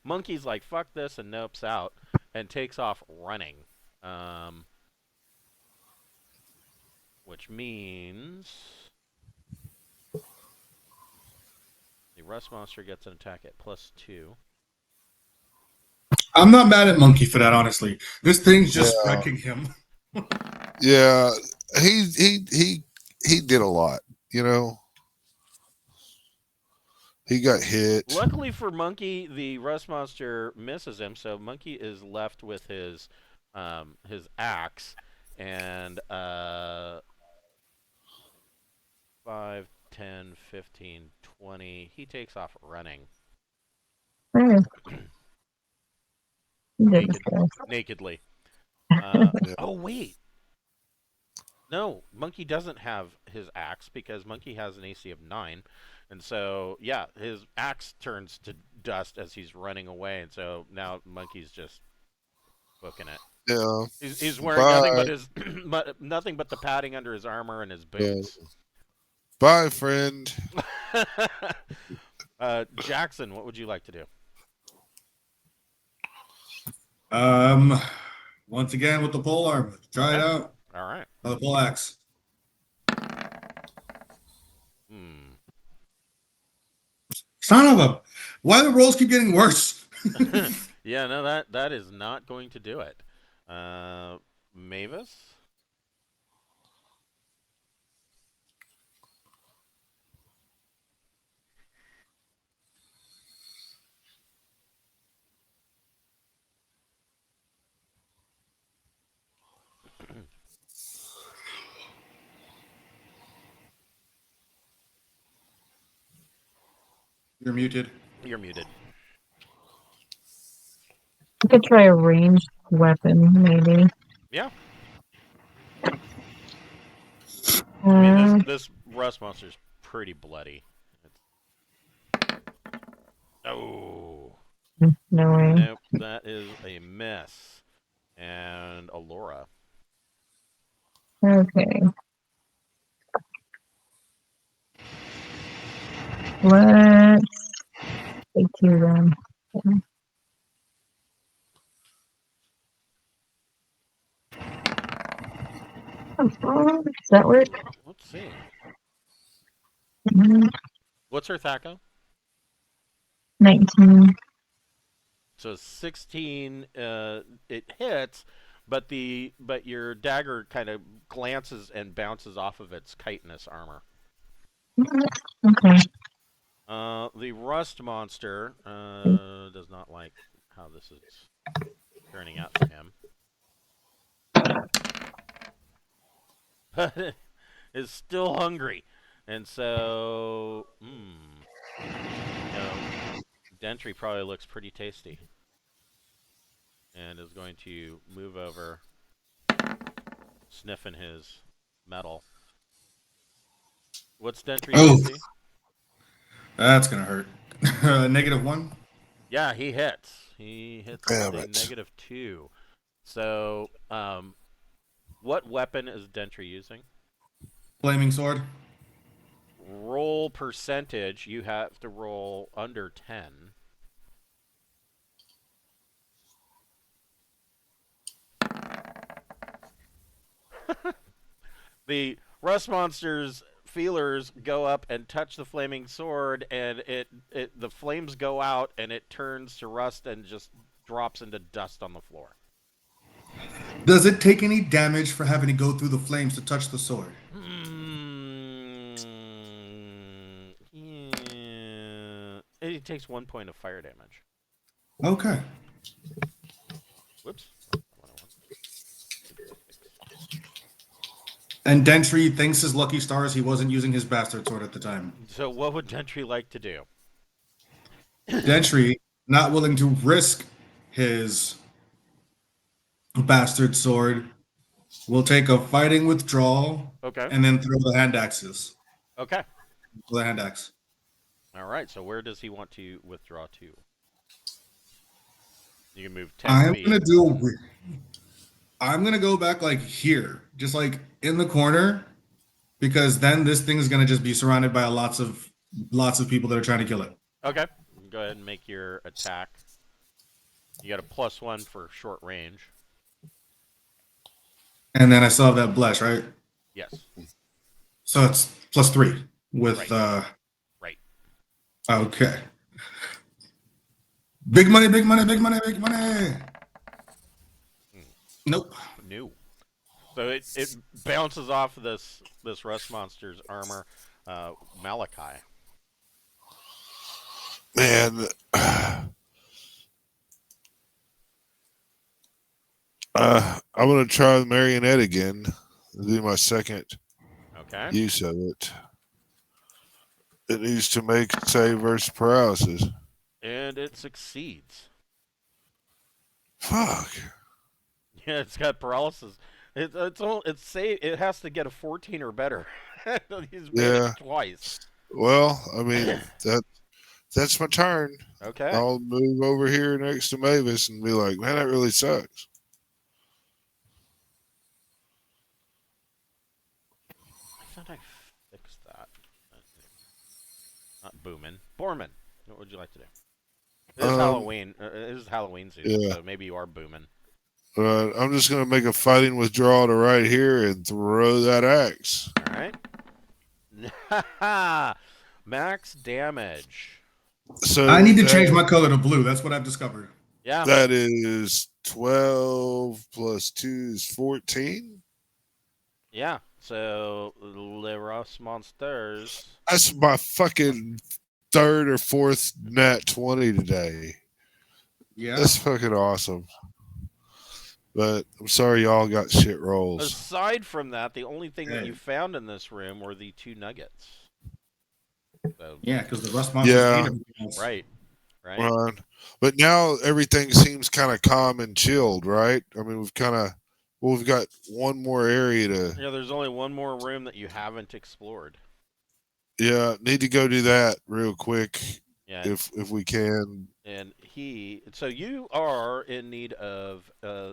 Monkey's like, fuck this, and nopes out and takes off running. Which means the rust monster gets an attack at +2. I'm not mad at Monkey for that, honestly. This thing's just wrecking him. Yeah, he did a lot, you know. He got hit. Luckily for Monkey, the rust monster misses him, so Monkey is left with his axe and 5, 10, 15, 20. He takes off running. Nakedly. Oh, wait. No, Monkey doesn't have his axe because Monkey has an AC of 9. And so, yeah, his axe turns to dust as he's running away. And so now Monkey's just booking it. Yeah. He's wearing nothing but his nothing but the padding under his armor and his boots. Yeah. Bye, friend. Jackson, what would you like to do? Once again with the pole arm. Try it out. All right. The pole axe. Son of a! Why the rolls keep getting worse? Yeah, no, that is not going to do it. Mavis. You're muted. You're muted. We could try a ranged weapon, maybe. Yeah. I mean, Uh, this rust monster's pretty bloody. Oh. no way. Nope, that is a miss. And Aluora. Okay. Let's take two then. Does that work? Let's see. Mhm. What's her THAC0? 19. So 16, it hits, but your dagger kind of glances and bounces off of its chitinous armor. Okay. The rust monster does not like how this is turning out for him. But is still hungry. And so, Dentry probably looks pretty tasty. And is going to move over, sniffing his metal. What's Dentry's Oh. AC? That's gonna hurt. -1. Yeah, he hits. He hits Damn a it. -2. So, what weapon is Dentry using? Flaming sword. Roll percentage. You have to roll under 10. The rust monster's feelers go up and touch the flaming sword, and the flames go out, and it turns to rust and just drops into dust on the floor. Does it take any damage for having to go through the flames to touch the sword? Yeah. It takes 1 point of fire damage. Okay. Whoops. And Dentry thinks his lucky stars he wasn't using his bastard sword at the time. So what would Dentry like to do? Dentry, not willing to risk his bastard sword, will take a fighting withdrawal Okay. and then throw the hand axes. Okay. The hand axe. All right. So where does he want to withdraw to? You can move 10 feet. I'm gonna go back like here, just like in the corner, because then this thing is gonna just be surrounded by lots of people that are trying to kill it. Okay. Go ahead and make your attack. You got a +1 for short range. And then I still have that bless, right? Yes. So it's +3 with Right. Okay. Big money, big money, big money, big money. Nope. No. So it bounces off this rust monster's armor. Malachi. Man, I'm gonna try the marionette again. Do my second Okay. use of it. It needs to make save versus paralysis. And it succeeds. Fuck. Yeah, it's got paralysis. It has to get a 14 or better. He's made it twice. Well, I mean that's my turn. Okay. I'll move over here next to Mavis and be like, man, that really sucks. I thought I fixed that. Not Boomin. Borman. What would you like to do? It is Halloween. It is Halloween season, so maybe you are booming. I'm just gonna make a fighting withdrawal to right here and throw that axe. All right. Max damage. So I need to change my color to blue. That's what I've discovered. Yeah. That is 12 plus 2 is 14. Yeah. So Le Rust Monsters. That's my fucking third or fourth nat 20 today. Yeah. That's fucking awesome. But I'm sorry y'all got shit rolls. Aside from that, the only thing that you found in this room were the 2 nuggets. So, yeah, because the rust monsters ate everything else. Right. right? Right. But now everything seems kind of calm and chilled, right? I mean, we've got one more area to, Yeah, there's only one more room that you haven't explored. yeah, need to go do that real quick Yeah, if we can. and so you are in need of,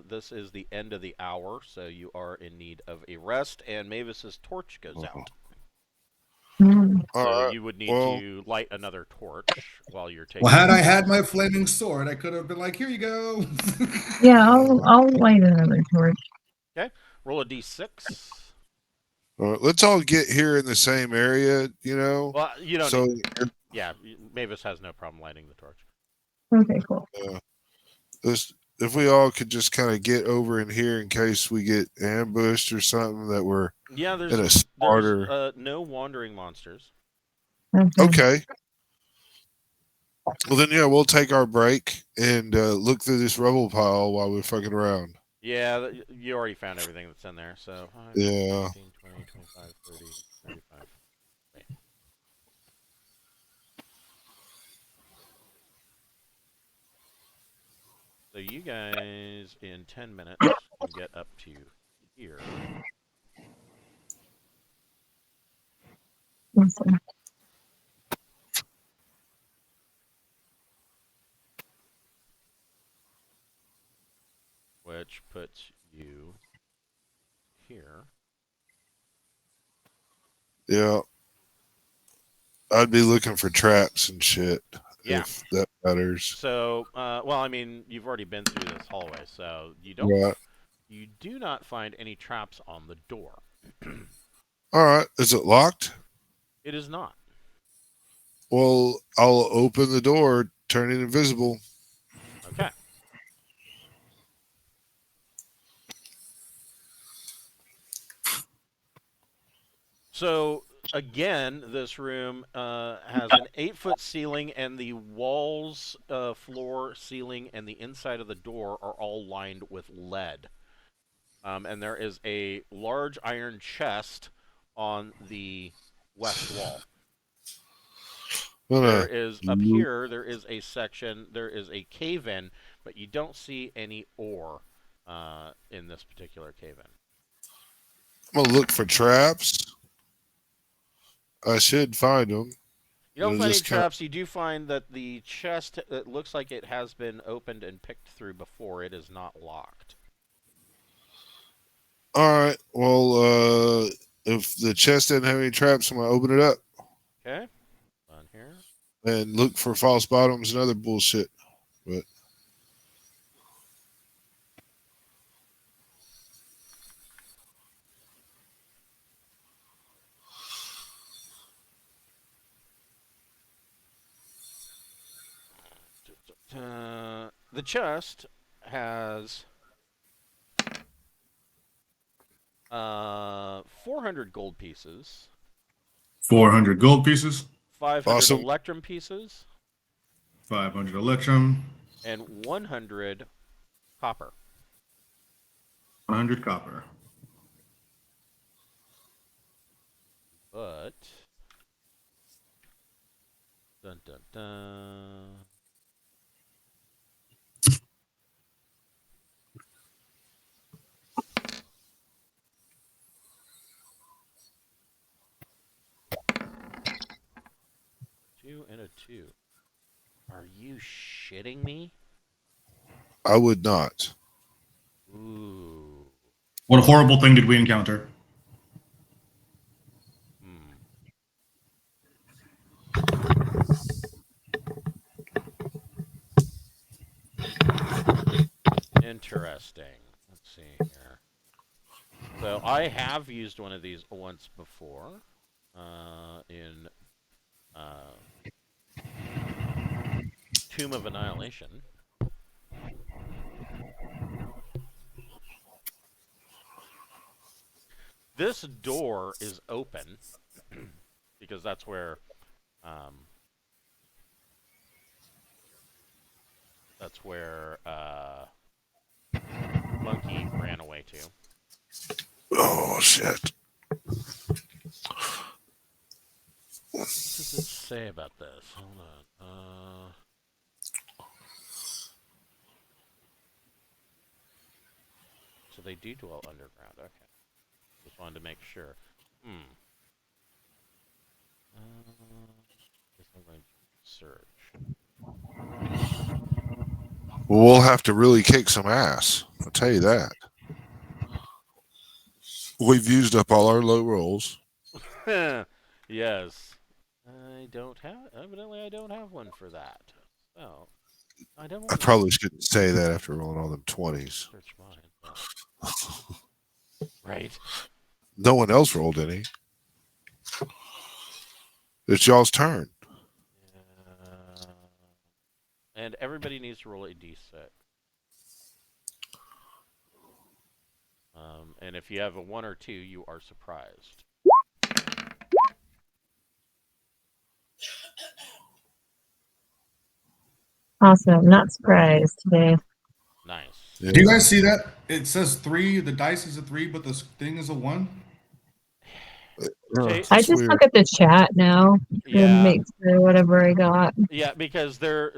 this is the end of the hour, so you are in need of a rest, and Mavis's torch goes out. Mm. All So right. you would need Well, to light another torch while you're taking Well, had I a had rest. my flaming sword, I could have been like, "Here you go." Yeah, I'll light another torch. Okay, roll a d6. let's all get here in the same area, you know. Well, you don't So need. Yeah, Mavis has no problem lighting the torch. Okay, cool. this, if we all could just kind of get over in here in case we get ambushed or something, that we're Yeah, in a there's smarter. no wandering monsters. Okay. Okay. Well then, yeah, we'll take our break and look through this rubble pile while we're fucking around. Yeah, you already found everything that's in there. So 5, 10, Yeah. 15, 20, 25, 30, 35. Wait. So you guys in 10 minutes can get up to here. Awesome. Which puts you here. Yeah. I'd be looking for traps and shit Yeah. if that matters. So, well, I mean, you've already been through this hallway, so Right. you do not find any traps on the door. All right. Is it locked? It is not. Well, I'll open the door, turn it invisible. Okay. So again, this room has an 8-foot ceiling, and the walls, floor, ceiling, and the inside of the door are all lined with lead. And there is a large iron chest on the west wall. There is, up here, there is a section, there is a cave-in, but you don't see any ore in this particular cave-in. I'm gonna look for traps. I should find them. You don't It'll find any just kinda- traps. You do find that the chest, it looks like it has been opened and picked through before. It is not locked. All right. Well, if the chest doesn't have any traps, I'm gonna open it up Okay. On here. and look for false bottoms and other bullshit. But The chest has 400 gold pieces, 400 gold pieces, 500 Awesome. Electrum pieces, 500 Electrum, and 100 copper. 100 copper. But dun dun dun. Two and a two. Are you shitting me? I would not. Ooh. What horrible thing did we encounter? Interesting. Let's see here. So I have used one of these once before in Tomb of Annihilation. This door is open because that's where Monkey ran away to. Oh shit. What does it say about this? Hold on. so they do dwell underground. Okay. Just wanted to make sure. Guess I'm going to search. Well, we'll have to really kick some ass. I'll tell you that. We've used up all our low rolls. Yes. Evidently I don't have one for that. So, I don't I probably shouldn't say that after rolling all them 20s. search mine. Right. No one else rolled any. It's y'all's turn. And everybody needs to roll a d6. And if you have a 1 or 2, you are surprised. Awesome. Not surprised today. Nice. Yeah. Do you guys see that? It says 3. The dice is a 3, but the thing is a 1. Okay. I That's just weird. look at the chat now to Yeah. make sure whatever I got. Yeah, because they're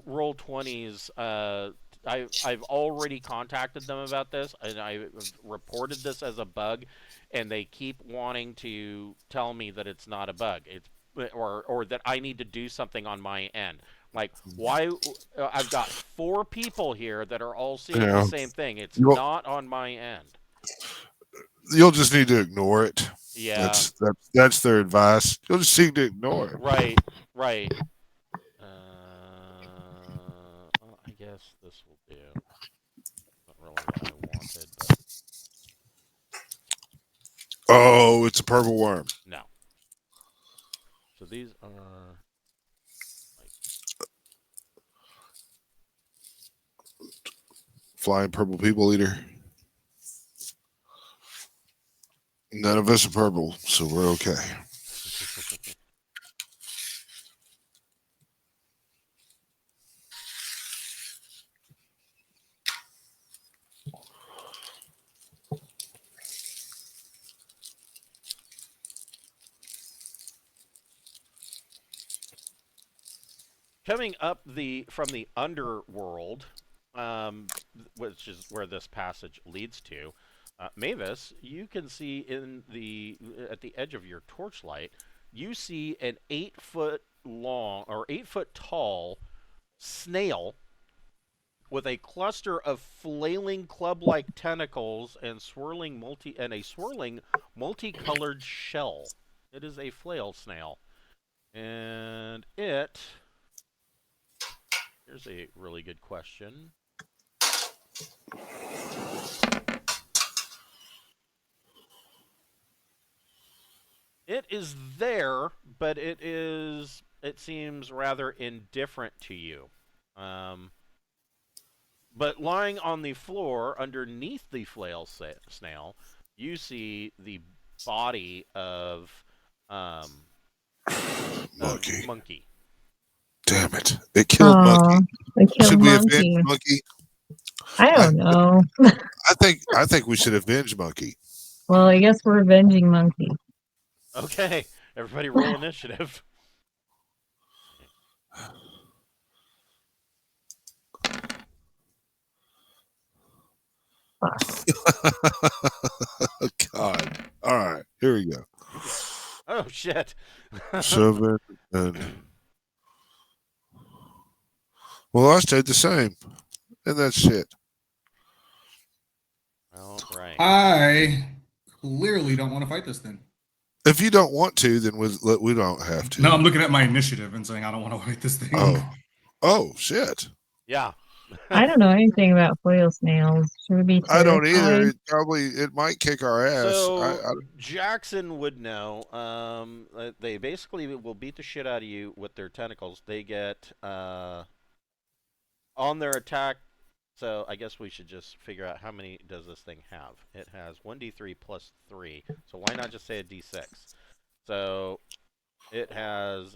roll 20s. I've already contacted them about this, and I've reported this as a bug, and they keep wanting to tell me that it's not a bug. It's or that I need to do something on my end. Like, why? I've got 4 people here that are all seeing Yeah. the same thing. It's Well- not on my end. You'll just need to ignore it. Yeah. That's their advice. You'll just need to ignore it. Right. Right. Well, I guess this will do. Not really what I wanted, but Oh, it's a purple worm. no. So these are Flying purple people eater. None of us are purple, so we're okay. coming up from the underworld, which is where this passage leads to. Mavis, you can see at the edge of your torchlight, you see an 8-foot long or 8-foot tall snail with a cluster of flailing club-like tentacles and a swirling multicolored shell. It is a flail snail, and here's a really good question. It is there, but it seems rather indifferent to you. But lying on the floor underneath the flail snail, you see the body of monkey. Damn it! It killed monkey. They killed Should we monkey. avenge monkey? I don't know. I think we should avenge monkey. Well, I guess we're avenging monkey. Okay, everybody roll initiative. God. All right, here we go. Oh shit. 7 and well, I stayed the same, and that's it. All right. I clearly don't want to fight this thing. If you don't want to, then we don't have to. No, I'm looking at my initiative and saying I don't want to fight this thing. Oh shit! Yeah. I don't know anything about flail snails. Should we be terrified? I don't either. It might kick our ass. So Jackson would know. They basically will beat the shit out of you with their tentacles. They get on their attack. So I guess we should just figure out how many does this thing have. It has 1d3 plus 3. So why not just say a d6? So it has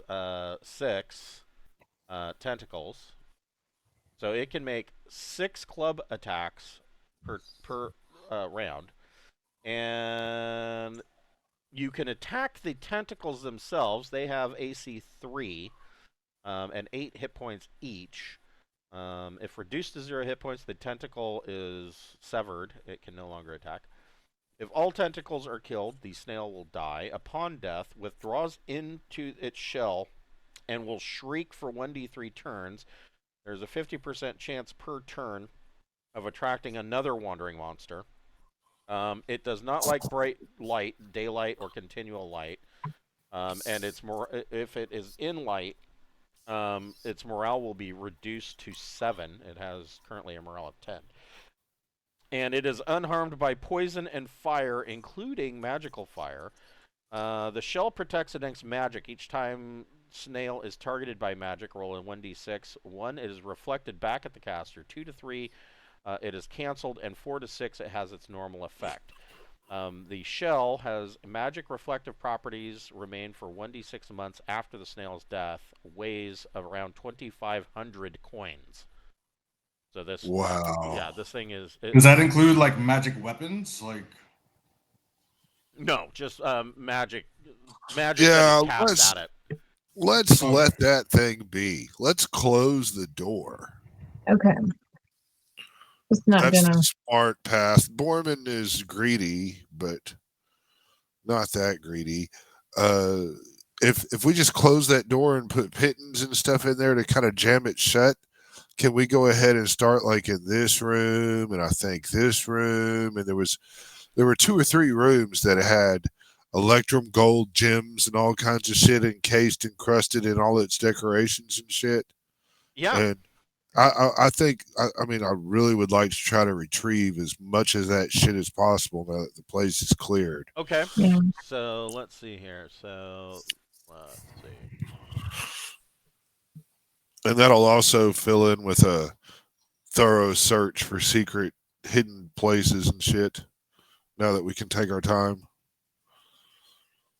6 tentacles. So it can make 6 club attacks per round. And you can attack the tentacles themselves. They have AC 3 and 8 hit points each. If reduced to 0 hit points, the tentacle is severed. It can no longer attack. If all tentacles are killed, the snail will die. Upon death, withdraws into its shell and will shriek for 1d3 turns. There's a 50% chance per turn of attracting another wandering monster. It does not like bright light, daylight, or continual light. And if it is in light, its morale will be reduced to 7. It has currently a morale of 10. And it is unharmed by poison and fire, including magical fire. The shell protects against magic. Each time snail is targeted by magic, roll a 1d6. 1, it is reflected back at the caster. 2 to 3, it is canceled. And 4 to 6, it has its normal effect. The shell has magic reflective properties, remain for 1d6 months after the snail's death, weighs around 2,500 coins. So this, Wow. yeah, this thing is. Does that include like magic weapons? Like, no, just magic. Magic Yeah, that is cast at it. Let's let that thing be. Let's close the door. Okay. It's not That's gonna. the smart path. Borman is greedy, but not that greedy. If we just close that door and put pittons and stuff in there to kind of jam it shut, can we go ahead and start like in this room and I think this room, and there were 2 or 3 rooms that had Electrum gold gems and all kinds of shit encased, encrusted in all its decorations and shit. Yeah. And I think I mean I really would like to try to retrieve as much of that shit as possible now that the place is cleared. Okay. Yeah. So let's see here. So let's see. And that'll also fill in with a thorough search for secret hidden places and shit. Now that we can take our time.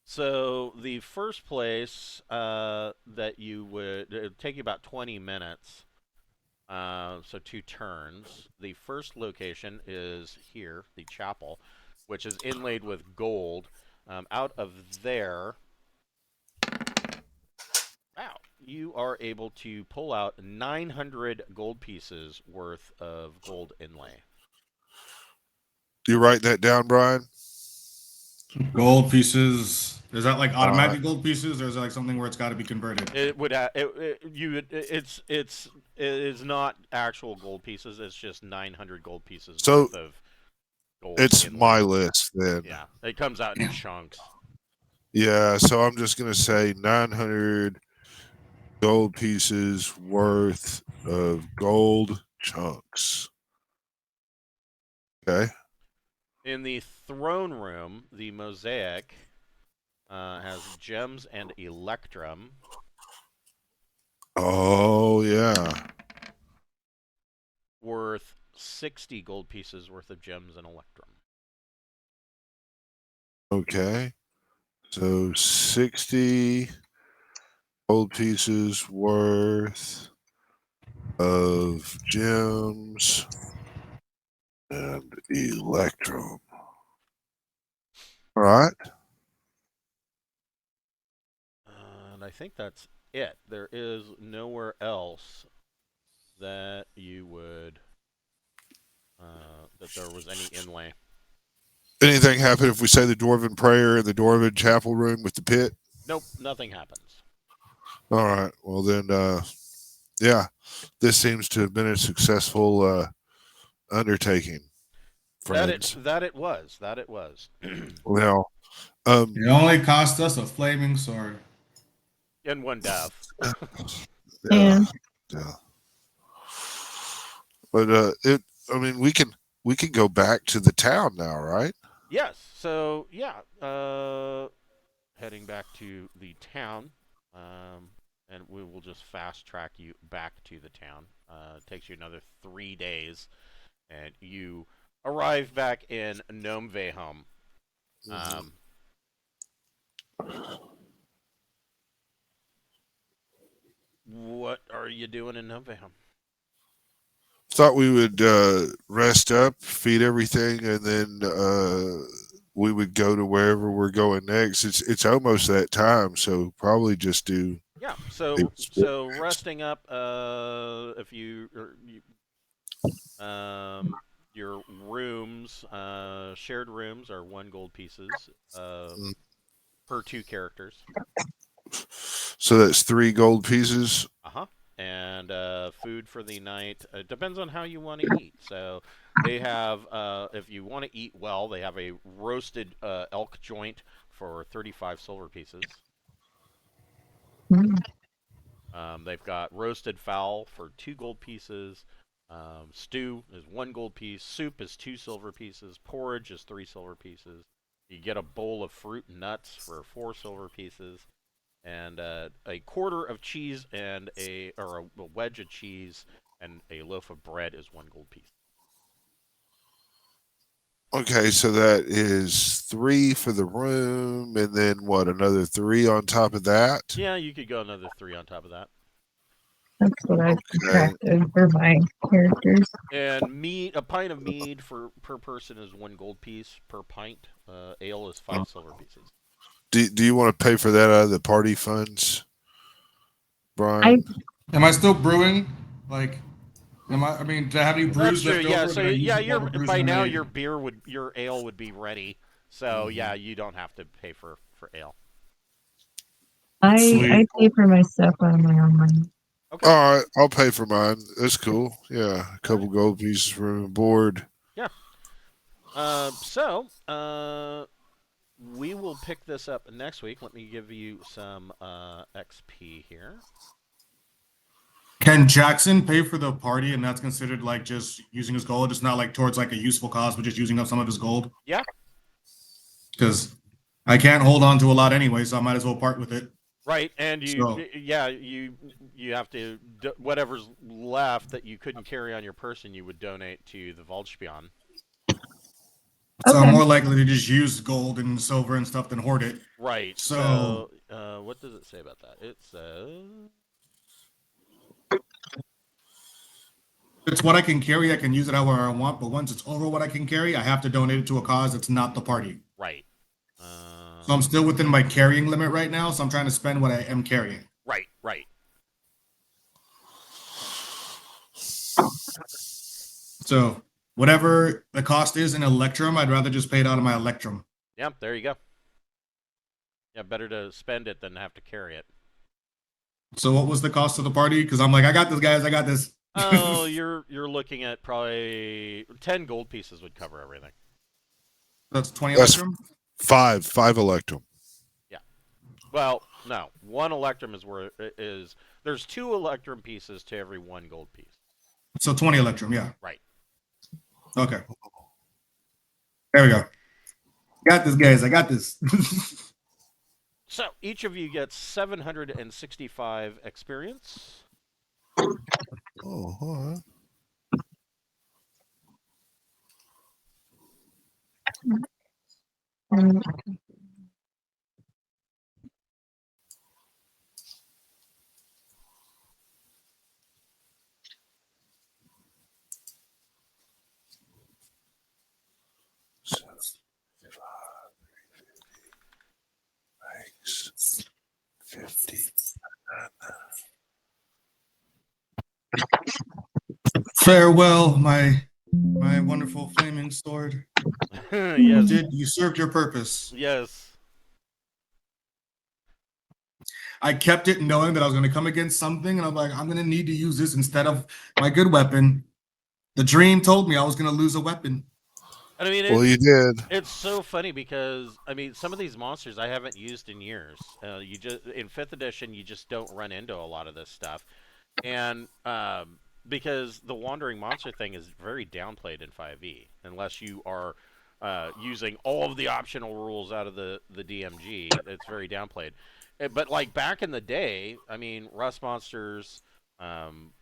So the first place that you would it would take you about 20 minutes. So 2 turns. The first location is here, the chapel, which is inlaid with gold. Out of there, wow, you are able to pull out 900 gold pieces worth of gold inlay. You write that down, Brian? gold pieces. Is that like automatic gold pieces, or is it like something where it's got to be converted? It would it is not actual gold pieces. It's just 900 gold pieces So worth of gold. it's inlay. my list then. Yeah, it comes out in chunks. Yeah, so I'm just gonna say 900 gold pieces worth of gold chunks. Okay. In the throne room, the mosaic has gems and electrum. Oh yeah. Worth 60 gold pieces worth of gems and electrum. Okay. So 60 gold pieces worth of gems and electrum. All right. And I think that's it. There is nowhere else that you would that there was any inlay. Anything happen if we say the Dwarven prayer in the Dwarven chapel room with the pit? Nope, nothing happens. All right. Well then, yeah, this seems to have been a successful undertaking. Friends. That it was. Well, It only cost us a flaming sword. And 1 death. yeah. But I mean, we can go back to the town now, right? Yes. So yeah, heading back to the town, and we will just fast track you back to the town. It takes you another 3 days, and you arrive back in Gnomeveiholm. What are you doing in Gnomeveiholm? Thought we would rest up, feed everything, and then we would go to wherever we're going next. It's almost that time, so probably just do Yeah. So resting up. If your rooms, shared rooms are 1 gold pieces per 2 characters. So that's 3 gold pieces. And food for the night. It depends on how you want to eat. So they have, if you want to eat well, they have a roasted elk joint for 35 silver pieces. They've got roasted fowl for 2 gold pieces. Stew is 1 gold piece. Soup is 2 silver pieces. Porridge is 3 silver pieces. You get a bowl of fruit and nuts for 4 silver pieces. And a quarter of cheese and a wedge of cheese and a loaf of bread is 1 gold piece. Okay, so that is 3 for the room, and then what? Another 3 on top of that. Yeah, you could go another 3 on top of that. That's what I subtracted for my characters. And a pint of mead per person is 1 gold piece per pint. Ale is 5 silver pieces. Do you want to pay for that out of the party funds, Brian? Am I still brewing? Like, I mean, do I have any brews That's true. left Yeah. over? So Did I use yeah, all the brews by I now made? your ale would be ready. So yeah, you don't have to pay for ale. I pay for my stuff out of my own money. Okay. All right, I'll pay for mine. That's cool. Yeah, a couple gold pieces for room and board. Yeah. We will pick this up next week. Let me give you some XP here. Can Jackson pay for the party, and that's considered like just using his gold? It's not like towards like a useful cause, but just using up some of his gold. Yeah. Because I can't hold on to a lot anyway, so I might as well part with it. Right, and you have to whatever's left that you couldn't carry on your person, you would donate to the Waldspion. So I'm more likely to just use gold and silver and stuff than hoard it. Right. So what does it say about that? It says it's what I can carry. I can use it however I want, but once it's over what I can carry, I have to donate it to a cause that's not the party. Right. So I'm still within my carrying limit right now, so I'm trying to spend what I am carrying. Right. So whatever the cost is in Electrum, I'd rather just pay it out of my Electrum. Yeah, there you go. Yeah, better to spend it than have to carry it. So what was the cost of the party? Because I'm like, I got this, guys. I got this. Oh, you're looking at probably 10 gold pieces would cover everything. That's 20 That's Electrum? 5 Electrum. Yeah. Well, no. 1 Electrum there's 2 Electrum pieces to every 1 gold piece. So 20 Electrum, yeah. Right. Okay. There we go. Got this, guys. I got this. So each of you gets 765 experience. Oh, all right. Thanks. 50. Farewell, my wonderful flaming sword. Yes. You served your purpose. Yes. I kept it knowing that I was going to come against something, and I'm like, I'm going to need to use this instead of my good weapon. The dream told me I was going to lose a weapon. And I mean, Well, you did. It's so funny because I mean, some of these monsters I haven't used in years. You just in 5th edition, you just don't run into a lot of this stuff, and because the wandering monster thing is very downplayed in 5e, unless you are using all of the optional rules out of the DMG. It's very downplayed. But like back in the day, I mean, rust monsters,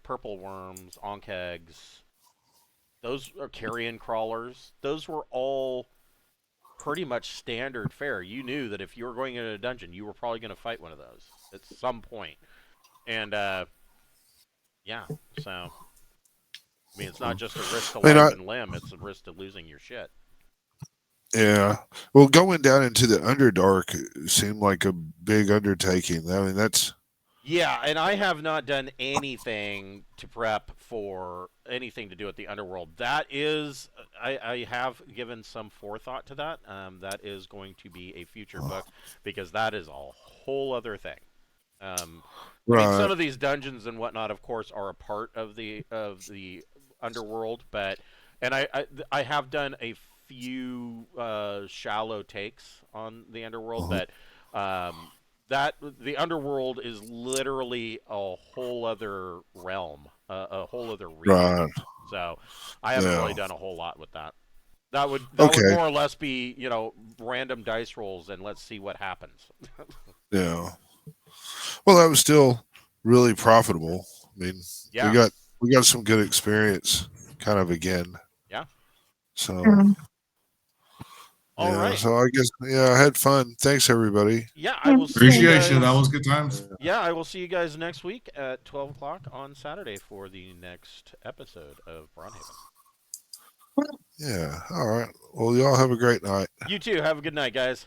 purple worms, onkegs. Those are carrion crawlers. Those were all pretty much standard fare. You knew that if you were going into a dungeon, you were probably going to fight one of those at some point. And, yeah, so, I mean, it's not just a risk to life and limb, it's a risk to losing your shit. Yeah. Well, going down into the Underdark seemed like a big undertaking. I mean, that's Yeah, and I have not done anything to prep for anything to do with the underworld. That is, I have given some forethought to that. That is going to be a future book because that is a whole other thing. I mean, Right. some of these dungeons and whatnot, of course, are a part of the underworld, but I have done a few shallow takes on the underworld, Uh-huh. but that the underworld is literally a whole other realm, a whole other region. Right. So I haven't Yeah. really done a whole lot with that. That would Okay. more or less be random dice rolls and let's see what happens. Yeah. Well, that was still really profitable. I mean, we Yeah, got we got some good experience, kind of again. yeah. So Um, All yeah. right. So I guess I had fun. Thanks everybody. Yeah, I Yeah, will see you Appreciation. That guys. was good times. Yeah, I will see you guys next week at 12 o'clock on Saturday for the next episode of Braunhaven. Yeah. All right. Well, y'all have a great night. You too. Have a good night, guys.